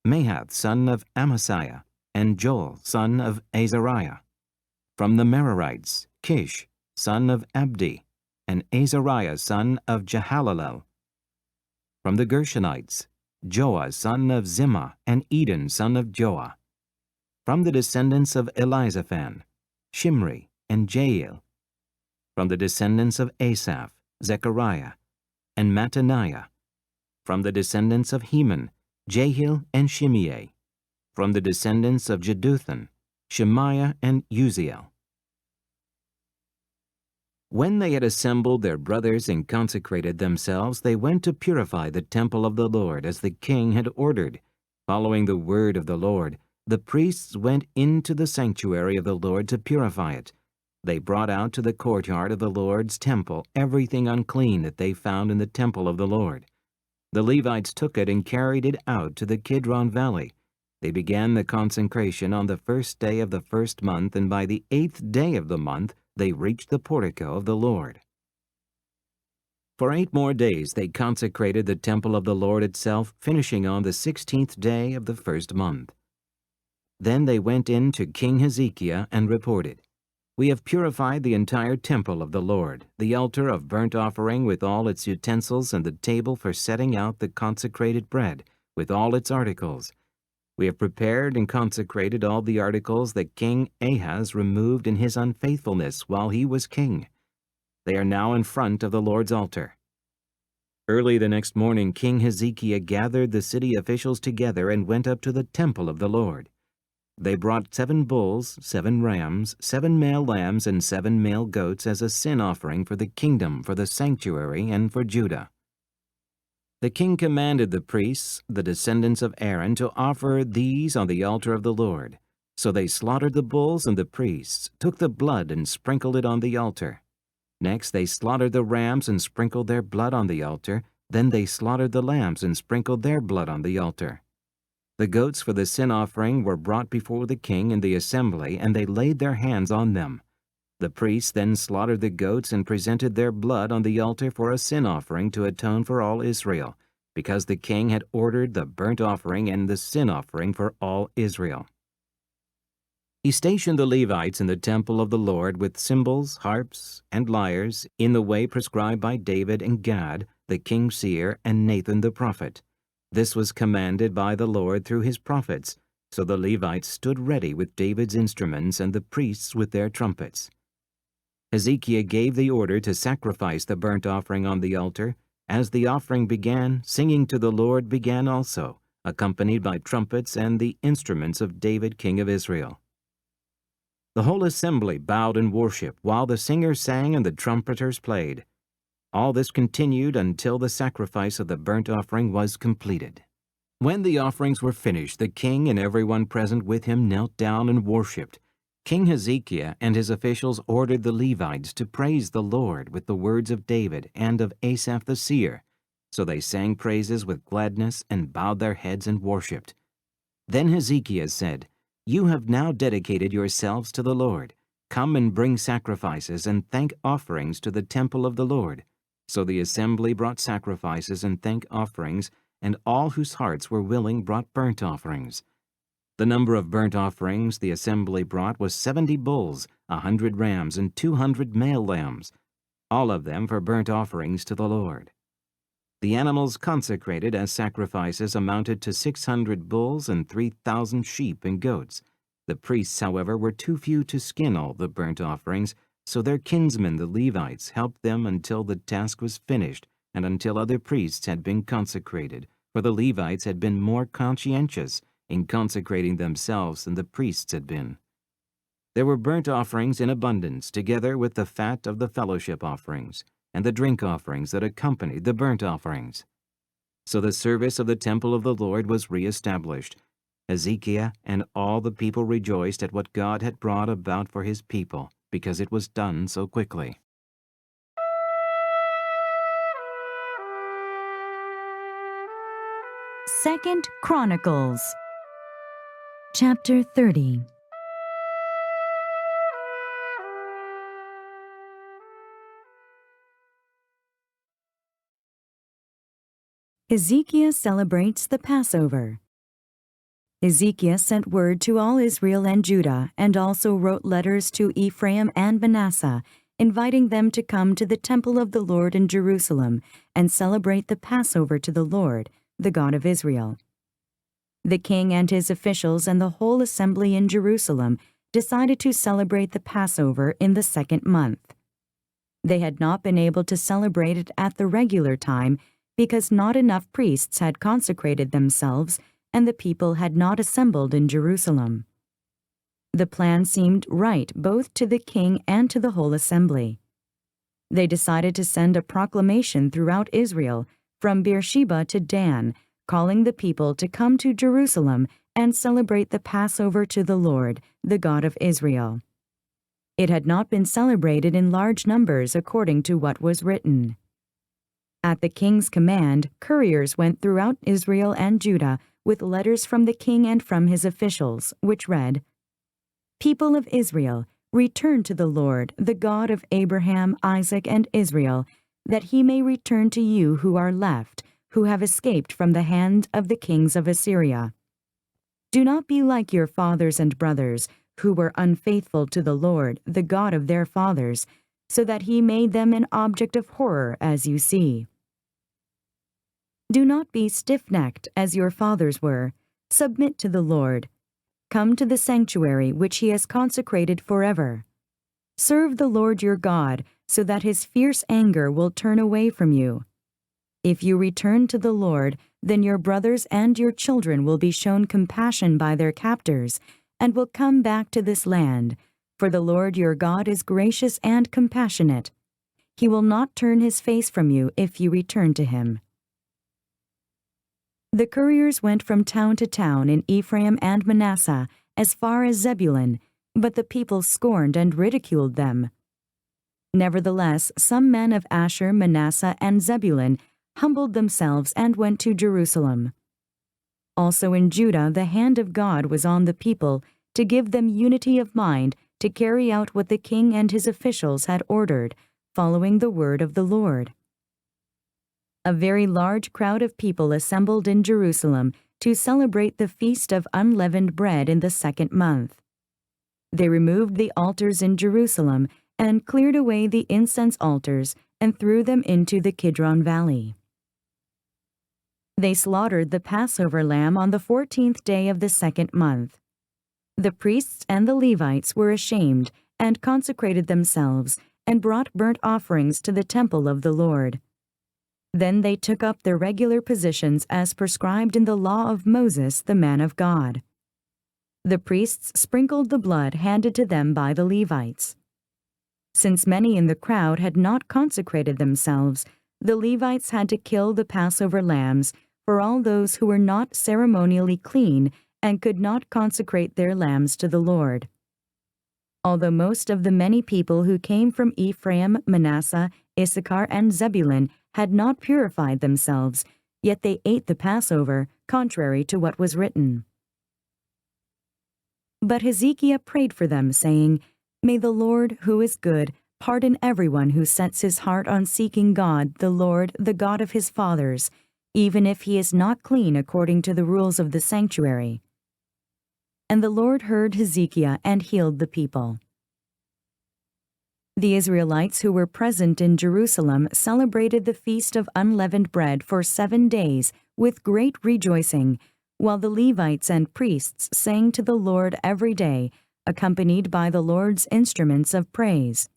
Mahath son of Amasiah, and Joel son of Azariah. From the Merarites, Kish son of Abdi, and Azariah son of Jehalalel. From the Gershonites, Joah son of Zimmah, and Eden son of Joah. From the descendants of Elizaphan, Shimri and Jael. From the descendants of Asaph, Zechariah and Mattaniah. From the descendants of Heman, Jehiel and Shimei. From the descendants of Jeduthun, Shemaiah and Uziel. When they had assembled their brothers and consecrated themselves, they went to purify the temple of the Lord as the king had ordered. Following the word of the Lord, the priests went into the sanctuary of the Lord to purify it. They brought out to the courtyard of the Lord's temple everything unclean that they found in the temple of the Lord. The Levites took it and carried it out to the Kidron Valley. They began the consecration on the first day of the first month, and by the 8th day of the month they reached the portico of the Lord. For 8 more days they consecrated the temple of the Lord itself, finishing on the 16th day of the first month. Then they went in to King Hezekiah and reported, "We have purified the entire temple of the Lord, the altar of burnt offering with all its utensils and the table for setting out the consecrated bread, with all its articles. We have prepared and consecrated all the articles that King Ahaz removed in his unfaithfulness while he was king. They are now in front of the Lord's altar." Early the next morning King Hezekiah gathered the city officials together and went up to the temple of the Lord. They brought 7 bulls, 7 rams, 7 male lambs, and 7 male goats as a sin offering for the kingdom, for the sanctuary, and for Judah. The king commanded the priests, the descendants of Aaron, to offer these on the altar of the Lord. So they slaughtered the bulls, and the priests took the blood and sprinkled it on the altar. Next they slaughtered the rams and sprinkled their blood on the altar. Then they slaughtered the lambs and sprinkled their blood on the altar. The goats for the sin offering were brought before the king in the assembly, and they laid their hands on them. The priests then slaughtered the goats and presented their blood on the altar for a sin offering to atone for all Israel, because the king had ordered the burnt offering and the sin offering for all Israel. He stationed the Levites in the temple of the Lord with cymbals, harps, and lyres in the way prescribed by David and Gad, the king's seer, and Nathan the prophet. This was commanded by the Lord through his prophets, so the Levites stood ready with David's instruments and the priests with their trumpets. Hezekiah gave the order to sacrifice the burnt offering on the altar. As the offering began, singing to the Lord began also, accompanied by trumpets and the instruments of David king of Israel. The whole assembly bowed in worship while the singers sang and the trumpeters played. All this continued until the sacrifice of the burnt offering was completed. When the offerings were finished, the king and everyone present with him knelt down and worshipped. King Hezekiah and his officials ordered the Levites to praise the Lord with the words of David and of Asaph the seer. So they sang praises with gladness and bowed their heads and worshipped. Then Hezekiah said, "You have now dedicated yourselves to the Lord. Come and bring sacrifices and thank offerings to the temple of the Lord." So the assembly brought sacrifices and thank offerings, and all whose hearts were willing brought burnt offerings. The number of burnt offerings the assembly brought was 70 bulls, 100 rams, and 200 male lambs, all of them for burnt offerings to the Lord. The animals consecrated as sacrifices amounted to 600 bulls and 3,000 sheep and goats. The priests, however, were too few to skin all the burnt offerings, so their kinsmen the Levites helped them until the task was finished and until other priests had been consecrated, for the Levites had been more conscientious in consecrating themselves than the priests had been. There were burnt offerings in abundance, together with the fat of the fellowship offerings, and the drink offerings that accompanied the burnt offerings. So the service of the temple of the Lord was re-established. Hezekiah and all the people rejoiced at what God had brought about for his people, because it was done so quickly. Second Chronicles, chapter 30. Hezekiah celebrates the Passover. Hezekiah sent word to all Israel and Judah, and also wrote letters to Ephraim and Manasseh, inviting them to come to the temple of the Lord in Jerusalem and celebrate the Passover to the Lord, the God of Israel. The king and his officials and the whole assembly in Jerusalem decided to celebrate the Passover in the 2nd month. They had not been able to celebrate it at the regular time because not enough priests had consecrated themselves and the people had not assembled in Jerusalem. The plan seemed right both to the king and to the whole assembly. They decided to send a proclamation throughout Israel, from Beersheba to Dan, calling the people to come to Jerusalem and celebrate the Passover to the Lord, the God of Israel. It had not been celebrated in large numbers according to what was written. At the king's command, couriers went throughout Israel and Judah with letters from the king and from his officials, which read, "People of Israel, return to the Lord, the God of Abraham, Isaac, and Israel, that he may return to you who are left, who have escaped from the hand of the kings of Assyria. Do not be like your fathers and brothers, who were unfaithful to the Lord, the God of their fathers, so that he made them an object of horror, as you see. Do not be stiff-necked as your fathers were. Submit to the Lord. Come to the sanctuary which he has consecrated forever. Serve the Lord your God, so that his fierce anger will turn away from you. If you return to the Lord, then your brothers and your children will be shown compassion by their captors, and will come back to this land, for the Lord your God is gracious and compassionate. He will not turn his face from you if you return to him." The couriers went from town to town in Ephraim and Manasseh, as far as Zebulun, but the people scorned and ridiculed them. Nevertheless, some men of Asher, Manasseh, and Zebulun humbled themselves and went to Jerusalem. Also in Judah, the hand of God was on the people to give them unity of mind to carry out what the king and his officials had ordered, following the word of the Lord. A very large crowd of people assembled in Jerusalem to celebrate the Feast of Unleavened Bread in the 2nd month. They removed the altars in Jerusalem and cleared away the incense altars and threw them into the Kidron Valley. They slaughtered the Passover lamb on the 14th day of the 2nd month. The priests and the Levites were ashamed and consecrated themselves and brought burnt offerings to the temple of the Lord. Then they took up their regular positions as prescribed in the law of Moses, the man of God. The priests sprinkled the blood handed to them by the Levites. Since many in the crowd had not consecrated themselves, the Levites had to kill the Passover lambs for all those who were not ceremonially clean and could not consecrate their lambs to the Lord. Although most of the many people who came from Ephraim, Manasseh, Issachar, and Zebulun had not purified themselves, yet they ate the Passover, contrary to what was written. But Hezekiah prayed for them, saying, "May the Lord, who is good, pardon everyone who sets his heart on seeking God, the Lord, the God of his fathers, even if he is not clean according to the rules of the sanctuary." And the Lord heard Hezekiah and healed the people. The Israelites who were present in Jerusalem celebrated the Feast of Unleavened Bread for 7 days with great rejoicing, while the Levites and priests sang to the Lord every day, accompanied by the Lord's instruments of praise.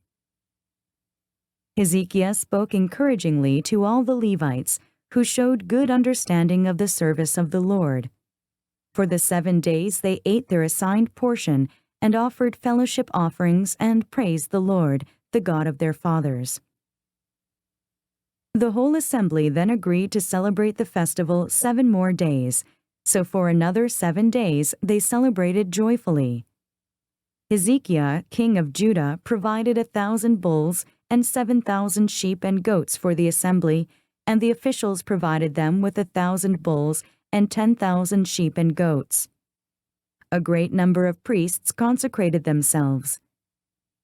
Hezekiah spoke encouragingly to all the Levites, who showed good understanding of the service of the Lord. For the 7 days they ate their assigned portion and offered fellowship offerings and praised the Lord, the God of their fathers. The whole assembly then agreed to celebrate the festival 7 more days, so for another 7 days they celebrated joyfully. Hezekiah, king of Judah, provided 1,000 bulls and 7,000 sheep and goats for the assembly, and the officials provided them with 1,000 bulls and 10,000 sheep and goats. A great number of priests consecrated themselves.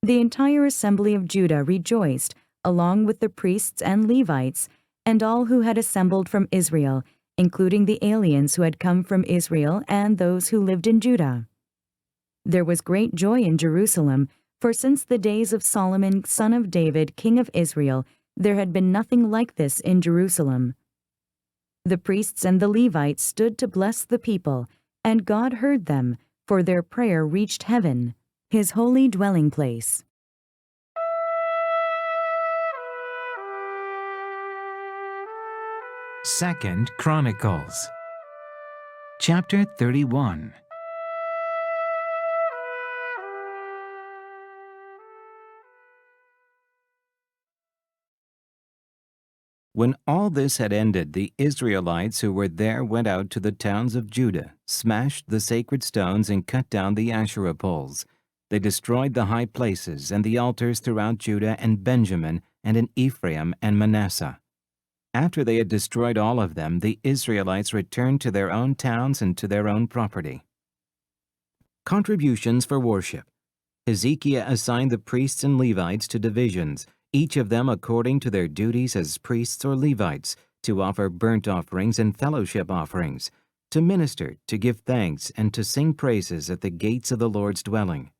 The entire assembly of Judah rejoiced, along with the priests and Levites, and all who had assembled from Israel, including the aliens who had come from Israel and those who lived in Judah. There was great joy in Jerusalem, for since the days of Solomon, son of David, king of Israel, there had been nothing like this in Jerusalem. The priests and the Levites stood to bless the people, and God heard them, for their prayer reached heaven, His holy dwelling place. Second Chronicles, chapter 31. When all this had ended, the Israelites who were there went out to the towns of Judah, smashed the sacred stones, and cut down the Asherah poles. They destroyed the high places and the altars throughout Judah and Benjamin and in Ephraim and Manasseh. After they had destroyed all of them, the Israelites returned to their own towns and to their own property. Contributions for worship. Hezekiah assigned the priests and Levites to divisions, each of them according to their duties as priests or Levites, to offer burnt offerings and fellowship offerings, to minister, to give thanks, and to sing praises at the gates of the Lord's dwelling.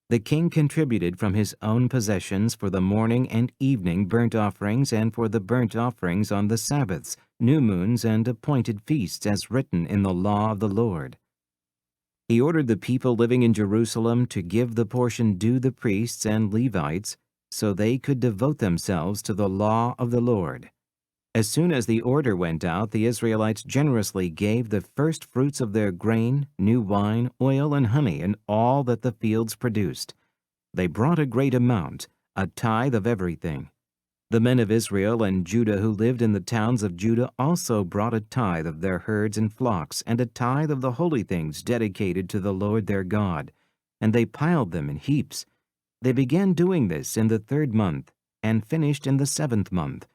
The king contributed from his own possessions for the morning and evening burnt offerings and for the burnt offerings on the Sabbaths, new moons, and appointed feasts as written in the law of the Lord. He ordered the people living in Jerusalem to give the portion due the priests and Levites, so they could devote themselves to the law of the Lord. As soon as the order went out, the Israelites generously gave the first fruits of their grain, new wine, oil, and honey, and all that the fields produced. They brought a great amount, a tithe of everything. The men of Israel and Judah who lived in the towns of Judah also brought a tithe of their herds and flocks, and a tithe of the holy things dedicated to the Lord their God, and they piled them in heaps. They began doing this in the 3rd month, and finished in the 7th month.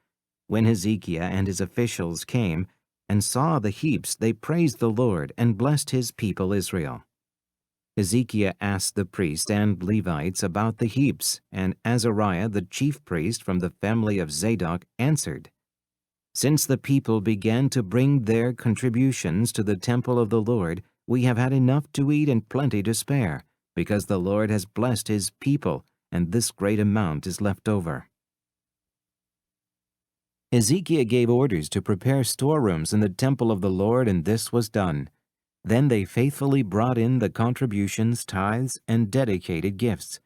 When Hezekiah and his officials came and saw the heaps, they praised the Lord and blessed his people Israel. Hezekiah asked the priests and Levites about the heaps, and Azariah, the chief priest from the family of Zadok, answered, "Since the people began to bring their contributions to the temple of the Lord, we have had enough to eat and plenty to spare, because the Lord has blessed his people, and this great amount is left over." Hezekiah gave orders to prepare storerooms in the temple of the Lord, and this was done. Then they faithfully brought in the contributions, tithes, and dedicated gifts.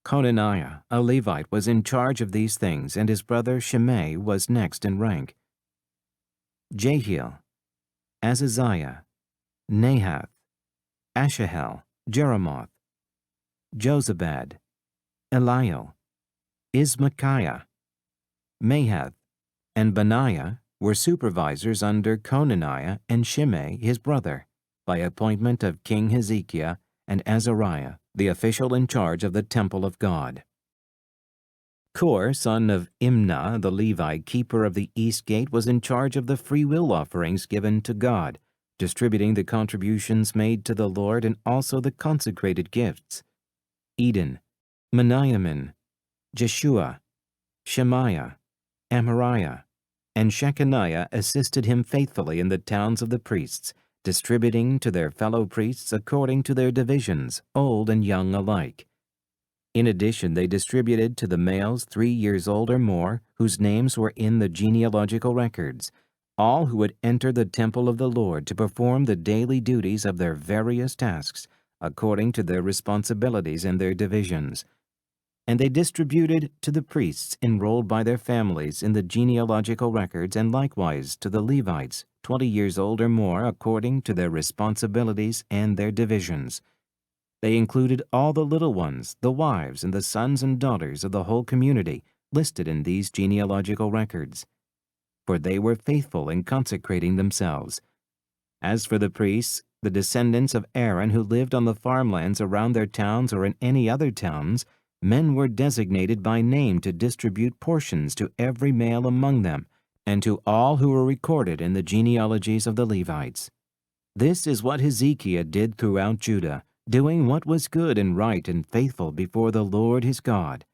Conaniah, a Levite, was in charge of these things, and his brother Shimei was next in rank. Jehiel, Azaziah, Nahath, Ashahel, Jeremoth, Jozabad, Eliel, Ismachiah, Mahath, and Benaiah were supervisors under Conaniah and Shimei his brother, by appointment of King Hezekiah, and Azariah, the official in charge of the temple of God. Kor, son of Imnah, the Levite, keeper of the east gate, was in charge of the freewill offerings given to God, distributing the contributions made to the Lord and also the consecrated gifts. Eden, Meniamin, Jeshua, Shemaiah, Amariah, and Shechaniah assisted him faithfully in the towns of the priests, distributing to their fellow priests according to their divisions, old and young alike. In addition, they distributed to the males 3 years old or more, whose names were in the genealogical records, all who would enter the temple of the Lord to perform the daily duties of their various tasks, according to their responsibilities and their divisions. And they distributed to the priests enrolled by their families in the genealogical records, and likewise to the Levites, 20 years old or more, according to their responsibilities and their divisions. They included all the little ones, the wives, and the sons and daughters of the whole community, listed in these genealogical records. For they were faithful in consecrating themselves. As for the priests, the descendants of Aaron who lived on the farmlands around their towns or in any other towns, men were designated by name to distribute portions to every male among them, and to all who were recorded in the genealogies of the Levites. This is what Hezekiah did throughout Judah, doing what was good and right and faithful before the Lord his God.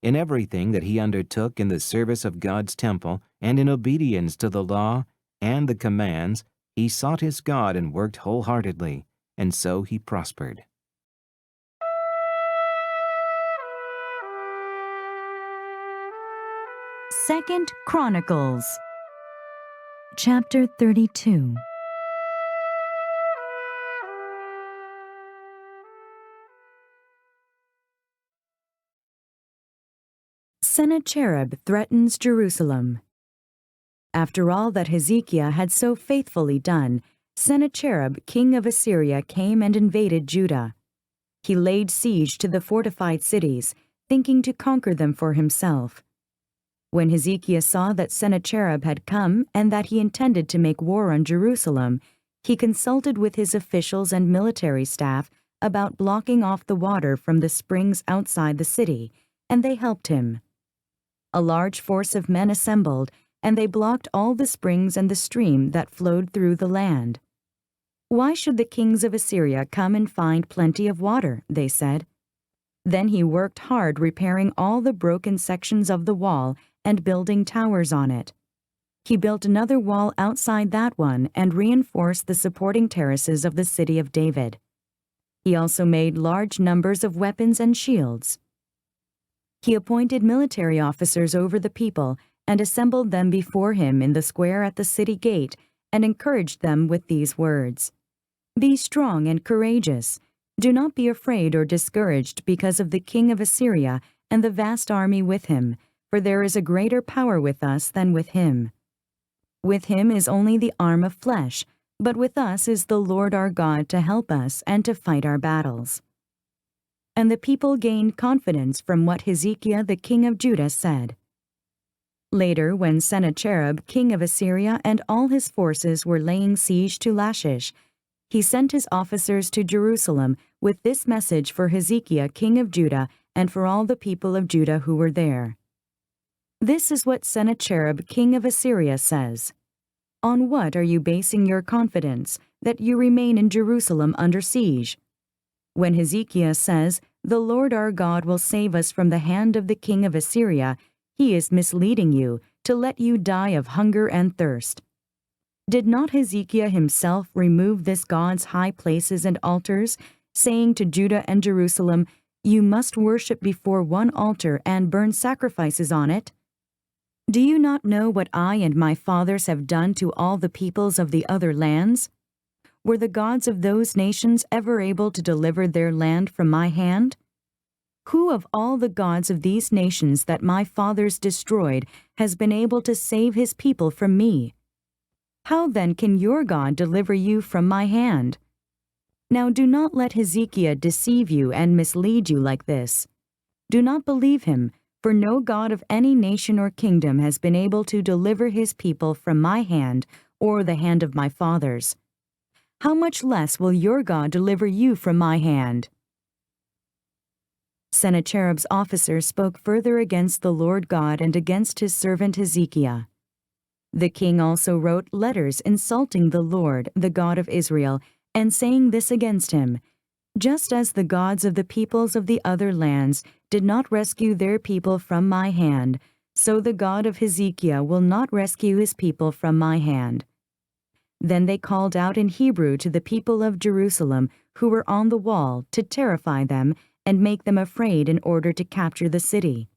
In everything that he undertook in the service of God's temple, and in obedience to the law and the commands, he sought his God and worked wholeheartedly, and so he prospered. Second Chronicles, Chapter 32. Sennacherib threatens Jerusalem. After all that Hezekiah had so faithfully done, Sennacherib, king of Assyria, came and invaded Judah. He laid siege to the fortified cities, thinking to conquer them for himself. When Hezekiah saw that Sennacherib had come and that he intended to make war on Jerusalem, he consulted with his officials and military staff about blocking off the water from the springs outside the city, and they helped him. A large force of men assembled, and they blocked all the springs and the stream that flowed through the land. "Why should the kings of Assyria come and find plenty of water?" they said. Then he worked hard repairing all the broken sections of the wall and building towers on it. He built another wall outside that one and reinforced the supporting terraces of the city of David. He also made large numbers of weapons and shields. He appointed military officers over the people and assembled them before him in the square at the city gate and encouraged them with these words: "Be strong and courageous. Do not be afraid or discouraged because of the king of Assyria and the vast army with him, for there is a greater power with us than with him. With him is only the arm of flesh, but with us is the Lord our God to help us and to fight our battles." And the people gained confidence from what Hezekiah the king of Judah said. Later, when Sennacherib, king of Assyria, and all his forces were laying siege to Lachish, he sent his officers to Jerusalem with this message for Hezekiah, king of Judah, and for all the people of Judah who were there. "This is what Sennacherib, king of Assyria, says: On what are you basing your confidence that you remain in Jerusalem under siege? When Hezekiah says, 'The Lord our God will save us from the hand of the king of Assyria,' he is misleading you to let you die of hunger and thirst. Did not Hezekiah himself remove this God's high places and altars, saying to Judah and Jerusalem, 'You must worship before one altar and burn sacrifices on it'? Do you not know what I and my fathers have done to all the peoples of the other lands? Were the gods of those nations ever able to deliver their land from my hand? Who of all the gods of these nations that my fathers destroyed has been able to save his people from me? How then can your God deliver you from my hand? Now do not let Hezekiah deceive you and mislead you like this. Do not believe him, for no God of any nation or kingdom has been able to deliver his people from my hand or the hand of my fathers. How much less will your God deliver you from my hand?" Sennacherib's officers spoke further against the Lord God and against his servant Hezekiah. The king also wrote letters insulting the Lord, the God of Israel, and saying this against him: "Just as the gods of the peoples of the other lands did not rescue their people from my hand, so the God of Hezekiah will not rescue his people from my hand." Then they called out in Hebrew to the people of Jerusalem who were on the wall to terrify them and make them afraid in order to capture the city.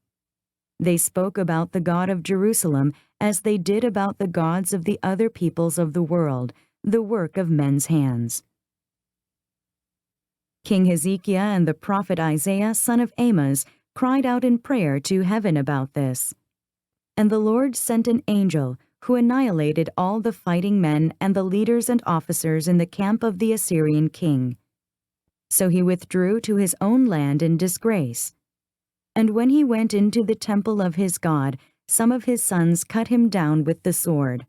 They spoke about the God of Jerusalem as they did about the gods of the other peoples of the world, the work of men's hands. King Hezekiah and the prophet Isaiah, son of Amoz, cried out in prayer to heaven about this. And the Lord sent an angel who annihilated all the fighting men and the leaders and officers in the camp of the Assyrian king. So he withdrew to his own land in disgrace. And when he went into the temple of his God, some of his sons cut him down with the sword.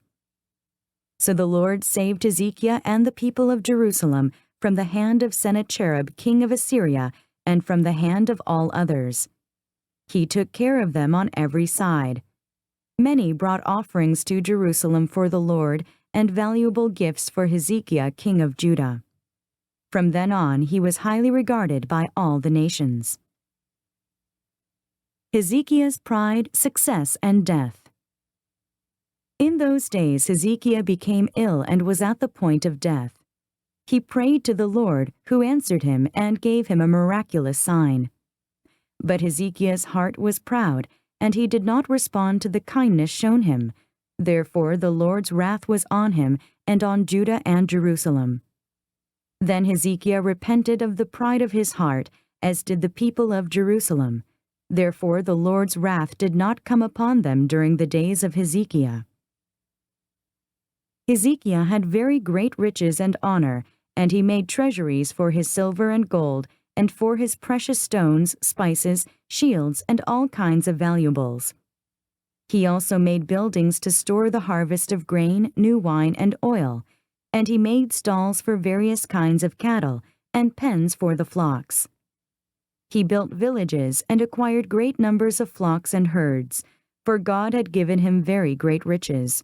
So the Lord saved Hezekiah and the people of Jerusalem from the hand of Sennacherib, king of Assyria, and from the hand of all others. He took care of them on every side. Many brought offerings to Jerusalem for the Lord and valuable gifts for Hezekiah, king of Judah. From then on, he was highly regarded by all the nations. Hezekiah's pride, success, and death. In those days, Hezekiah became ill and was at the point of death. He prayed to the Lord, who answered him and gave him a miraculous sign. But Hezekiah's heart was proud, and he did not respond to the kindness shown him, Therefore the Lord's wrath was on him and on Judah and Jerusalem. Then Hezekiah repented of the pride of his heart, as did the people of Jerusalem. Therefore the Lord's wrath did not come upon them during the days of Hezekiah. Hezekiah had very great riches and honor, and he made treasuries for his silver and gold, and for his precious stones, spices, shields, and all kinds of valuables. He also made buildings to store the harvest of grain, new wine, and oil, and he made stalls for various kinds of cattle, and pens for the flocks. He built villages and acquired great numbers of flocks and herds, for God had given him very great riches.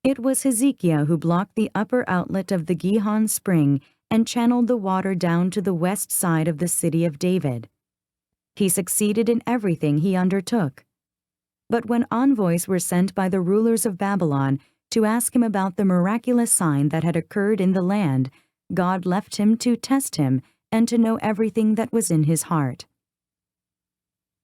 It was Hezekiah who blocked the upper outlet of the Gihon spring and channeled the water down to the west side of the city of David. He succeeded in everything he undertook. But when envoys were sent by the rulers of Babylon to ask him about the miraculous sign that had occurred in the land, God left him to test him and to know everything that was in his heart.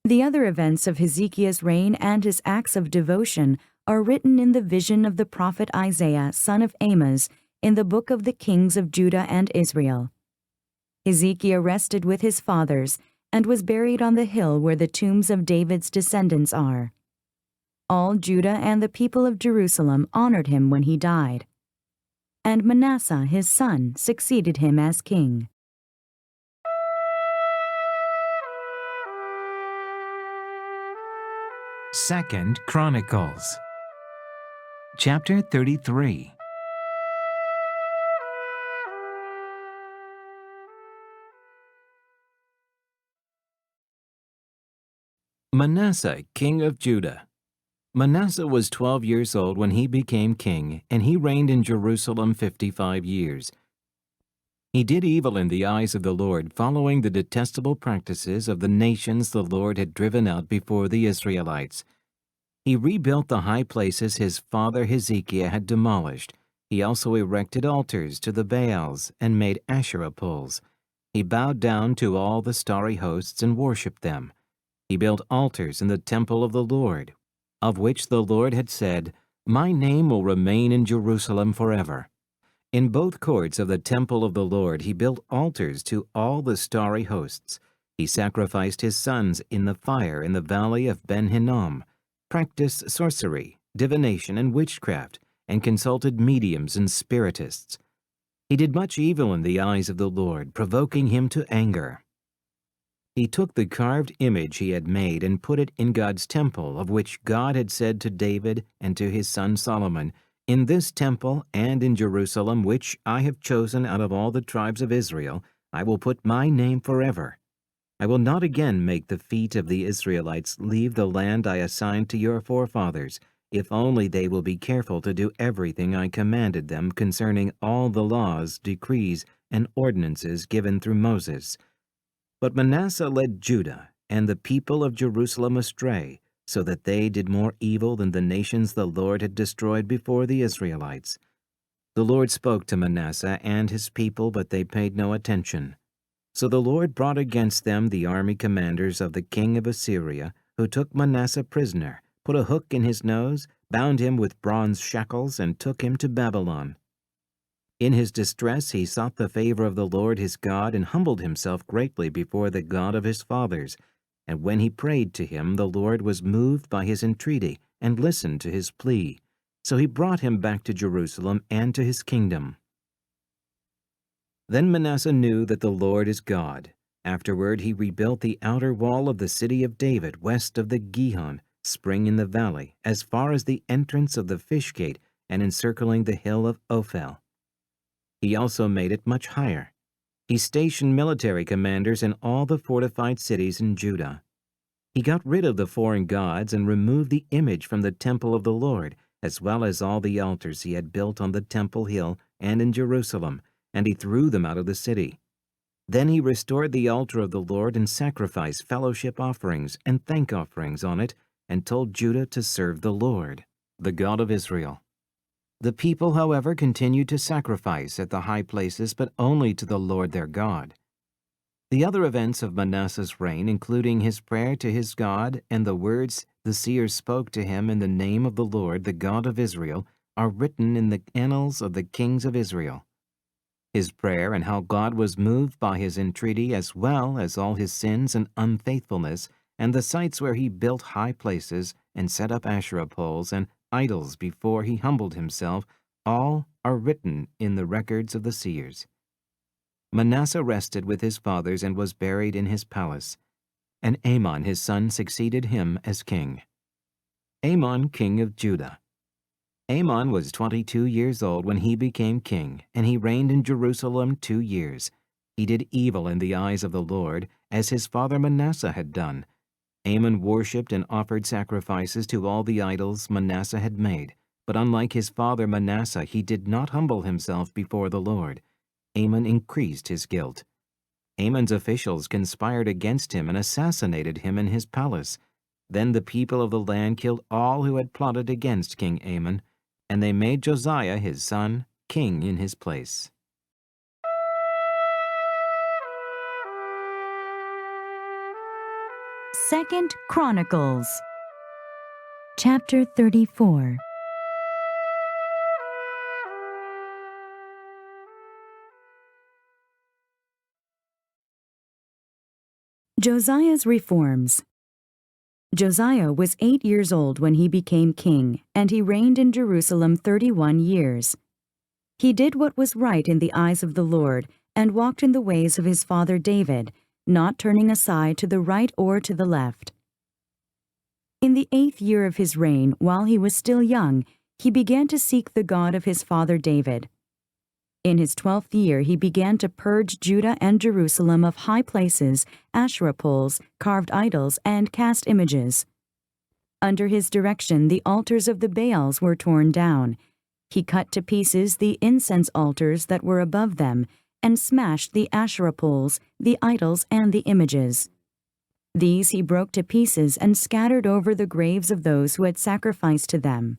The other events of Hezekiah's reign and his acts of devotion are written in the vision of the prophet Isaiah, son of Amoz, in the book of the kings of Judah and Israel. Hezekiah rested with his fathers and was buried on the hill where the tombs of David's descendants are. All Judah and the people of Jerusalem honored him when he died. And Manasseh, his son, succeeded him as king. Second Chronicles, chapter 33. Manasseh, king of Judah. Manasseh was 12 years old when he became king, and he reigned in Jerusalem 55 years. He did evil in the eyes of the Lord, following the detestable practices of the nations the Lord had driven out before the Israelites. He rebuilt the high places his father Hezekiah had demolished. He also erected altars to the Baals and made Asherah poles. He bowed down to all the starry hosts and worshipped them. He built altars in the temple of the Lord, of which the Lord had said, "My name will remain in Jerusalem forever." In both courts of the temple of the Lord he built altars to all the starry hosts. He sacrificed his sons in the fire in the valley of Ben-Hinnom, practiced sorcery, divination, and witchcraft, and consulted mediums and spiritists. He did much evil in the eyes of the Lord, provoking him to anger. He took the carved image he had made and put it in God's temple, of which God had said to David and to his son Solomon, "In this temple and in Jerusalem, which I have chosen out of all the tribes of Israel, I will put my name forever. I will not again make the feet of the Israelites leave the land I assigned to your forefathers, if only they will be careful to do everything I commanded them concerning all the laws, decrees, and ordinances given through Moses." But Manasseh led Judah and the people of Jerusalem astray, so that they did more evil than the nations the Lord had destroyed before the Israelites. The Lord spoke to Manasseh and his people, but they paid no attention. So the Lord brought against them the army commanders of the king of Assyria, who took Manasseh prisoner, put a hook in his nose, bound him with bronze shackles, and took him to Babylon. In his distress he sought the favor of the Lord his God and humbled himself greatly before the God of his fathers. And when he prayed to him, the Lord was moved by his entreaty and listened to his plea. So he brought him back to Jerusalem and to his kingdom. Then Manasseh knew that the Lord is God. Afterward he rebuilt the outer wall of the city of David west of the Gihon spring in the valley, as far as the entrance of the fish gate and encircling the hill of Ophel. He also made it much higher. He stationed military commanders in all the fortified cities in Judah. He got rid of the foreign gods and removed the image from the temple of the Lord, as well as all the altars he had built on the temple hill and in Jerusalem, and he threw them out of the city. Then he restored the altar of the Lord and sacrificed fellowship offerings and thank offerings on it, and told Judah to serve the Lord, the God of Israel. The people, however, continued to sacrifice at the high places, but only to the Lord their God. The other events of Manasseh's reign, including his prayer to his God and the words the seers spoke to him in the name of the Lord, the God of Israel, are written in the annals of the kings of Israel. His prayer and how God was moved by his entreaty, as well as all his sins and unfaithfulness, and the sites where he built high places and set up Asherah poles and idols before he humbled himself, all are written in the records of the seers. Manasseh rested with his fathers and was buried in his palace, and Amon his son succeeded him as king. Amon, king of Judah. Amon was 22 years old when he became king, and he reigned in Jerusalem 2 years. He did evil in the eyes of the Lord, as his father Manasseh had done. Amon worshipped and offered sacrifices to all the idols Manasseh had made, but unlike his father Manasseh, he did not humble himself before the Lord. Amon increased his guilt. Amon's officials conspired against him and assassinated him in his palace. Then the people of the land killed all who had plotted against King Amon, and they made Josiah his son king in his place. Second Chronicles, chapter 34. Josiah's reforms. Josiah was 8 years old when he became king, and he reigned in Jerusalem 31 years. He did what was right in the eyes of the Lord, and walked in the ways of his father David, not turning aside to the right or to the left. In the 8th year of his reign, while he was still young, he began to seek the God of his father David. In his 12th year he began to purge Judah and Jerusalem of high places, Asherah poles, carved idols, and cast images. Under his direction the altars of the Baals were torn down. He cut to pieces the incense altars that were above them, and smashed the Asherah poles, the idols, and the images. These he broke to pieces and scattered over the graves of those who had sacrificed to them.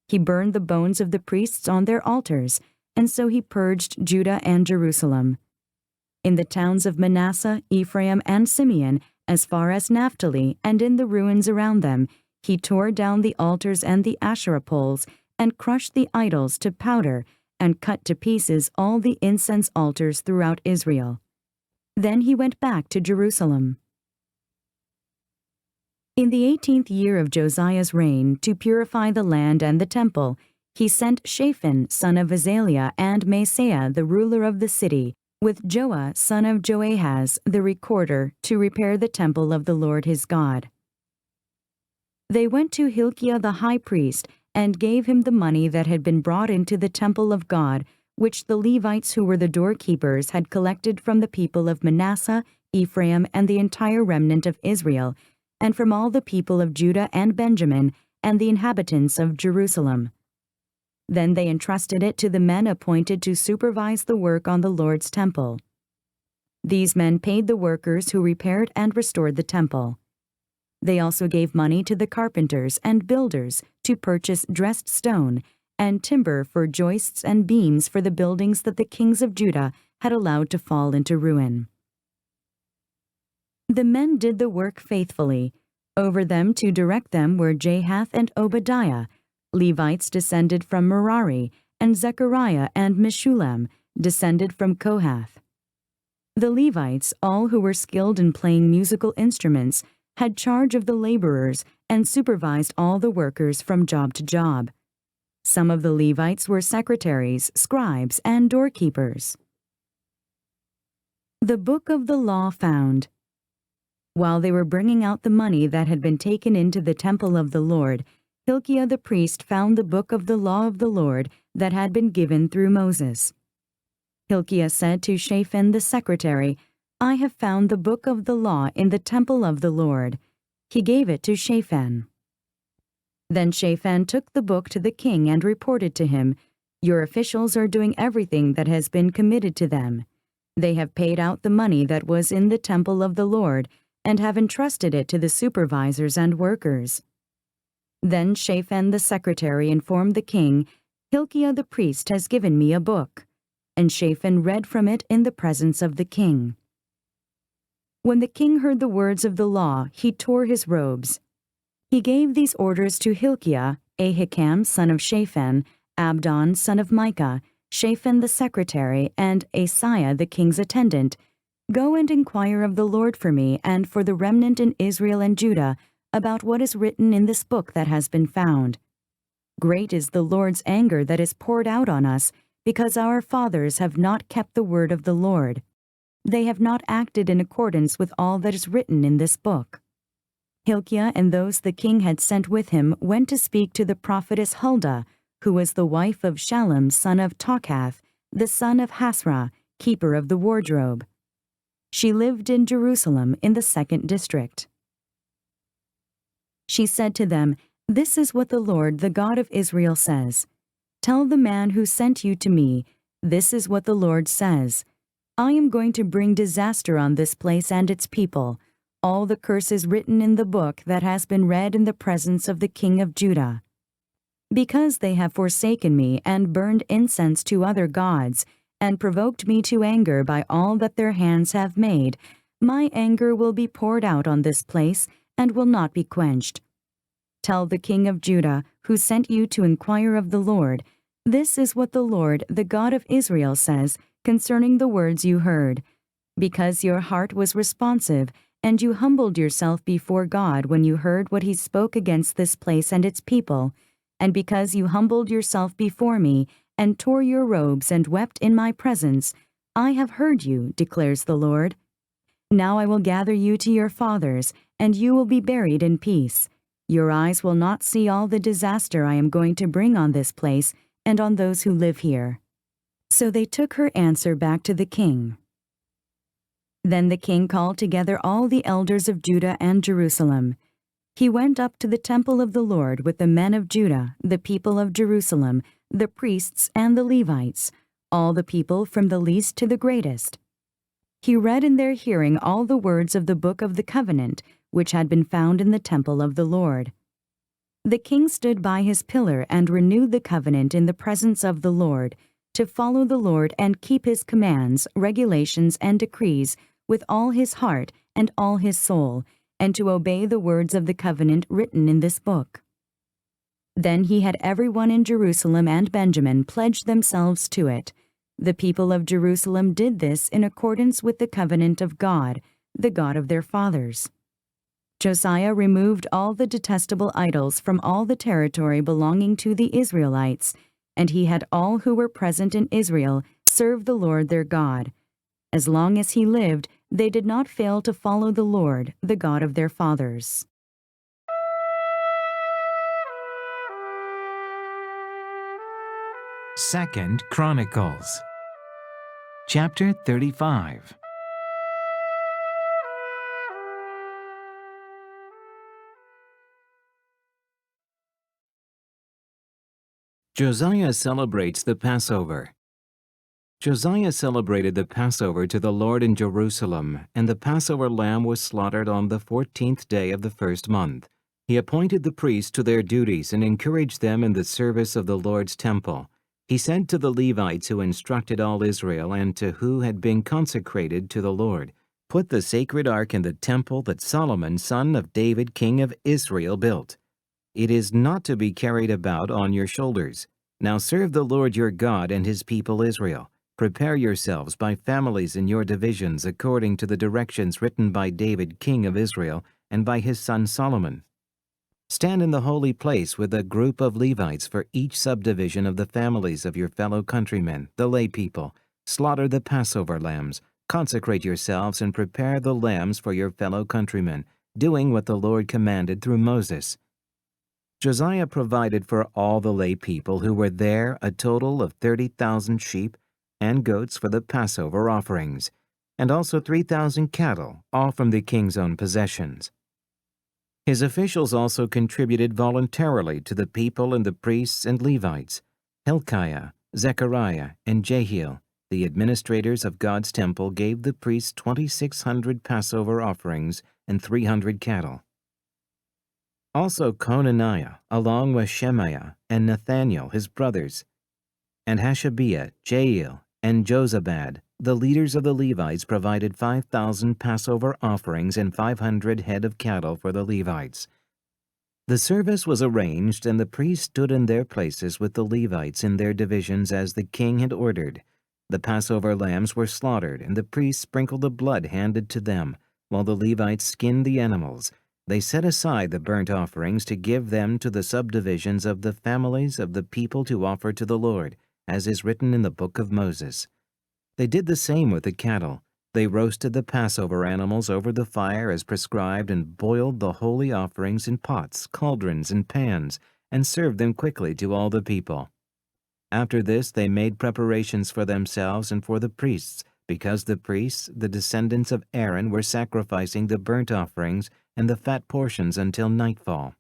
He burned the bones of the priests on their altars, and so he purged Judah and Jerusalem. In the towns of Manasseh, Ephraim, and Simeon, as far as Naphtali, and in the ruins around them, he tore down the altars and the Asherah poles, and crushed the idols to powder, and cut to pieces all the incense altars throughout Israel. Then he went back to Jerusalem. In the 18th year of Josiah's reign, to purify the land and the temple, he sent Shaphan, son of Azaliah, and Maaseiah, the ruler of the city, with Joah, son of Joahaz, the recorder, to repair the temple of the Lord his God. They went to Hilkiah the high priest, and gave him the money that had been brought into the temple of God, which the Levites who were the doorkeepers had collected from the people of Manasseh, Ephraim, and the entire remnant of Israel, and from all the people of Judah and Benjamin, and the inhabitants of Jerusalem. Then they entrusted it to the men appointed to supervise the work on the Lord's temple. These men paid the workers who repaired and restored the temple. They also gave money to the carpenters and builders to purchase dressed stone and timber for joists and beams for the buildings that the kings of Judah had allowed to fall into ruin. The men did the work faithfully. Over them to direct them were Jahath and Obadiah, Levites descended from Merari, and Zechariah and Meshullam, descended from Kohath. The Levites, all who were skilled in playing musical instruments, had charge of the laborers and supervised all the workers from job to job. Some of the Levites were secretaries, scribes, and doorkeepers. The Book of the Law found. While they were bringing out the money that had been taken into the temple of the Lord, Hilkiah the priest found the book of the law of the Lord that had been given through Moses. Hilkiah said to Shaphan the secretary, "I have found the book of the law in the temple of the Lord." He gave it to Shaphan. Then Shaphan took the book to the king and reported to him, "Your officials are doing everything that has been committed to them. They have paid out the money that was in the temple of the Lord and have entrusted it to the supervisors and workers." Then Shaphan the secretary informed the king, "Hilkiah the priest has given me a book." And Shaphan read from it in the presence of the king. When the king heard the words of the law, he tore his robes. He gave these orders to Hilkiah, Ahikam son of Shaphan, Abdon son of Micah, Shaphan the secretary, and Asaiah the king's attendant, "Go and inquire of the Lord for me and for the remnant in Israel and Judah about what is written in this book that has been found. Great is the Lord's anger that is poured out on us, because our fathers have not kept the word of the Lord. They have not acted in accordance with all that is written in this book." Hilkiah and those the king had sent with him went to speak to the prophetess Huldah, who was the wife of Shallum son of Tokhath, the son of Hasrah, keeper of the wardrobe. She lived in Jerusalem in the 2nd district. She said to them, "This is what the Lord, the God of Israel, says. Tell the man who sent you to me, this is what the Lord says. I am going to bring disaster on this place and its people, all the curses written in the book that has been read in the presence of the king of Judah. Because they have forsaken me and burned incense to other gods, and provoked me to anger by all that their hands have made, my anger will be poured out on this place and will not be quenched. Tell the king of Judah, who sent you to inquire of the Lord, this is what the Lord, the God of Israel, says concerning the words you heard. Because your heart was responsive, and you humbled yourself before God when you heard what he spoke against this place and its people, and because you humbled yourself before me, and tore your robes and wept in my presence, I have heard you, declares the Lord. Now I will gather you to your fathers, and you will be buried in peace. Your eyes will not see all the disaster I am going to bring on this place and on those who live here." So they took her answer back to the king. Then the king called together all the elders of Judah and Jerusalem. He went up to the temple of the Lord with the men of Judah, the people of Jerusalem, the priests and the Levites, all the people from the least to the greatest. He read in their hearing all the words of the book of the covenant, which had been found in the temple of the Lord. The king stood by his pillar and renewed the covenant in the presence of the Lord, to follow the Lord and keep his commands, regulations, and decrees with all his heart and all his soul, and to obey the words of the covenant written in this book. Then he had everyone in Jerusalem and Benjamin pledge themselves to it. The people of Jerusalem did this in accordance with the covenant of God, the God of their fathers. Josiah removed all the detestable idols from all the territory belonging to the Israelites, and he had all who were present in Israel serve the Lord their God. As long as he lived, they did not fail to follow the Lord, the God of their fathers. Second Chronicles, chapter 35. Josiah celebrates the Passover. Josiah celebrated the Passover to the Lord in Jerusalem, and the Passover lamb was slaughtered on the 14th day of the first month. He appointed the priests to their duties and encouraged them in the service of the Lord's temple. He said to the Levites who instructed all Israel and to who had been consecrated to the Lord, "Put the sacred ark in the temple that Solomon, son of David, king of Israel, built. It is not to be carried about on your shoulders. Now serve the Lord your God and his people Israel. Prepare yourselves by families in your divisions according to the directions written by David, king of Israel, and by his son Solomon. Stand in the holy place with a group of Levites for each subdivision of the families of your fellow countrymen, the lay people. Slaughter the Passover lambs. Consecrate yourselves and prepare the lambs for your fellow countrymen, doing what the Lord commanded through Moses." Josiah provided for all the lay people who were there a total of 30,000 sheep and goats for the Passover offerings, and also 3,000 cattle, all from the king's own possessions. His officials also contributed voluntarily to the people and the priests and Levites. Hilkiah, Zechariah, and Jehiel, the administrators of God's temple, gave the priests 2,600 Passover offerings and 300 cattle. Also Conaniah, along with Shemaiah and Nathaniel his brothers, and Hashabiah, Jael, and Jozabad, the leaders of the Levites, provided 5,000 Passover offerings and 500 head of cattle for the Levites. The service was arranged, and the priests stood in their places with the Levites in their divisions as the king had ordered. The Passover lambs were slaughtered, and the priests sprinkled the blood handed to them, while the Levites skinned the animals. They set aside the burnt offerings to give them to the subdivisions of the families of the people to offer to the Lord, as is written in the book of Moses. They did the same with the cattle. They roasted the Passover animals over the fire as prescribed and boiled the holy offerings in pots, cauldrons, and pans, and served them quickly to all the people. After this they made preparations for themselves and for the priests, because the priests, the descendants of Aaron, were sacrificing the burnt offerings and the fat portions until nightfall.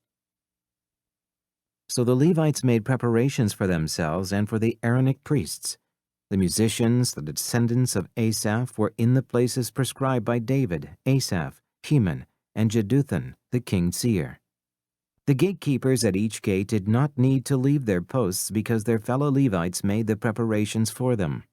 So the Levites made preparations for themselves and for the Aaronic priests. The musicians, the descendants of Asaph, were in the places prescribed by David, Asaph, Heman, and Jeduthun, the king's seer. The gatekeepers at each gate did not need to leave their posts because their fellow Levites made the preparations for them.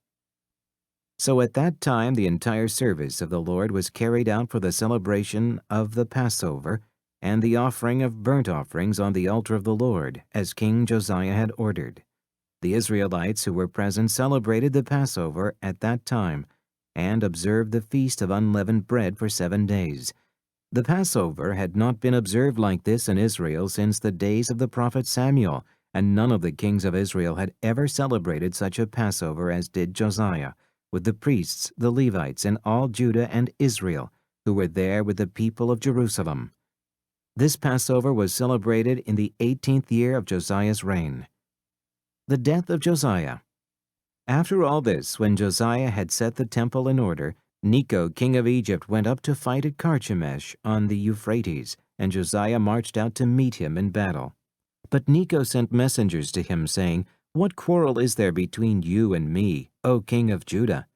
So at that time the entire service of the Lord was carried out for the celebration of the Passover and the offering of burnt offerings on the altar of the Lord, as King Josiah had ordered. The Israelites who were present celebrated the Passover at that time and observed the feast of unleavened bread for 7 days. The Passover had not been observed like this in Israel since the days of the prophet Samuel, and none of the kings of Israel had ever celebrated such a Passover as did Josiah, with the priests, the Levites, and all Judah and Israel, who were there with the people of Jerusalem. This Passover was celebrated in the 18th year of Josiah's reign. The death of Josiah. After all this, when Josiah had set the temple in order, Necho, king of Egypt, went up to fight at Carchemish on the Euphrates, and Josiah marched out to meet him in battle. But Necho sent messengers to him, saying, "What quarrel is there between you and me, O king of Judah?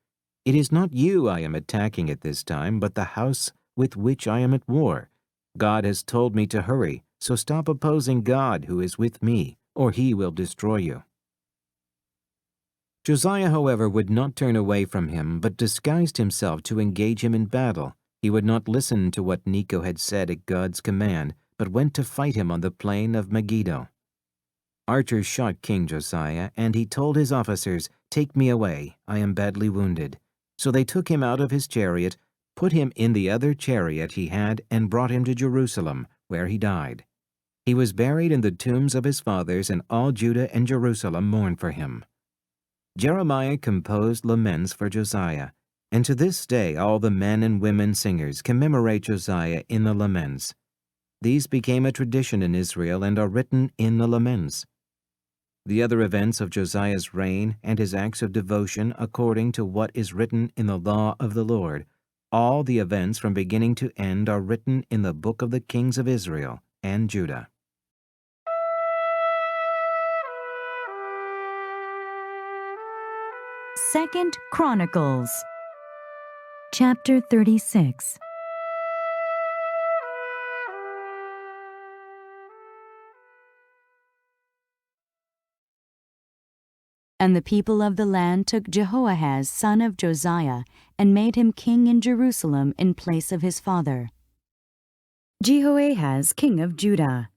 It is not you I am attacking at this time, but the house with which I am at war. God has told me to hurry, so stop opposing God who is with me, or he will destroy you." Josiah, however, would not turn away from him, but disguised himself to engage him in battle. He would not listen to what Necho had said at God's command, but went to fight him on the plain of Megiddo. Archers shot King Josiah, and he told his officers, "Take me away, I am badly wounded." So they took him out of his chariot, put him in the other chariot he had, and brought him to Jerusalem, where he died. He was buried in the tombs of his fathers, and all Judah and Jerusalem mourned for him. Jeremiah composed laments for Josiah, and to this day all the men and women singers commemorate Josiah in the laments. These became a tradition in Israel and are written in the laments. The other events of Josiah's reign and his acts of devotion according to what is written in the law of the Lord, all the events from beginning to end are written in the book of the kings of Israel and Judah. Second Chronicles, chapter 36. And the people of the land took Jehoahaz son of Josiah, and made him king in Jerusalem in place of his father. Jehoahaz, king of Judah.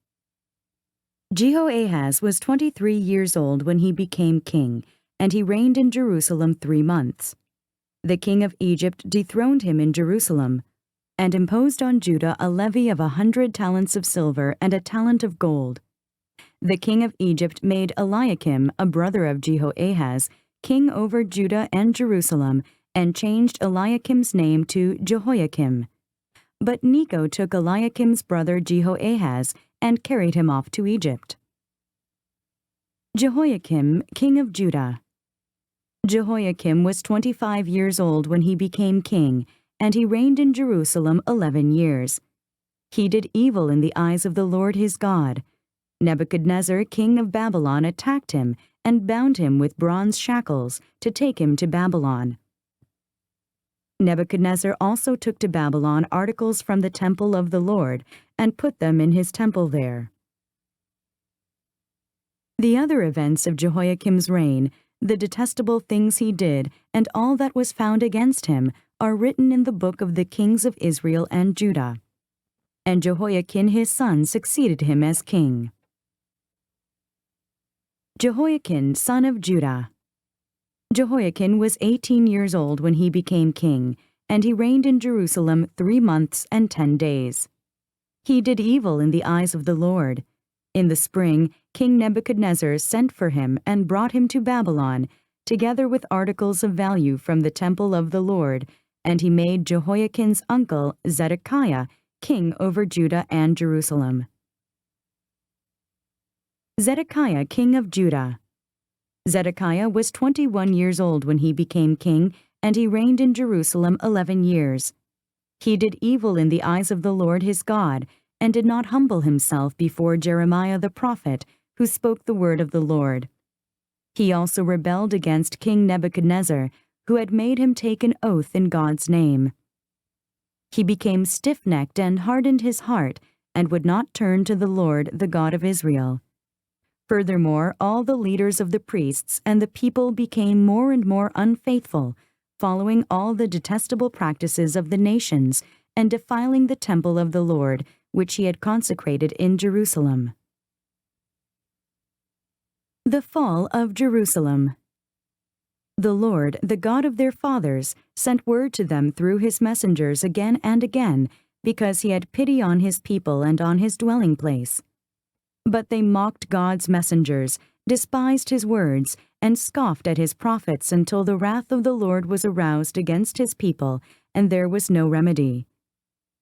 Jehoahaz was 23 years old when he became king, and he reigned in Jerusalem 3 months. The king of Egypt dethroned him in Jerusalem, and imposed on Judah a levy of 100 talents of silver and a talent of gold. The king of Egypt made Eliakim, a brother of Jehoahaz, king over Judah and Jerusalem, and changed Eliakim's name to Jehoiakim. But Necho took Eliakim's brother Jehoahaz and carried him off to Egypt. Jehoiakim, king of Judah. Jehoiakim was 25 years old when he became king, and he reigned in Jerusalem 11 years. He did evil in the eyes of the Lord his God. Nebuchadnezzar, king of Babylon, attacked him and bound him with bronze shackles to take him to Babylon. Nebuchadnezzar also took to Babylon articles from the temple of the Lord and put them in his temple there. The other events of Jehoiakim's reign, The detestable things he did, and all that was found against him, are written in the book of the kings of Israel and Judah. And Jehoiakim his son succeeded him as king. Jehoiakim, son of Judah. Jehoiakim was 18 years old when he became king, and he reigned in Jerusalem 3 months and 10 days. He did evil in the eyes of the Lord. In the spring, King Nebuchadnezzar sent for him and brought him to Babylon, together with articles of value from the temple of the Lord, and he made Jehoiakim's uncle, Zedekiah, king over Judah and Jerusalem. Zedekiah, king of Judah. Zedekiah was 21 years old when he became king, and he reigned in Jerusalem 11 years. He did evil in the eyes of the Lord his God, and did not humble himself before Jeremiah the prophet, who spoke the word of the Lord. He also rebelled against King Nebuchadnezzar, who had made him take an oath in God's name. He became stiff-necked and hardened his heart, and would not turn to the Lord, the God of Israel. Furthermore, all the leaders of the priests and the people became more and more unfaithful, following all the detestable practices of the nations and defiling the temple of the Lord, which he had consecrated in Jerusalem. The fall of Jerusalem. The Lord, the God of their fathers, sent word to them through his messengers again and again, because he had pity on his people and on his dwelling place. But they mocked God's messengers, despised his words, and scoffed at his prophets until the wrath of the Lord was aroused against his people, and there was no remedy.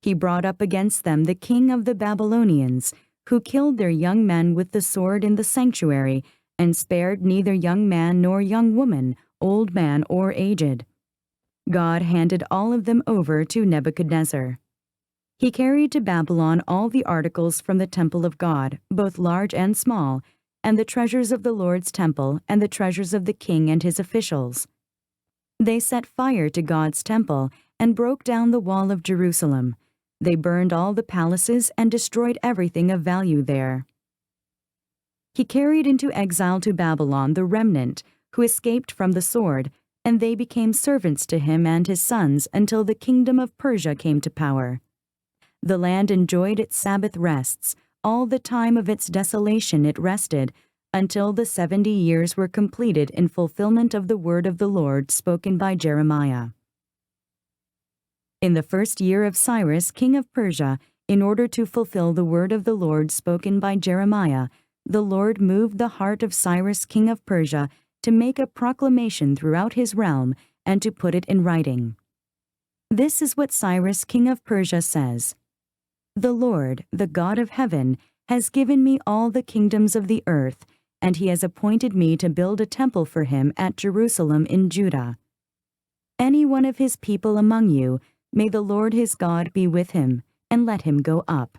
He brought up against them the king of the Babylonians, who killed their young men with the sword in the sanctuary, and spared neither young man nor young woman, old man or aged. God handed all of them over to Nebuchadnezzar. He carried to Babylon all the articles from the temple of God, both large and small, and the treasures of the Lord's temple, and the treasures of the king and his officials. They set fire to God's temple, and broke down the wall of Jerusalem. They burned all the palaces and destroyed everything of value there. He carried into exile to Babylon the remnant, who escaped from the sword, and they became servants to him and his sons until the kingdom of Persia came to power. The land enjoyed its Sabbath rests. All the time of its desolation it rested, until the 70 years were completed in fulfillment of the word of the Lord spoken by Jeremiah. In the first year of Cyrus, king of Persia, in order to fulfill the word of the Lord spoken by Jeremiah, the Lord moved the heart of Cyrus, king of Persia, to make a proclamation throughout his realm and to put it in writing. This is what Cyrus, king of Persia, says: "The Lord, the God of heaven, has given me all the kingdoms of the earth, and he has appointed me to build a temple for him at Jerusalem in Judah. Any one of his people among you, may the Lord his God be with him, and let him go up."